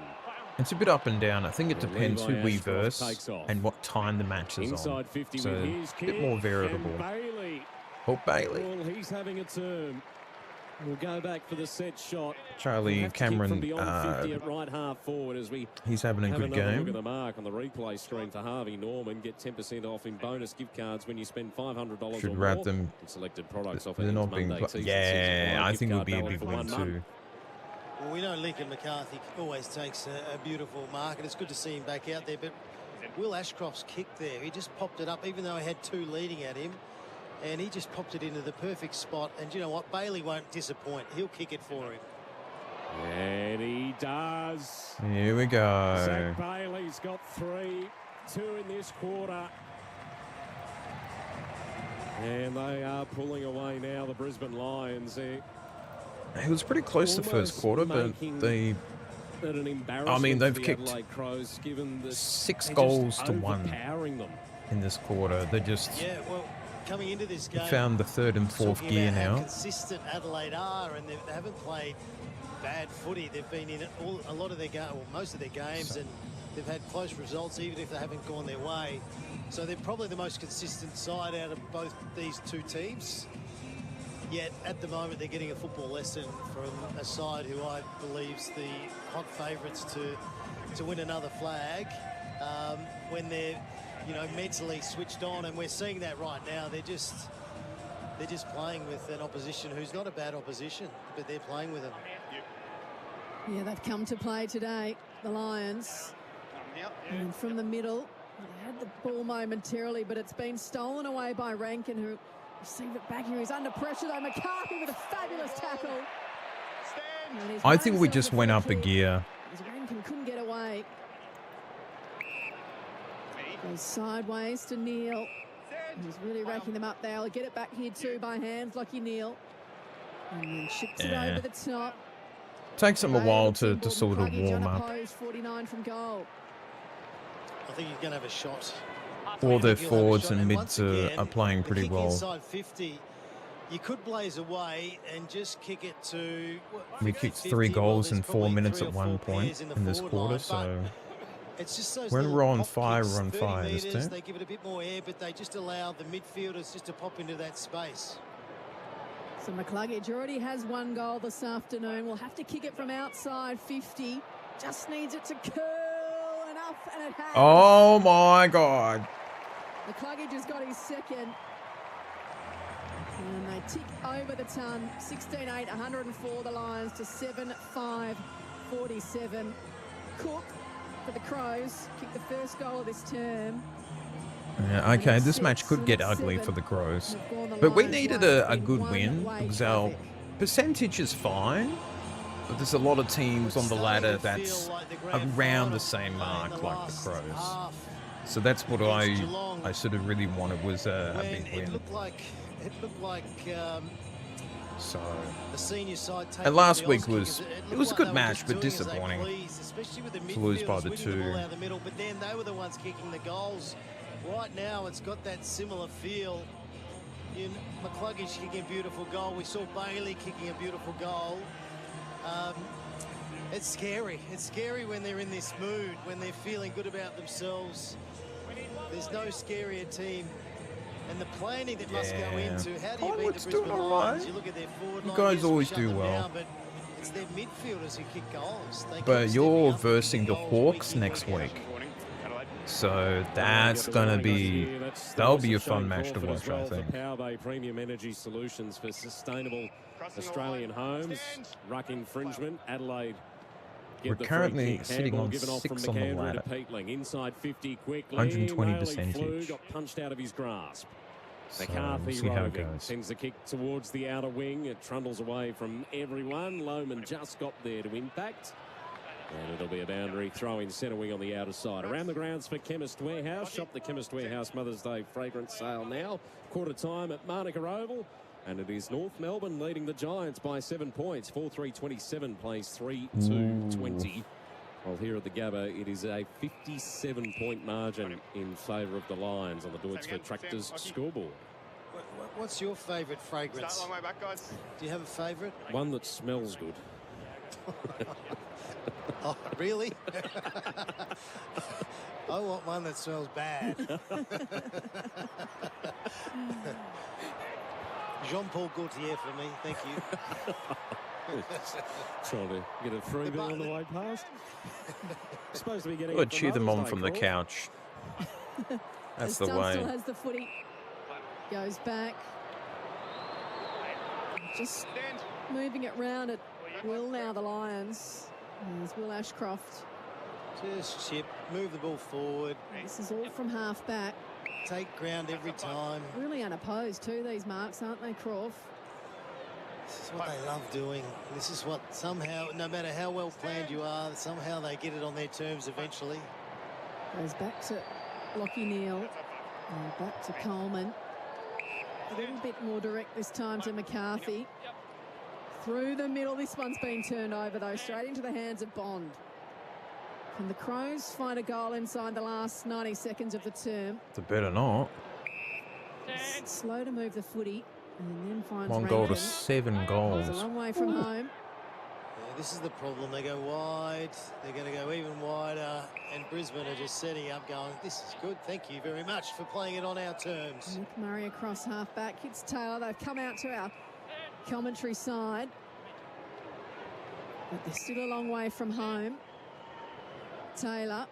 It's a bit up and down. I think it depends who we Ashcroft verse takes off. and what time the match is Inside on. 50 So with his a bit more kick, variable. and Bailey. Oh, Bailey. Well, he's having a turn. We'll go back for the set shot. Charlie We'll have to kick Cameron, from beyond 50 at right half forward as we he's having a have good another game. Look at the mark on the replay screen for Harvey Norman. Get 10% off in bonus gift cards when you spend $500 Should or wrap more. them. Selected products off They're not being. Yeah, I think it'll be a big win too. Well, we know Lincoln McCarthy always takes a beautiful mark, and it's good to see him back out there. But Will Ashcroft's kick there, he just popped it up, even though he had two leading at him. And he just popped it into the perfect spot. And you know what? Bailey won't disappoint. He'll kick it for him. And he does. Here we go. Zach Bailey's got 3, 2 in this quarter. And they are pulling away now, the Brisbane Lions. It was pretty close the first quarter, but they. I mean, they've kicked Crows, given the 6 goals to 1 them in this quarter. They just. Yeah, well, coming into this game, found the 3rd and 4th gear how now. consistent Adelaide are, and they haven't played bad footy. They've been in a lot of their most of their games, and they've had close results, even if they haven't gone their way. So they're probably the most consistent side out of both these two teams. Yet at the moment they're getting a football lesson from a side who I believe's the hot favourites to win another flag when they're mentally switched on, and we're seeing that right now. They're just playing with an opposition who's not a bad opposition, but they're playing with them. Yeah, they've come to play today, the Lions. And from the middle, they had the ball momentarily, but it's been stolen away by Rankin, who received it back here. He's under pressure though. McCarthy with a fabulous tackle. I think we just went up a gear. Rankin couldn't get away. Goes sideways to Neal. He's really racking them up there. He'll get it back here too by hands, Lockie Neal. And then chips it over the top. Takes them a while to sort of warm up. 49 from goal. I think he's going to have a shot. All their forwards and mids are playing pretty well. Inside 50, you could blaze away and just kick it to. We kicked 3 goals in 4 minutes at one point in this quarter, so it's just those when we're on pop fire, kicks, we're on 30 fire meters, this time. They give it a bit more air, but they just allow the midfielders just to pop into that space. So McCluggage already has 1 goal this afternoon. We'll have to kick it from outside 50. Just needs it to curl enough, and it has. Oh my God. McCluggage has got his 2nd. And they tick over the ton. 16-8, 104 the Lions to 7-5, 47. Cook for the Crows kicked the first goal of this term. Yeah, okay, this match could get ugly for the Crows. They've gone the But we needed a good win because our percentage is fine. But there's a lot of teams on the ladder that's around the same mark like the Crows. So that's what I sort of really wanted was a big win. It looked like so the senior side. And last week was a good match, but disappointing to lose by the 2. But then they were the ones kicking the goals. Right now, it's got that similar feel. McCluggage kicking a beautiful goal. We saw Bailey kicking a beautiful goal. It's scary. It's scary when they're in this mood, when they're feeling good about themselves. There's no scarier team. And the planning that must go into how do you beat the Brisbane Lions? You look at their forward line. You guys always do well. But it's their midfielders who kick goals. But you're versing the Hawks next week. So that's gonna be that'll be a fun match to watch, I think. Power Bay Premium Energy Solutions for sustainable Australian homes. Ruck infringement. Adelaide. We're currently sitting on 6 on the ladder. Inside 50 quickly. 120%. Got punched out of his grasp. So McCarthy we'll see how it roving. goes. Sends the kick towards the outer wing. It trundles away from everyone. Lohman just got there to impact. And it'll be a boundary throw in centre wing on the outer side. Around the grounds for Chemist Warehouse. Shop the Chemist Warehouse Mother's Day fragrance sale now. Quarter time at Manuka Oval. And it is North Melbourne leading the Giants by 7 points. 4-3-27 plays 3-2-20. Well, here at the Gabba, it is a 57-point margin in favour of the Lions on the Deutsche Tractors scoreboard. What's your favourite fragrance? Long way back, guys. Do you have a favourite? One that smells good. Oh, really? I want one that smells bad. Jean-Paul Gaultier for me, thank you. Trying to get a freebie on the way past. Supposed to be getting. Or cheer them on from the couch. That's the way. Still has the footy. Goes back. Just moving it round at will now, the Lions. There's Will Ashcroft. Just chip, move the ball forward. This is all from half back. Take ground every time. Really unopposed too, these marks, aren't they, Croft? This is what they love doing. This is what somehow, no matter how well planned you are, somehow they get it on their terms eventually. Goes back to Lockie Neal. And back to Coleman. A little bit more direct this time to McCarthy. Through the middle. This one's been turned over, though, straight into the hands of Bond. Can the Crows find a goal inside the last 90 seconds of the term? They better not. Slow to move the footy and then finds 1 goal to Rankin. 7 goals. It's a long way from home. Yeah, this is the problem. They go wide. They're going to go even wider. And Brisbane are just setting up going, this is good. Thank you very much for playing it on our terms. Nick Murray across half back. Hits Taylor. They've come out to our commentary side. But they're still a long way from home. Taylor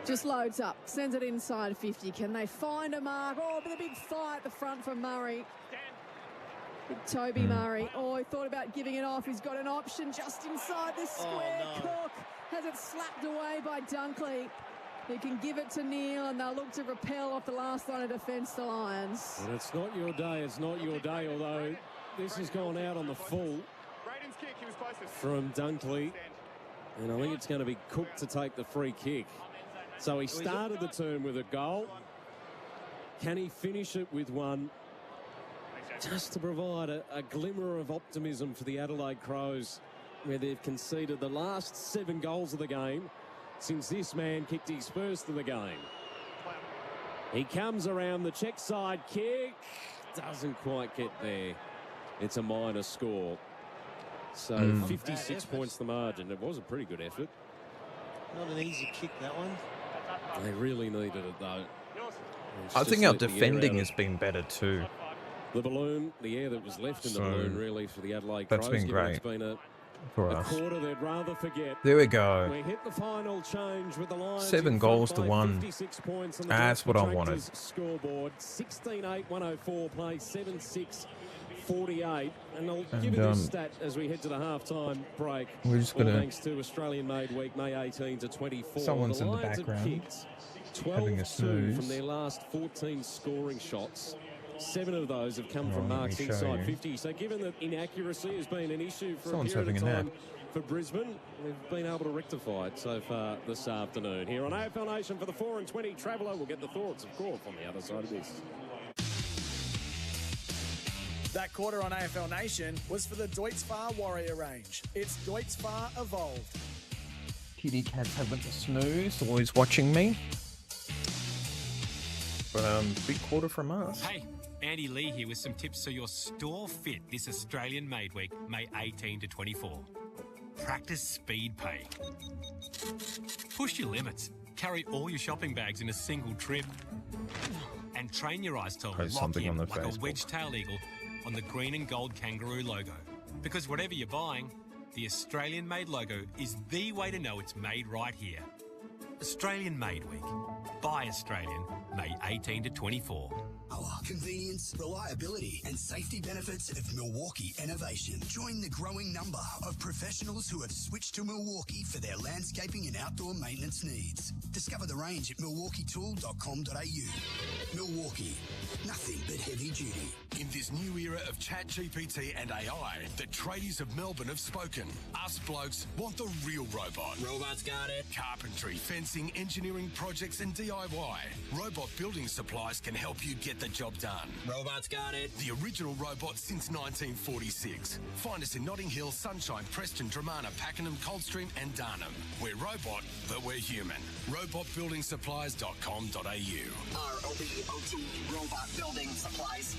just loads up, sends it inside 50. Can they find a mark? Oh, but a big fight at the front from Murray. Big Toby Murray. Oh, he thought about giving it off. He's got an option just inside this square. Oh, no. Cook has it slapped away by Dunkley, who can give it to Neal, and they'll look to repel off the last line of defence, the Lions. And it's not your day. It's not your day, although this has gone out on the full from Dunkley. And I think it's going to be Cook to take the free kick. So he started the term with a goal. Can he finish it with one? Just to provide a glimmer of optimism for the Adelaide Crows, where they've conceded the last 7 goals of the game since this man kicked his first of the game. He comes around the check side kick. Doesn't quite get there. It's a minor score. So 56 points the margin. It was a pretty good effort. Not an easy kick, that one. They really needed it, though. I think our defending has been better too. The balloon, the air that was left in the balloon, really, for the Adelaide That's Crows. been great It's been a for us. quarter they'd rather forget. There we go. We hit the final change with the Lions 7 goals to 1. 56 points on the That's what I Tractors wanted. Scoreboard 16-8-104 play 7-6-48, and I'll give you this stat as we head to the halftime break. We're just All gonna- thanks to Australian Made Week, May 18 to 24. Someone's the in the Lions have background kicked having a 12-2 snooze. from their last 14 scoring shots. 7 of those have come from marks inside 50. So given that inaccuracy has been an issue for a period of time for Brisbane, we've been able to rectify it so far this afternoon. Here on AFL Nation for the 4 and 20 Traveller, we'll get the thoughts of Corp on the other side of this. That quarter on AFL Nation was for the Deutz-Fahr Warrior range. It's Deutz-Fahr Evolved. Kitty cats haven't snooze, always watching me. But big quarter from us. Hey, Andy Lee here with some tips so your store fit this Australian Made Week, May 18 to 24. Practice speed pay. Push your limits. Carry all your shopping bags in a single trip. And train your eyes to lock in like a wedge-tailed eagle on the green and gold kangaroo logo. Because whatever you're buying, the Australian Made logo is the way to know it's made right here. Australian Made Week. Buy Australian, May 18 to 24. Convenience, reliability and safety benefits of Milwaukee Innovation. Join the growing number of professionals who have switched to Milwaukee for their landscaping and outdoor maintenance needs. Discover the range at milwaukeetool.com.au. Milwaukee, nothing but heavy duty. In this new era of ChatGPT and AI, the tradies of Melbourne have spoken. Us blokes want the real robot. Robots got it. Carpentry, fencing, engineering projects and DIY. Robot building supplies can help you get the job done. Robots got it. The original robot since 1946. Find us in Notting Hill, Sunshine, Preston, Dramana, Pakenham, Coldstream and Darnham. We're robot, but we're human. Robotbuildingsupplies.com.au. ROBOT, robot building supplies.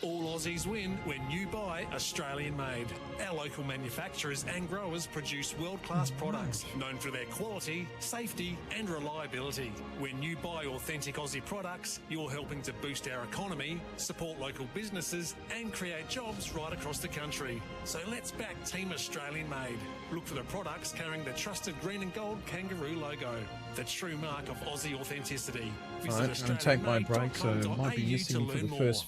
All Aussies win when you buy Australian made. Our local manufacturers and growers produce world-class products known for their quality, safety and reliability. When you buy authentic Aussie products, you're helping to boost our economy, support local businesses and create jobs right across the country. So let's back Team Australian Made. Look for the products carrying the trusted green and gold kangaroo logo, the true mark of Aussie authenticity. Alright, I'm going to take my break, so I might be missing for the first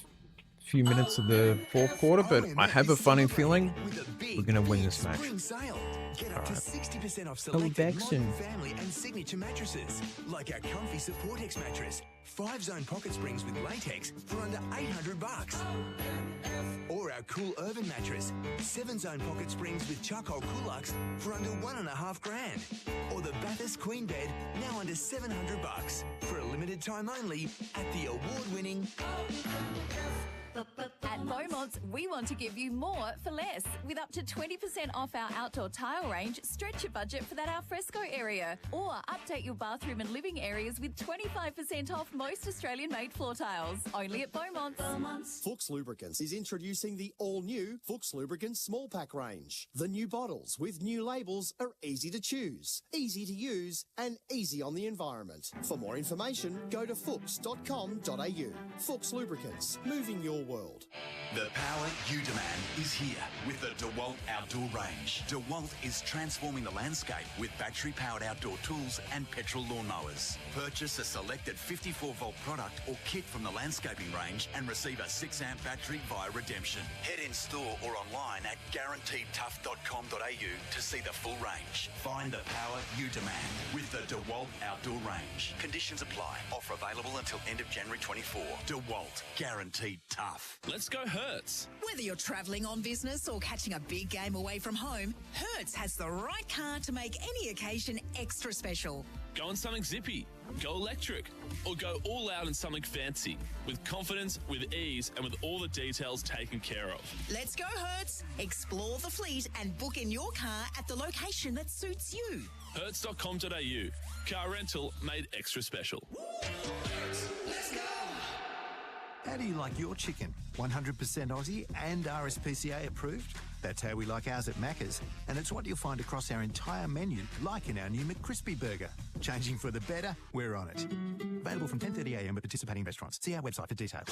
few minutes of the fourth quarter, but I have a funny feeling we're going to win this match. Get up to 60% off selected modern family and signature mattresses, like our comfy Supportex mattress, 5-zone pocket springs with latex for under $800. Or our cool Urban mattress, 7-zone pocket springs with charcoal Coolux for under $1.5 grand. Or the Bathurst Queen bed, now under $700 for a limited time only at the award-winning. At Beaumont's, we want to give you more for less. With up to 20% off our outdoor tile range, stretch your budget for that alfresco area. Or update your bathroom and living areas with 25% off most Australian-made floor tiles. Only at Beaumont's. Fuchs Lubricants is introducing the all-new Fuchs Lubricants small pack range. The new bottles with new labels are easy to choose, easy to use and easy on the environment. For more information, go to fuchs.com.au. Fuchs Lubricants, moving your world. The power you demand is here with the DeWalt Outdoor Range. DeWalt is transforming the landscape with battery-powered outdoor tools and petrol lawnmowers. Purchase a selected 54-volt product or kit from the landscaping range and receive a 6-amp battery via redemption. Head in store or online at guaranteedtough.com.au to see the full range. Find the power you demand with the DeWalt Outdoor Range. Conditions apply. Offer available until end of January 24. DeWalt, guaranteed tough. Let's go Hertz. Whether you're travelling on business or catching a big game away from home, Hertz has the right car to make any occasion extra special. Go on something zippy, go electric, or go all out in something fancy. With confidence, with ease, and with all the details taken care of. Let's go Hertz. Explore the fleet and book in your car at the location that suits you. Hertz.com.au. Car rental made extra special. Let's go! How do you like your chicken? 100% Aussie and RSPCA approved? That's how we like ours at Macca's, and it's what you'll find across our entire menu, like in our new McCrispy burger. Changing for the better, we're on it. Available from 10:30am at participating restaurants. See our website for details.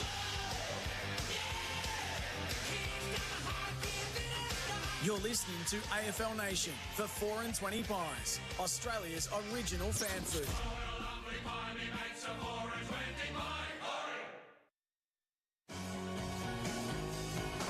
You're listening to AFL Nation for 4 and 20 Pies, Australia's original fan food.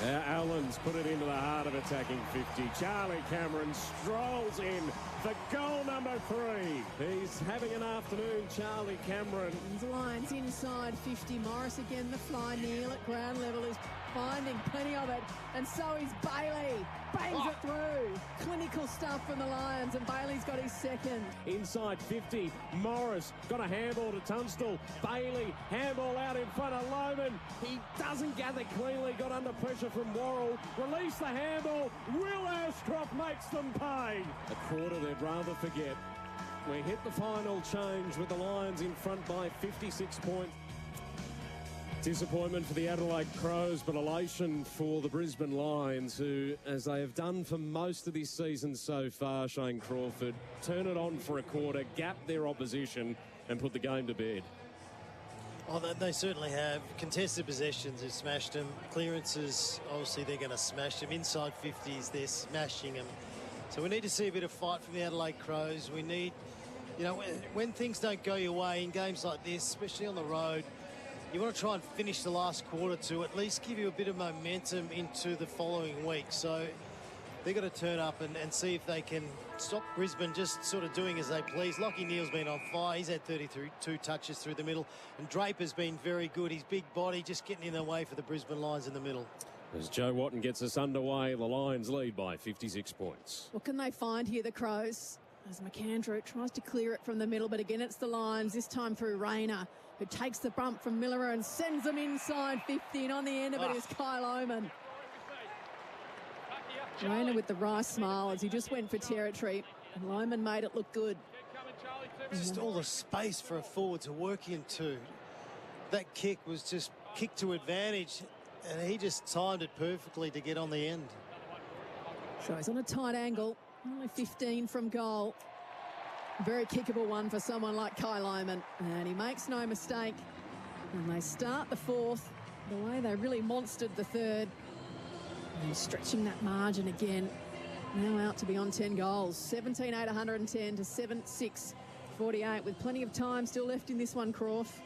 Alan Lions put it into the heart of attacking 50. Charlie Cameron strolls in for goal number 3. He's having an afternoon, Charlie Cameron. The Lions inside 50. Morris again, the fly. Neil at ground level is finding plenty of it. And so is Bailey. Bangs it through. Clinical stuff from the Lions, and Bailey's got his second. Inside 50, Morris got a handball to Tunstall. Bailey, handball out in front of Lohman. He doesn't gather cleanly, got under pressure from Worrell. Release the handball. Will Ashcroft makes them pay. A quarter they'd rather forget. We hit the final change with the Lions in front by 56 points. Disappointment for the Adelaide Crows, but elation for the Brisbane Lions, who, as they have done for most of this season so far, Shane Crawford, turn it on for a quarter, gap their opposition and put the game to bed. Oh, they certainly have. Contested possessions have smashed them. Clearances, obviously they're going to smash them. Inside 50s, they're smashing them. So we need to see a bit of fight from the Adelaide Crows. We need, you know, when things don't go your way in games like this, especially on the road, you want to try and finish the last quarter to at least give you a bit of momentum into the following week. So they've got to turn up and see if they can stop Brisbane just sort of doing as they please. Lockie Neal's been on fire. He's had 32 touches through the middle. And Draper's been very good. His big body just getting in the way for the Brisbane Lions in the middle. As Joe Watton gets us underway, the Lions lead by 56 points. What can they find here, the Crows? As McAndrew tries to clear it from the middle, but again it's the Lions, this time through Rayner, who takes the bump from Miller and sends them inside 50, and on the end of it is Kyle Oman. Rayner with the Rice smile as he just went for territory, and Oman made it look good. Just all the space for a forward to work into. That kick was just kicked to advantage, and he just timed it perfectly to get on the end. So he's on a tight angle, only 15 from goal. Very kickable one for someone like Kyle Oman, and he makes no mistake. And they start the fourth the way they really monstered the third. And stretching that margin again. Now out to be on 10 goals. 17,810 to 7,648 with plenty of time still left in this one, Croft.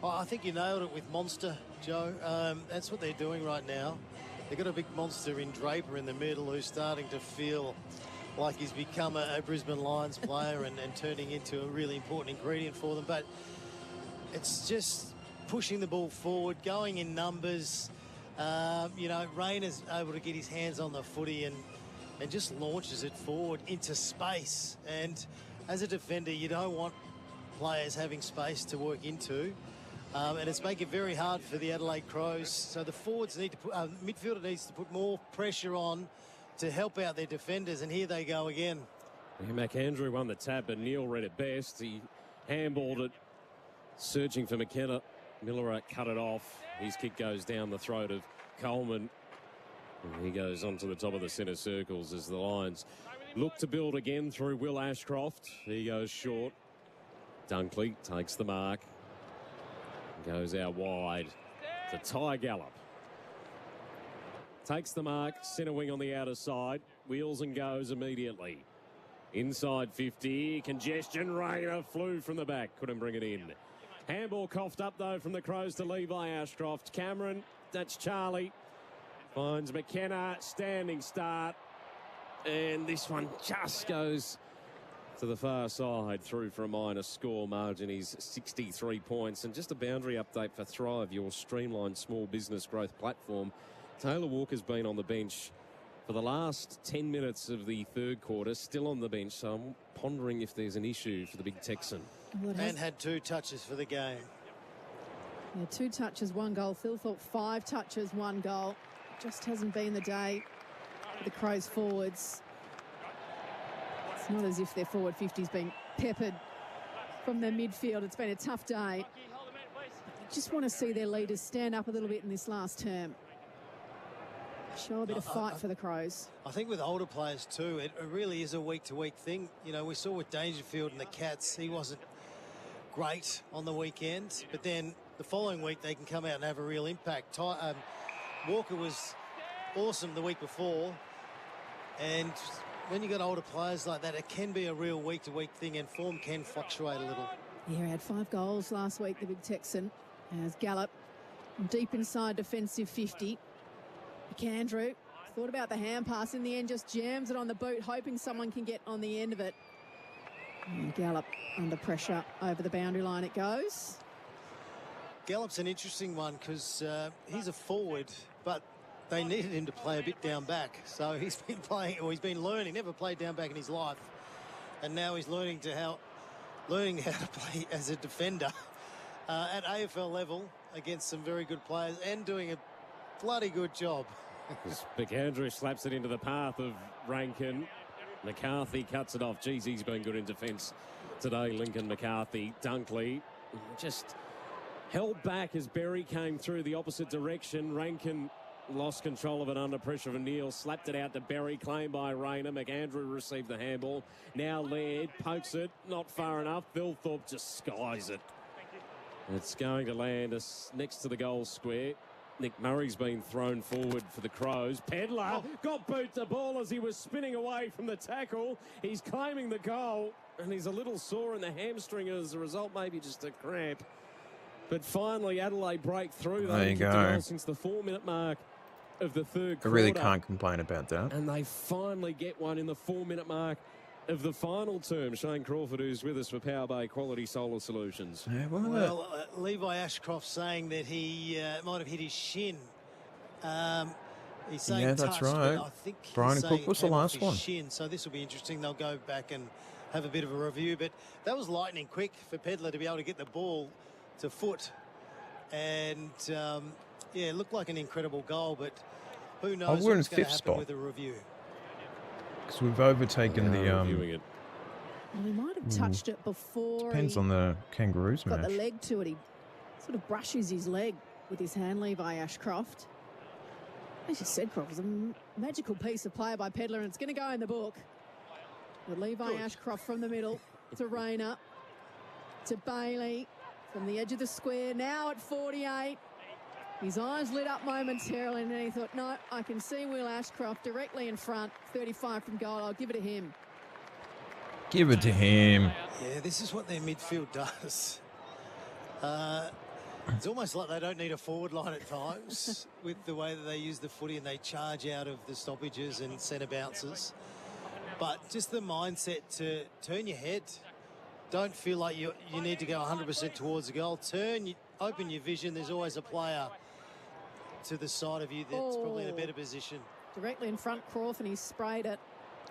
Oh, I think you nailed it with monster, Joe. That's what they're doing right now. They've got a big monster in Draper in the middle who's starting to feel like he's become a Brisbane Lions player and turning into a really important ingredient for them. But it's just pushing the ball forward, going in numbers. You know, Rayner's able to get his hands on the footy and just launches it forward into space. And as a defender, you don't want players having space to work into. And it's making it very hard for the Adelaide Crows. So the forwards need to put, midfielder needs to put more pressure on to help out their defenders, and here they go again. Yeah, McAndrew won the tap, but Neal read it best. He handballed it, searching for McKenna. Miller cut it off. His kick goes down the throat of Coleman. And he goes onto the top of the centre circles as the Lions look to build again through Will Ashcroft. He goes short. Dunkley takes the mark. Goes out wide to Ty Gallop. Takes the mark, centre wing on the outer side. Wheels and goes immediately. Inside 50, congestion. Rayner flew from the back, couldn't bring it in. Handball coughed up though from the Crows to Levi Ashcroft. Cameron, that's Charlie. Finds McKenna, standing start. And this one just goes to the far side, through for a minor score. Margin is 63 points. And just a boundary update for Thrive, your streamlined small business growth platform. Taylor Walker's been on the bench for the last 10 minutes of the third quarter, still on the bench, so I'm pondering if there's an issue for the big Texan. And had 2 touches for the game. Yeah, 2 touches, 1 goal. Phil Thorpe, 5 touches, 1 goal. Just hasn't been the day for the Crows forwards. It's not as if their forward 50's been peppered from their midfield. It's been a tough day. I just want to see their leaders stand up a little bit in this last term. Show a bit of fight for the Crows. I think with older players too, it really is a week-to-week thing. You know, we saw with Dangerfield and the Cats, he wasn't great on the weekend, but then the following week they can come out and have a real impact. Walker was awesome the week before, and when you got older players like that, it can be a real week-to-week thing, and form can fluctuate a little. Yeah, he had 5 goals last week, the big Texan, as Gallop deep inside defensive 50. McAndrew Thought about the hand pass. In the end, just jams it on the boot, hoping someone can get on the end of it. And Gallop under pressure over the boundary line it goes. Gallop's an interesting one because he's a forward, but they needed him to play a bit down back. So he's been playing, or he's been learning. Never played down back in his life, and now he's learning how to play as a defender at AFL level against some very good players, and doing a bloody good job. McAndrew slaps it into the path of Rankin. McCarthy cuts it off. Geez, he's been good in defence today, Lincoln McCarthy. Dunkley just held back as Berry came through the opposite direction. Rankin lost control of it under pressure of Neil. Slapped it out to Berry, claimed by Rayner. McAndrew received the handball. Now Laird pokes it, not far enough. Thilthorpe just skies it. It's going to land us next to the goal square. Nick Murray's been thrown forward for the Crows. Pedler got boot the ball as he was spinning away from the tackle. He's claiming the goal, and he's a little sore in the hamstring as a result, maybe just a cramp. But finally, Adelaide break through. There you go. Since the 4-minute mark of the third quarter. I really can't complain about that. And they finally get one in the 4-minute mark of the final term. Shane Crawford, who's with us for Power Bay Quality Solar Solutions. Yeah, well, Levi Ashcroft saying that he might have hit his shin. He's saying yeah, that's touched, right. I think Brian Cook was the last one. Shin, so this will be interesting. They'll go back and have a bit of a review. But that was lightning quick for Pedler to be able to get the ball to foot. And, yeah, it looked like an incredible goal, but who knows we're in what's going to fifth happen spot. with a review. Because we've overtaken the... Well, he might have touched it before. Depends on the Kangaroos got match. the leg to it. He sort of brushes his leg with his hand, Levi Ashcroft. As you said, Croft, it was a magical piece of play by Pedler, and it's going to go in the book. But Levi Ashcroft from the middle to Rayner, to Bailey, from the edge of the square, now at 48. His eyes lit up momentarily, and then he thought, no, I can see Will Ashcroft directly in front, 35 from goal. I'll give it to him. Give it to him. Yeah, this is what their midfield does. It's almost like they don't need a forward line at times with the way that they use the footy, and they charge out of the stoppages and centre bounces. But just the mindset to turn your head. Don't feel like you need to go 100% towards the goal. Open your vision. There's always a player to the side of you that's probably in a better position. Directly in front, Crawford, and he sprayed it.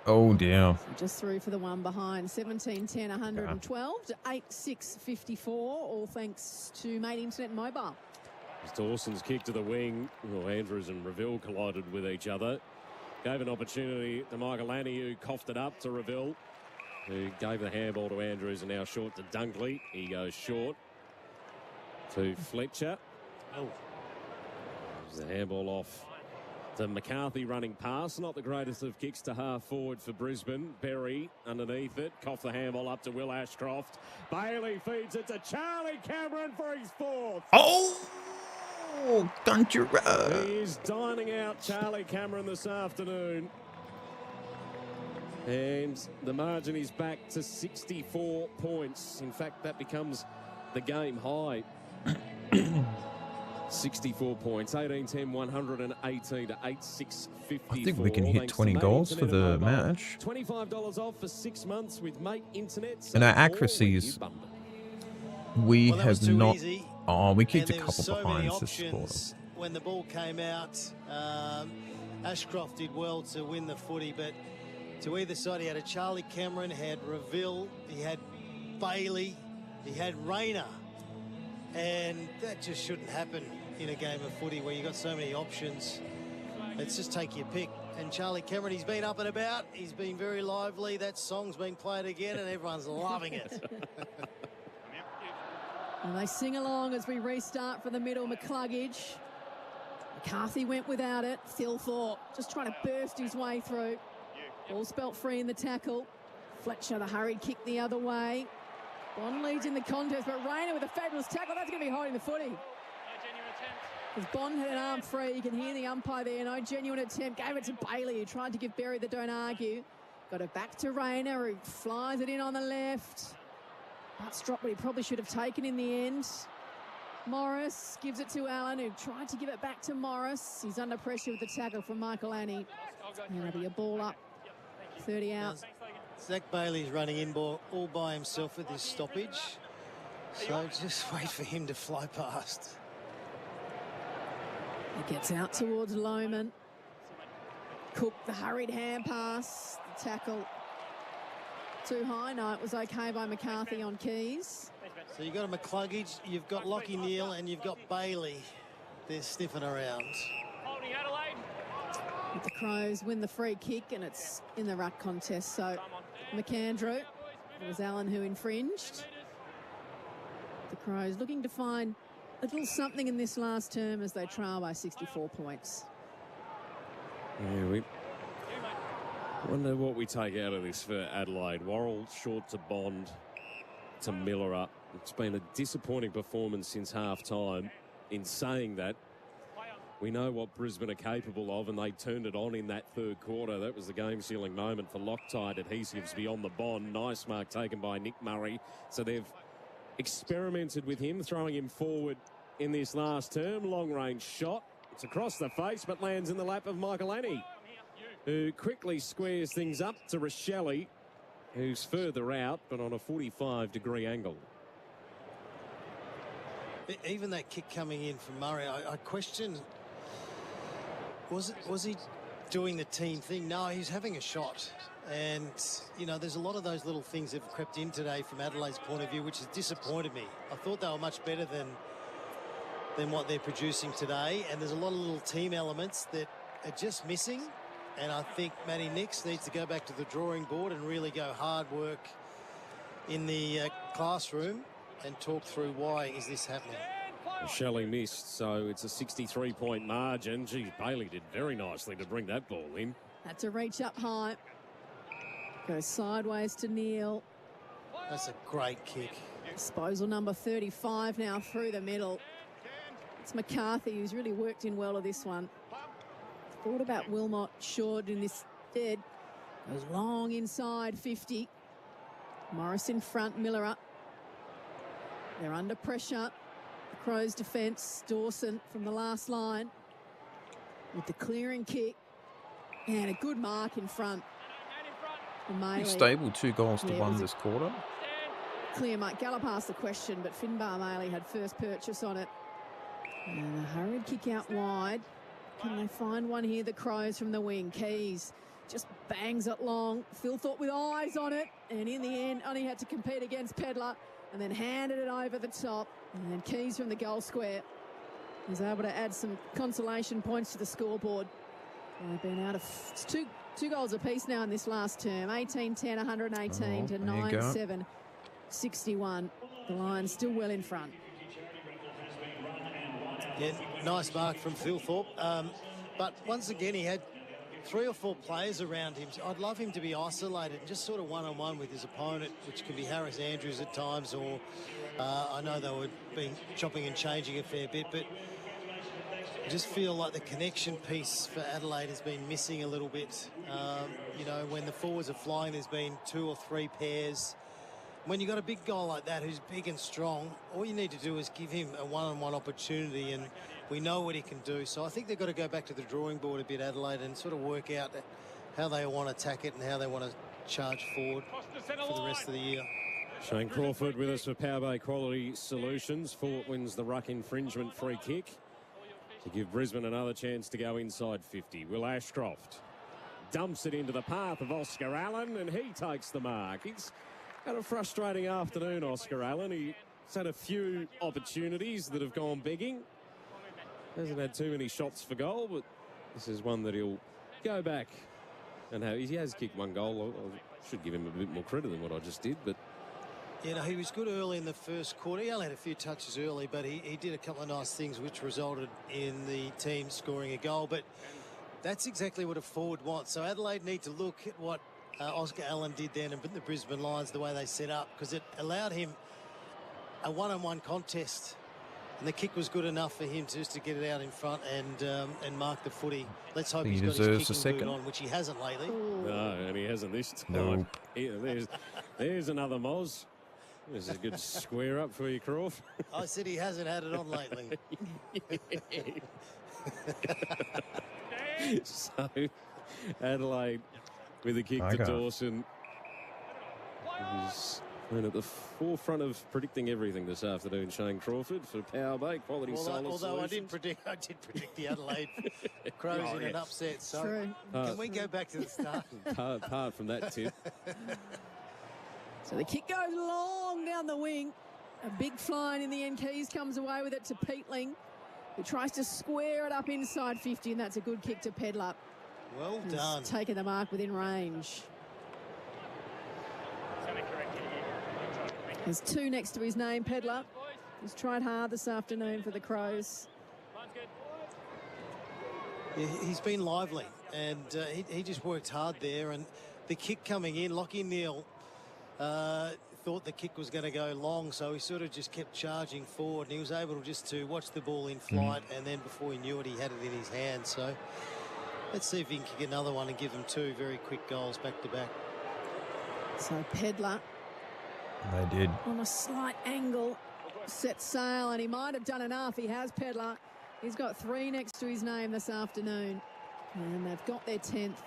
Oh, dear. Just through for the one behind. 17-10, 112 to 8-6-54, all thanks to Mate Internet Mobile. As Dawson's kick to the wing. Well, Andrews and Reville collided with each other. Gave an opportunity to Michael Lanny, who coughed it up to Reville, who gave the handball to Andrews, and now short to Dunkley. He goes short to Fletcher. There's the handball off to McCarthy running past. Not the greatest of kicks to half forward for Brisbane. Berry underneath it. Cough the handball up to Will Ashcroft. Bailey feeds it to Charlie Cameron for his fourth. Oh, don't you... He is dining out Charlie Cameron this afternoon. And the margin is back to 64 points. In fact, that becomes the game high. 64 points, 18-10, 118 to 8-6-54. I think we can hit 20 goals for the match. $25 off for 6 months with Mate Internet. And our accuracies, we have not... Easy. Oh, we kicked a And there couple was so behind many this quarter. options when the ball came out. Ashcroft did well to win the footy, but to either side, he had a Charlie Cameron, he had Reville, he had Bailey, he had Rayner. And that just shouldn't happen in a game of footy where you've got so many options. Let's just take your pick. And Charlie Cameron, he's been up and about. He's been very lively. That song's been played again, and everyone's loving it. And they sing along as we restart for the middle. McCluggage. McCarthy went without it. Thilthorpe just trying to burst his way through. Ball spelt free in the tackle. Fletcher, the hurried kick the other way. Bond leads in the contest, but Rayner with a fabulous tackle. That's going to be holding the footy. Because Bond had an arm free. You can hear the umpire there. No genuine attempt. Gave it to Bailey, who tried to give Berry the don't argue. Got it back to Rayner, who flies it in on the left. That's dropped what he probably should have taken in the end. Morris gives it to Allen, who tried to give it back to Morris. He's under pressure with the tackle from Michael Annie. And it'll be a ball up, 30 out. Zach Bailey's running in ball all by himself with this stoppage. So just wait for him to fly past. He gets out towards Lohman. Cook, the hurried hand pass. The tackle too high. No, it was okay by McCarthy on Keys. So you've got a McCluggage, you've got Lockie Neal, and you've got Bailey. They're sniffing around. The Crows win the free kick, and it's in the ruck contest. So McAndrew, it was Allen who infringed. The Crows looking to find a little something in this last term as they trail by 64 points. Yeah, we wonder what we take out of this for Adelaide. Worrell short to Bond, to Miller up. It's been a disappointing performance since half-time. In saying that, we know what Brisbane are capable of, and they turned it on in that third quarter. That was the game-sealing moment for Loctite Adhesives beyond the Bond. Nice mark taken by Nick Murray. So they've experimented with him, throwing him forward in this last term. Long-range shot. It's across the face, but lands in the lap of Michael Annie, who quickly squares things up to Rochelle, who's further out, but on a 45-degree angle. Even that kick coming in from Murray, I question, was he doing the team thing? No, he's having a shot. And, you know, there's a lot of those little things that have crept in today from Adelaide's point of view, which has disappointed me. I thought they were much better than what they're producing today. And there's a lot of little team elements that are just missing. And I think Matty Nix needs to go back to the drawing board and really go hard work in the classroom and talk through why is this happening. Shelley missed, so it's a 63-point margin. Gee, Bailey did very nicely to bring that ball in. Had to reach up high. Goes sideways to Neal. That's a great kick. Disposal number 35 now through the middle. It's McCarthy who's really worked in well of this one. Thought about Wilmot short in this dead. Goes long inside 50. Morris in front, Miller up. They're under pressure. The Crows defence. Dawson from the last line with the clearing kick. And a good mark in front. Pretty stable, 2 goals to 1 this quarter. Clear mark. Gallup asked the question, but Finbar Maley had first purchase on it. And a hurried kick out wide. Can they find one here? The Crows from the wing. Keys just bangs it long. Phil thought with eyes on it. And in the end, only had to compete against Pedler. And then handed it over the top. And then Keys from the goal square was able to add some consolation points to the scoreboard. They've been out of two goals apiece now in this last term. 18-10, 118 to 9-7, 61. The Lions still well in front. Yeah, nice mark from Phil Thorpe. But once again, he had 3 or 4 players around him. I'd love him to be isolated and just sort of one-on-one with his opponent, which can be Harris Andrews at times, or I know they were being chopping and changing a fair bit, but I just feel like the connection piece for Adelaide has been missing a little bit. You know, when the forwards are flying, there's been 2 or 3 pairs. When you've got a big guy like that who's big and strong, all you need to do is give him a one-on-one opportunity, and we know what he can do. So I think they've got to go back to the drawing board a bit, Adelaide, and sort of work out how they want to attack it and how they want to charge forward for the rest of the year. Shane Crawford with us for Power Bay Quality Solutions. Fort wins the ruck infringement free kick to give Brisbane another chance to go inside 50. Will Ashcroft dumps it into the path of Oscar Allen, and he takes the mark. He's had a frustrating afternoon, Oscar Allen. He's had a few opportunities that have gone begging. Hasn't had too many shots for goal, but this is one that he'll go back and have. He has kicked 1 goal. I should give him a bit more credit than what I just did, but you know, he was good early in the first quarter. He only had a few touches early, but he did a couple of nice things which resulted in the team scoring a goal. But that's exactly what a forward wants. So Adelaide need to look at what Oscar Allen did then and the Brisbane Lions, the way they set up, because it allowed him a one-on-one contest. And the kick was good enough for him just to get it out in front and mark the footy. Let's hope he's got his kicking boot on, which he hasn't lately. No, and he hasn't this time. No. There's another Moz. This is a good square up for you, Croft. I said he hasn't had it on lately. So, Adelaide with a kick to Dawson. He's been at the forefront of predicting everything this afternoon, Shane Crawford, for Power Bay Quality Solar Although I Solutions. did predict the Adelaide Crows in an upset. So True. Can we go back to the start? Apart from that tip. So the kick goes long down the wing. A big fly in the end. Keys comes away with it to Peatling, who tries to square it up inside 50, and that's a good kick to Pedler. Well done. Taking the mark within range. There's 2 next to his name, Pedler. He's tried hard this afternoon for the Crows. Yeah, he's been lively, and he just worked hard there. And the kick coming in, Lachie Neale thought the kick was going to go long, so he sort of just kept charging forward, and he was able just to watch the ball in flight, and then before he knew it, he had it in his hand. So let's see if he can kick another one and give them 2 very quick goals back to back. So Pedler, They did. on a slight angle, set sail, and he might have done enough. He has, Pedler. He's got 3 next to his name this afternoon, and they've got their 10th.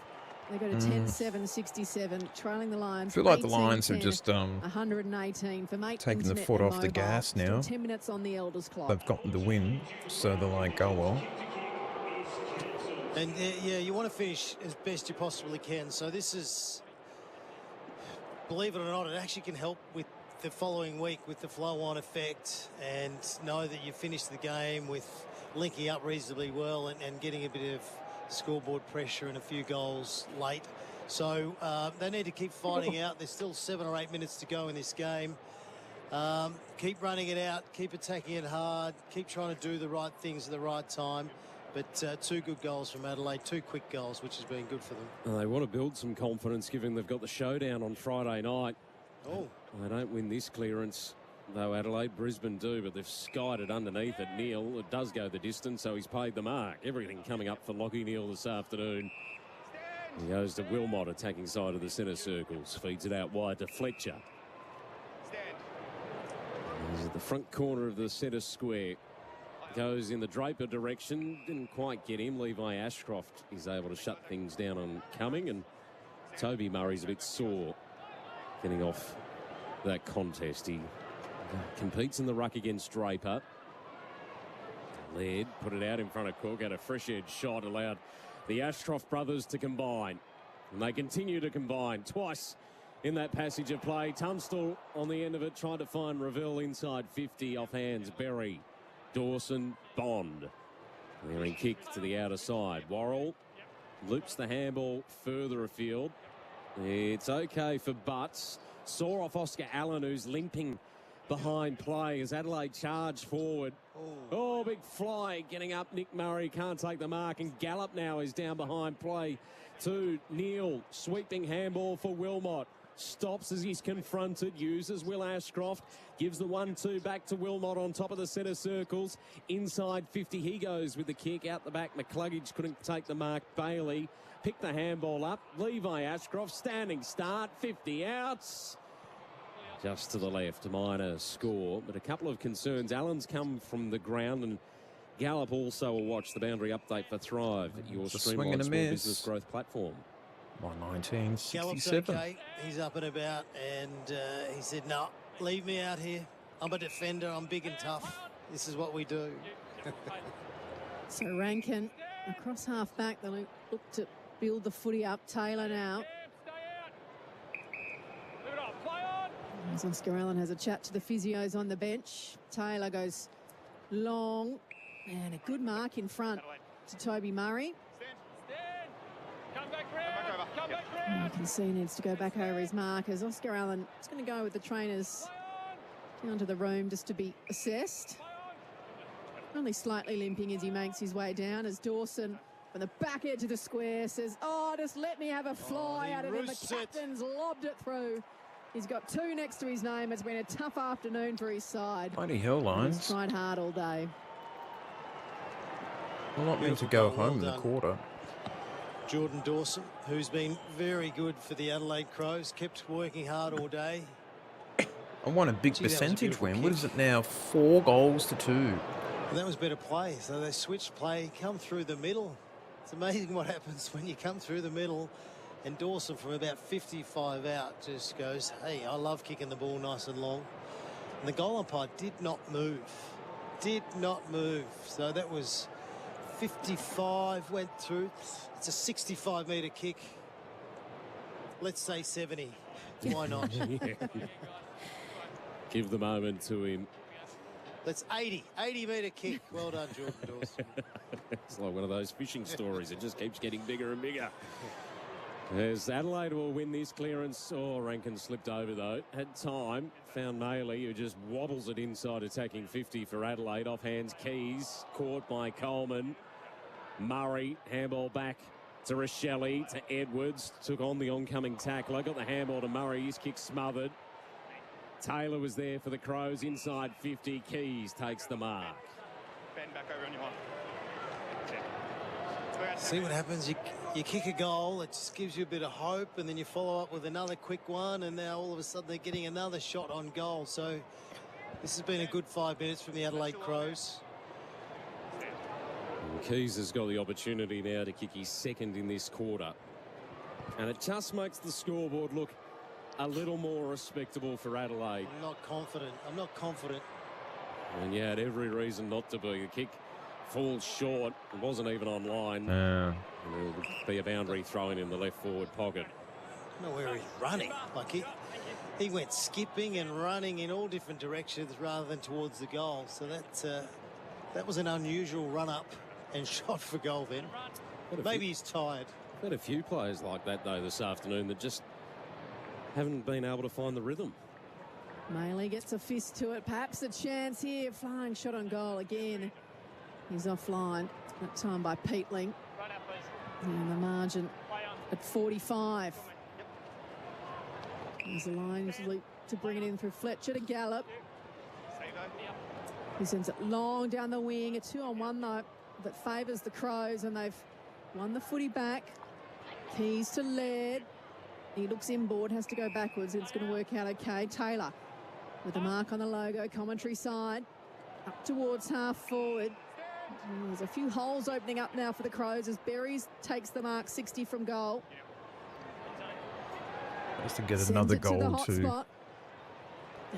They got a 10-7-67, trailing the Lions. I feel like the 18-10, Lions have just 118 for Mate taken the Internet foot and off the mobile. gas Still now. 10 minutes on the Elders clock. They've gotten the win, so they're like, oh well. And yeah, you want to finish as best you possibly can. So this is, believe it or not, it actually can help with the following week with the flow-on effect, and know that you finished the game with linking up reasonably well and getting a bit of scoreboard pressure and a few goals late. So they need to keep fighting out. There's still 7 or 8 minutes to go in this game. Keep running it out, keep attacking it hard, keep trying to do the right things at the right time. But 2 good goals from Adelaide, 2 quick goals, which has been good for them. They want to build some confidence, given they've got the showdown on Friday night. Oh. They don't win this clearance, though Adelaide. Brisbane do, but they've skied it underneath it. Neale, it does go the distance, so he's paid the mark. Everything coming up for Lachie Neale this afternoon. He goes to Wilmot, attacking side of the centre circles. Feeds it out wide to Fletcher. He's at the front corner of the centre square. Goes in the Draper direction. Didn't quite get him. Levi Ashcroft is able to shut things down on coming, and Toby Murray's a bit sore getting off that contest. He competes in the ruck against Draper. Laird put it out in front of Cook, had a fresh edge shot, allowed the Ashcroft brothers to combine, and they continue to combine twice in that passage of play. Tunstall on the end of it, trying to find Revell inside 50 off hands. Berry, Dawson, Bond. Clearing kick to the outer side. Worrell loops the handball further afield. It's okay for Butts. Saw off Oscar Allen, who's limping behind play as Adelaide charge forward. Oh, big fly getting up. Nick Murray can't take the mark, and Gallup now is down behind play to Neale. Sweeping handball for Wilmot. Stops as he's confronted, uses Will Ashcroft, gives the 1-2 back to Wilmot on top of the centre circles. Inside 50, he goes with the kick out the back. McCluggage couldn't take the mark. Bailey picked the handball up. Levi Ashcroft, standing start, 50 outs. Just to the left, minor score, but a couple of concerns. Allen's come from the ground, and Gallup also will watch the boundary update for Thrive, your streamlined small business growth platform. 1967. Gallup's okay. He's up and about, and he said, no, leave me out here. I'm a defender. I'm big and tough. This is what we do. So Rankin across half back. They look to build the footy up. Taylor now. As Oscar Allen has a chat to the physios on the bench. Taylor goes long, and a good mark in front to Toby Murray. You can see he needs to go back over his mark as Oscar Allen is going to go with the trainers down to the room just to be assessed. Only slightly limping as he makes his way down as Dawson from the back edge of the square says, oh, just let me have a fly at it, and the captain's lobbed it through. He's got 2 next to his name. It's been a tough afternoon for his side. Mighty Hill Lions. He's tried hard all day. Well, not meant to go home in the quarter. Jordan Dawson, who's been very good for the Adelaide Crows, kept working hard all day. I won a big percentage win. What is it now? 4 goals to 2. And that was better play. So they switched play, come through the middle. It's amazing what happens when you come through the middle. And Dawson from about 55 out just goes, hey, I love kicking the ball nice and long. And the goal umpire did not move. Did not move. So that was 55 went through. It's a 65-metre kick. Let's say 70. Why not? Give the moment to him. That's 80-metre kick. Well done, Jordan Dawson. It's like one of those fishing stories. It just keeps getting bigger and bigger. As Adelaide will win this clearance. Oh, Rankin slipped over, though. Had time. Found Maley, who just wobbles it inside, attacking 50 for Adelaide. Off hands, Keys. Caught by Coleman. Murray, handball back to Rochelle, to Edwards. Took on the oncoming tackler. Got the handball to Murray. His kick smothered. Taylor was there for the Crows. Inside 50. Keys takes the mark. Bend back over on your one. See what happens. You kick a goal, it just gives you a bit of hope, and then you follow up with another quick one, and now all of a sudden they're getting another shot on goal. So this has been a good 5 minutes from the Adelaide Crows. And Keys has got the opportunity now to kick his second in this quarter. And it just makes the scoreboard look a little more respectable for Adelaide. I'm not confident. And you had every reason not to be. The kick falls short. It wasn't even on line. Yeah. And there will be a boundary thrown in the left forward pocket. I don't know where he's running. Like he went skipping and running in all different directions rather than towards the goal. So that was an unusual run up and shot for goal then. Maybe he's tired. Had a few players like that though this afternoon that just haven't been able to find the rhythm. Maley gets a fist to it. Perhaps a chance here. Flying shot on goal again. He's offline. That time by Peatling. And the margin at 45. There's a line to bring it in through Fletcher to Gallop. He sends it long down the wing. A 2-on-1 though that favours the Crows, and they've won the footy back. Keys to Laird. He looks inboard, has to go backwards. It's going to work out okay. Taylor with the mark on the logo, commentary side. Up towards half forward. There's a few holes opening up now for the Crows as Berries takes the mark, 60 from goal. Just to get another goal too. They'll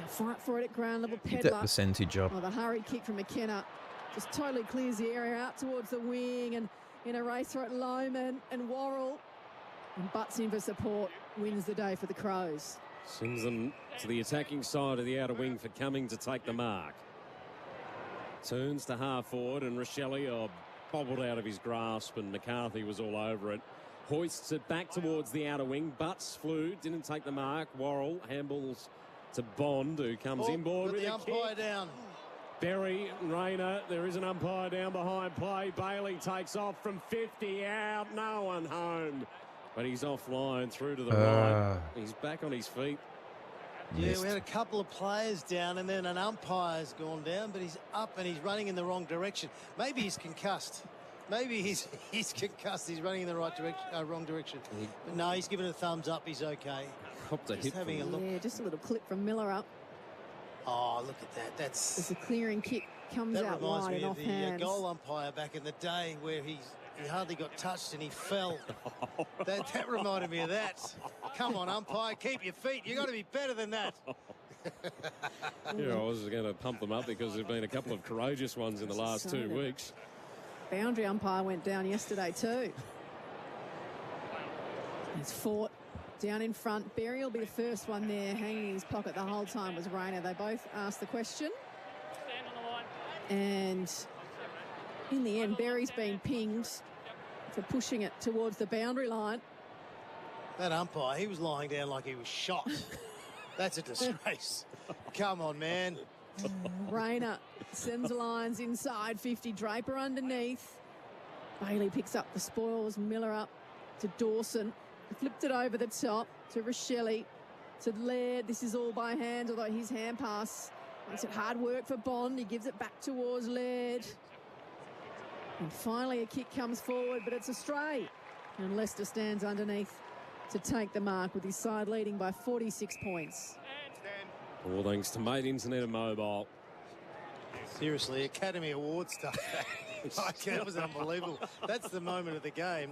fight for it at ground level. Keep Pedler. that percentage up. Oh, the hurried kick from McKenna just totally clears the area out towards the wing, and in a race for it, Lohman and Worrell. And butts in for support, wins the day for the Crows. Sends them to the attacking side of the outer wing for Cumming to take the mark. Turns to half forward, and Rochelle bobbled out of his grasp, and McCarthy was all over it. Hoists it back towards the outer wing. Butts flew, didn't take the mark. Worrell handballs to Bond, who comes inboard with the a umpire kick. down. Berry and Rayner, there is an umpire down behind play. Bailey takes off from 50 out, no one home. But he's offline through to the right. He's back on his feet. Yeah, we had a couple of players down, and then an umpire's gone down, but he's up and he's running in the wrong direction. Maybe he's concussed. Maybe he's concussed. He's running in the right direction, wrong direction. But no, he's giving a thumbs up. He's okay. Just having a look. Yeah, just a little clip from Miller up. Oh, look at that. That's a clearing kick, comes out wide and off hands. That reminds me of the goal umpire back in the day where he hardly got touched and he fell. that reminded me of that. Come on, umpire, keep your feet. You've got to be better than that. Yeah, I was going to pump them up because there have been a couple of courageous ones in the last 2 weeks. Boundary umpire went down yesterday too. He's fought down in front. Berry will be the first one there, hanging in his pocket the whole time was Rayner. They both asked the question. And in the end, Berry's been pinged for pushing it towards the boundary line. That umpire, he was lying down like he was shot. That's a disgrace. Come on, man. Rayner sends lines inside 50. Draper underneath. Bailey picks up the spoils. Miller up to Dawson. Flipped it over the top to Rochelle, to Laird. This is all by hand, although his hand pass makes it hard work for Bond. He gives it back towards Laird. And finally a kick comes forward, but it's a stray. And Leicester stands underneath to take the mark with his side leading by 46 points. All thanks to Mate Internet and Mobile. Seriously, Academy Award stuff. That was unbelievable. That's the moment of the game.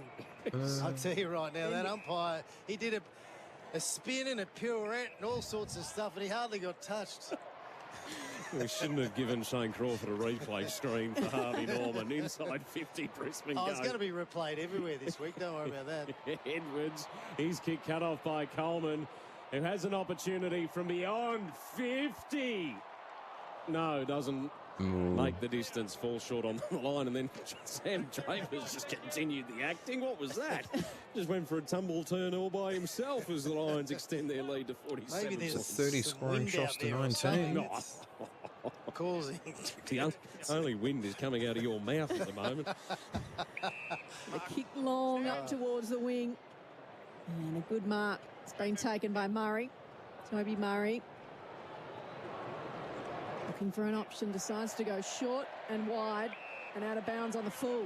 I'll tell you right now, that umpire, he did a spin and a pirouette and all sorts of stuff, and he hardly got touched. We shouldn't have given Shane Crawford a replay stream for Harvey Norman. Inside 50, Brisbane Oh, it's going to be replayed everywhere this week. Don't worry about that. Edwards, his kick cut off by Coleman, who has an opportunity from beyond 50. No, doesn't make the distance, fall short on the line, and then Sam Draper's just continued the acting. What was that? Just went for a tumble turn all by himself as the Lions extend their lead to 47. Maybe there's 30 scoring shots to 19. Causing. The only wind is coming out of your mouth at the moment. A kick long up towards the wing. And a good mark. It's been taken by Murray. Toby Murray. Looking for an option, decides to go short and wide and out of bounds on the full.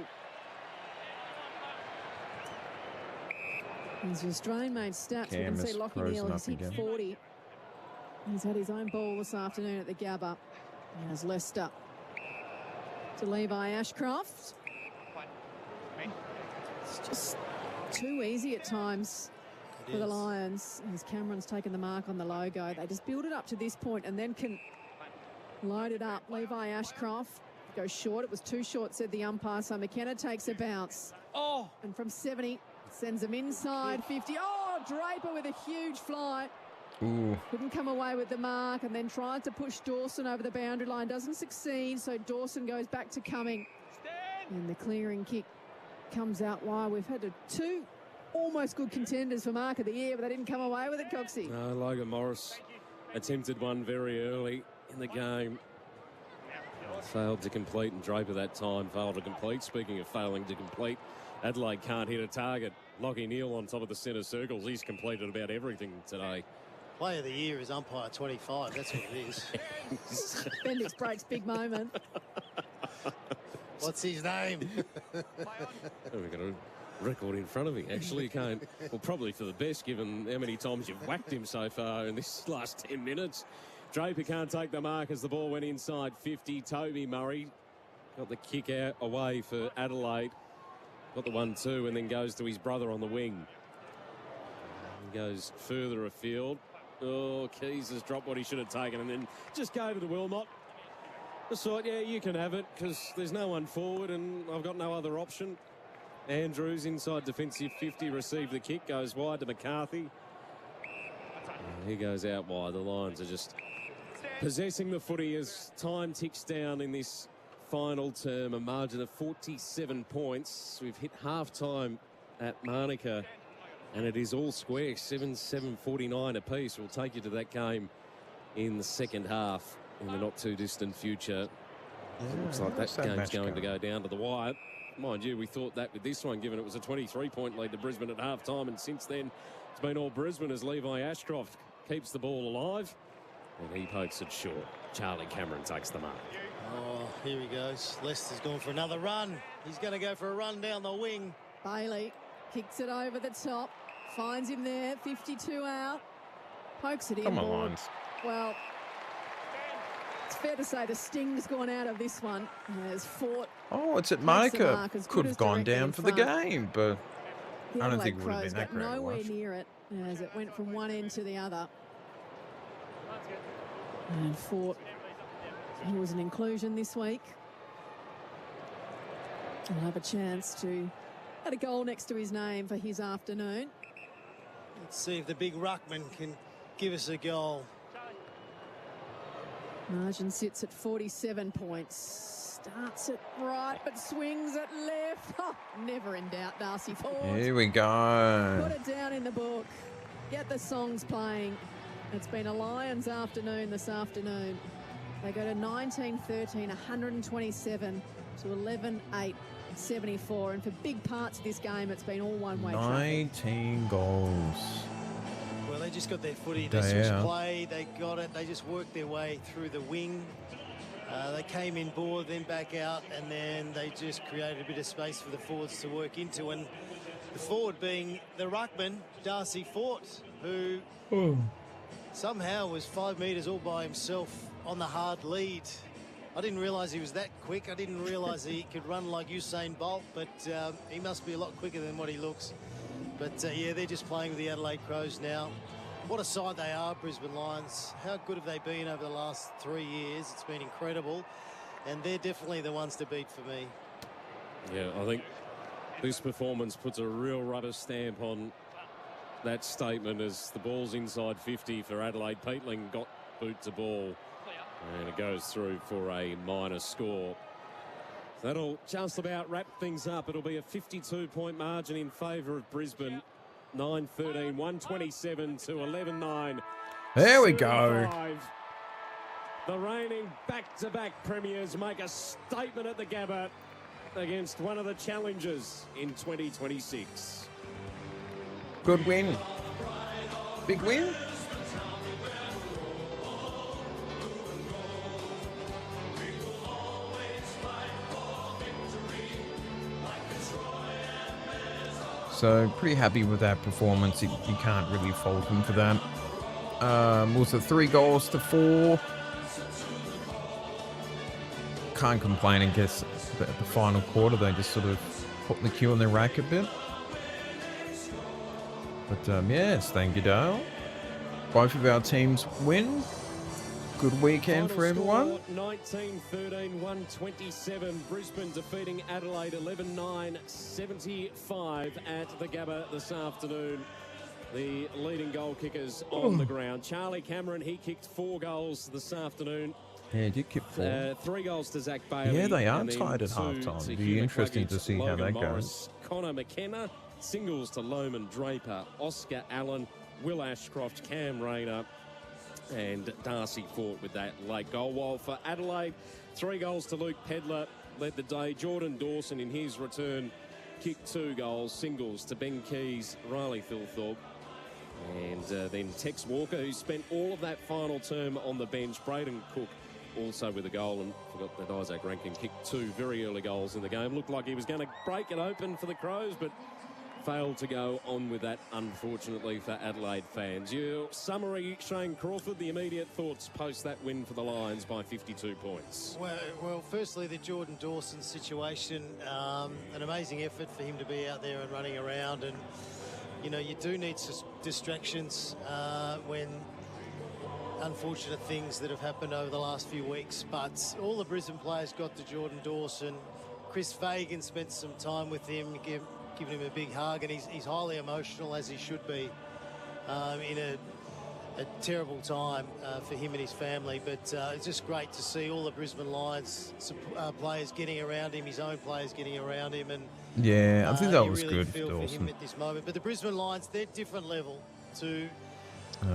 Here's the Australian-made stats. We can see Lockie Neal has hit 40. He's had his own ball this afternoon at the Gabba. As Leicester to Levi Ashcroft. It's just too easy at times for the Lions. As Cameron's taken the mark on the logo. They just build it up to this point and then can load it up. Levi Ashcroft goes short. It was too short, said the umpire. So McKenna takes a bounce. Oh! And from 70, sends them inside 50. Oh, Draper with a huge fly. Ooh. Couldn't come away with the mark and then tried to push Dawson over the boundary line. Doesn't succeed, so Dawson goes back to Cumming. And the clearing kick comes out wide. We've had two almost good contenders for mark of the year, but they didn't come away with it, Coxie. No, Logan Morris attempted one very early in the game. Failed to complete, and Draper that time failed to complete. Speaking of failing to complete, Adelaide can't hit a target. Lockie Neal on top of the centre circles. He's completed about everything today. Player of the year is umpire 25. That's what it is. Bendix breaks big moment. What's his name? We've got a record in front of me. Actually, can't. Well, probably for the best, given how many times you've whacked him so far in this last 10 minutes. Draper can't take the mark as the ball went inside 50. Toby Murray got the kick out away for Adelaide. Got the 1-2 and then goes to his brother on the wing. He goes further afield. Oh, Keys has dropped what he should have taken and then just gave it to Wilmot. Just thought, yeah, you can have it because there's no one forward and I've got no other option. Andrews inside defensive 50, received the kick, goes wide to McCarthy. And he goes out wide. The Lions are just possessing the footy as time ticks down in this final term, a margin of 47 points. We've hit half-time at Manuka. And it is all square, 7-7-49 apiece. We'll take you to that game in the second half in the not-too-distant future. It looks like that game's going to go down to the wire. Mind you, we thought that with this one, given it was a 23-point lead to Brisbane at half-time, and since then it's been all Brisbane as Levi Ashcroft keeps the ball alive. And he pokes it short. Charlie Cameron takes the mark. Oh, here he goes. Leicester's gone for another run. He's going to go for a run down the wing. Bailey kicks it over the top. Finds him there, 52 out. Pokes it in. Come on. Well, it's fair to say the sting's gone out of this one. Has fought. Oh, it's at Manuka. Could have gone down for the game, but I don't think it would have been that great. Nowhere near it as it went from one end to the other. And fought. He was an inclusion this week. He'll have a chance to add a goal next to his name for his afternoon. Let's see if the big ruckman can give us a goal. Margin sits at 47 points. Starts it right, but swings it left. Oh, never in doubt, Darcy Ford. Here we go. Put it down in the book. Get the songs playing. It's been a Lions afternoon this afternoon. They go to 19-13, 127 to 11-8. 74, and for big parts of this game it's been all one-way traffic. 19 goals. Well, they just got their footy, they switched play, they got it, they just worked their way through the wing. They came in board, then back out, and then they just created a bit of space for the forwards to work into, and the forward being the ruckman, Darcy Fort, who somehow was 5 metres all by himself on the hard lead. I didn't realise he was that quick. I didn't realise he could run like Usain Bolt, but he must be a lot quicker than what he looks. But yeah, they're just playing with the Adelaide Crows now. What a side they are, Brisbane Lions. How good have they been over the last 3 years? It's been incredible. And they're definitely the ones to beat for me. Yeah, I think this performance puts a real rubber stamp on that statement as the ball's inside 50 for Adelaide. Peatling got boot to ball. And it goes through for a minor score. That'll just about wrap things up. It'll be a 52-point margin in favour of Brisbane. 9-13, 127 to 11-9. There we go. The reigning back-to-back premiers make a statement at the Gabba against one of the challengers in 2026. Good win. Big win. So pretty happy with that performance. You can't really fault him for that. Was it 3 goals to 4? Can't complain. I guess at the final quarter they just sort of put the cue on their rack a bit. But yes, thank you, Dale. Both of our teams win. Good weekend for everyone. 19-13, 127. Brisbane defeating Adelaide 11-9, 75 at the Gabba this afternoon. The leading goal kickers on the ground. Charlie Cameron, he kicked 4 goals this afternoon. Yeah, he did kick 4. 3 goals to Zach Bailey. Yeah, they are tied at halftime. It'll be interesting to see how that goes. Connor McKenna, singles to Loman Draper, Oscar Allen, Will Ashcroft, Cam Rayner, and Darcy Fort with that late goal. While for Adelaide, 3 goals to Luke Pedler led the day. Jordan Dawson in his return kicked 2 goals, singles to Ben Keys, Riley Thilthorpe, and then Tex Walker, who spent all of that final term on the bench. Braden Cook also with a goal, and forgot that Isaac Rankin kicked 2 very early goals in the game. Looked like he was going to break it open for the Crows, but failed to go on with that, unfortunately, for Adelaide fans. Your summary, Shane Crawford, the immediate thoughts post that win for the Lions by 52 points. Well, firstly, the Jordan Dawson situation, an amazing effort for him to be out there and running around. And, you know, you do need distractions when unfortunate things that have happened over the last few weeks. But all the Brisbane players got to Jordan Dawson. Chris Fagan spent some time with him, giving him a big hug, and he's highly emotional, as he should be, in a terrible time for him and his family. But it's just great to see all the Brisbane Lions players getting around him, his own players getting around him, and yeah, I think that was really good feel for for him Dawson. at this moment. But the Brisbane Lions, they're different level to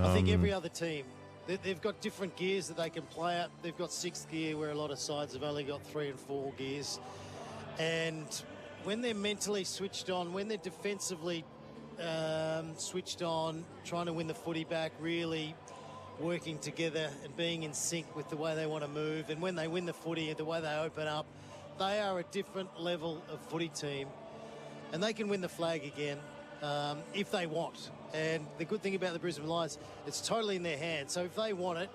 I think every other team. They've got different gears that they can play at. They've got 6th gear, where a lot of sides have only got 3 and 4 gears. And when they're mentally switched on, when they're defensively switched on, trying to win the footy back, really working together and being in sync with the way they want to move, and when they win the footy, the way they open up, they are a different level of footy team. And they can win the flag again if they want. And the good thing about the Brisbane Lions, it's totally in their hands. So if they want it,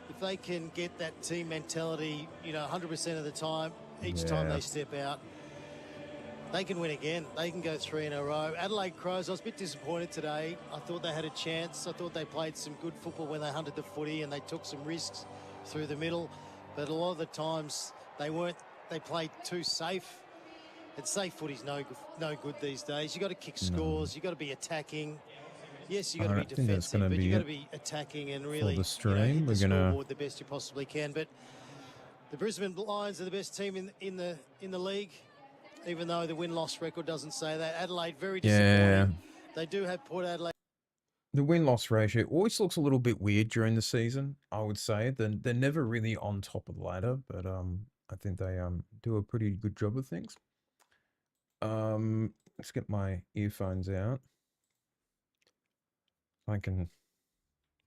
if they can get that team mentality, you know, 100% of the time, each time they step out, they can win again. They can go 3 in a row. Adelaide Crows, I was a bit disappointed today. I thought they had a chance. I thought they played some good football when they hunted the footy and they took some risks through the middle. But a lot of the times they played too safe. And safe footy's no good these days. You've got to kick scores. You've got to be attacking. Yes, you've got to be defensive, but you've got to be attacking and really the stream. Hit the scoreboard the best you possibly can. But the Brisbane Lions are the best team in the league, even though the win-loss record doesn't say that. Adelaide, very disappointing. Yeah. They do have Port Adelaide. The win-loss ratio always looks a little bit weird during the season, I would say. They're never really on top of the ladder, but I think they do a pretty good job of things. Let's get my earphones out. I can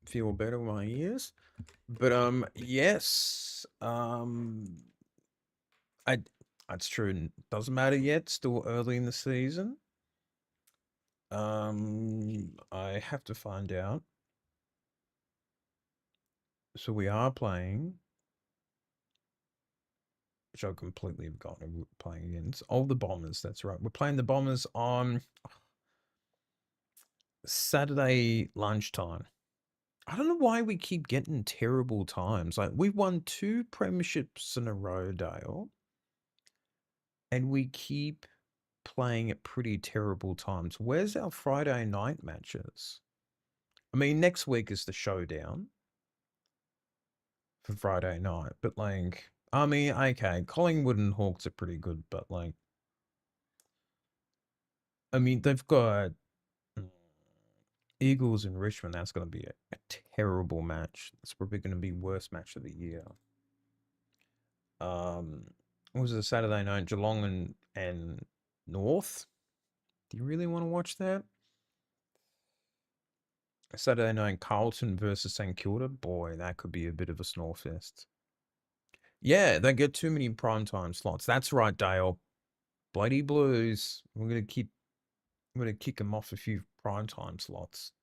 feel better with my ears. But yes. That's true. It doesn't matter yet. Still early in the season. I have to find out. 'Cause I think the Brisbane Lions are the best team in the league. Even though the win-loss ratio always looks a little bit weird during the season, I would say they're never really on top of the ladder, but I think they do a pretty good job of things. Let's get my earphones out. I can feel better with my ears. But yes. That's true. It doesn't matter yet. Still early in the season. I have to find out. So we are playing, which I completely forgotten who we're playing against. Oh, the Bombers. That's right. We're playing the Bombers on Saturday lunchtime. I don't know why we keep getting terrible times. Like, we've won 2 premierships in a row, Dale, and we keep playing at pretty terrible times. Where's our Friday night matches? I mean, next week is the showdown for Friday night, but like, I mean, okay, Collingwood and Hawks are pretty good, but like, I mean, they've got Eagles and Richmond. That's going to be a terrible match. It's probably going to be worst match of the year. What was it, Saturday night? Geelong and North. Do you really want to watch that? Saturday night, Carlton versus St Kilda. Boy, that could be a bit of a snore fest. Yeah, they get too many primetime slots. That's right, Dale. Bloody Blues. I'm gonna kick them off a few primetime slots.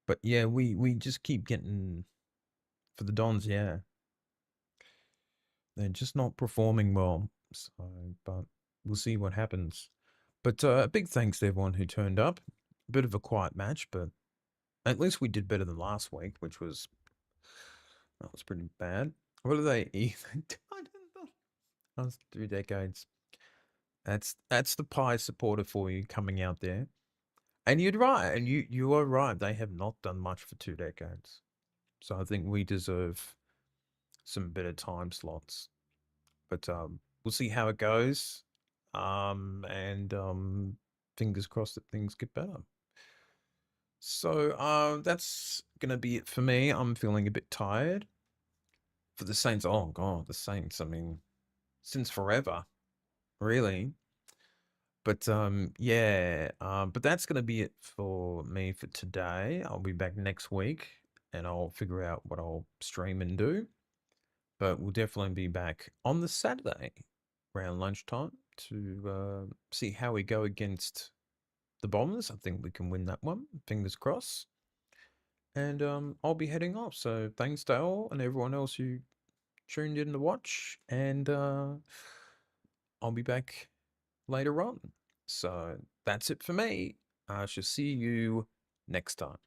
But yeah, we just keep getting for the Dons. Yeah, they're just not performing well. So, but we'll see what happens. But a big thanks to everyone who turned up. A bit of a quiet match, but at least we did better than last week, which was pretty bad. What are they even? That's 2 decades. That's the Pie supporter for you coming out there. And you're right, and you are right. They have not done much for 2 decades. So I think we deserve some better time slots. But we'll see how it goes. And fingers crossed that things get better. So that's gonna be it for me. I'm feeling a bit tired. For the Saints, oh god, the Saints, I mean, since forever, really. But yeah, but that's gonna be it for me for today. I'll be back next week and I'll figure out what I'll stream and do. But we'll definitely be back on the Saturday around lunchtime to see how we go against the Bombers. I think we can win that one. Fingers crossed. And I'll be heading off. So thanks to all and everyone else who tuned in to watch. And I'll be back later on. So that's it for me. I shall see you next time.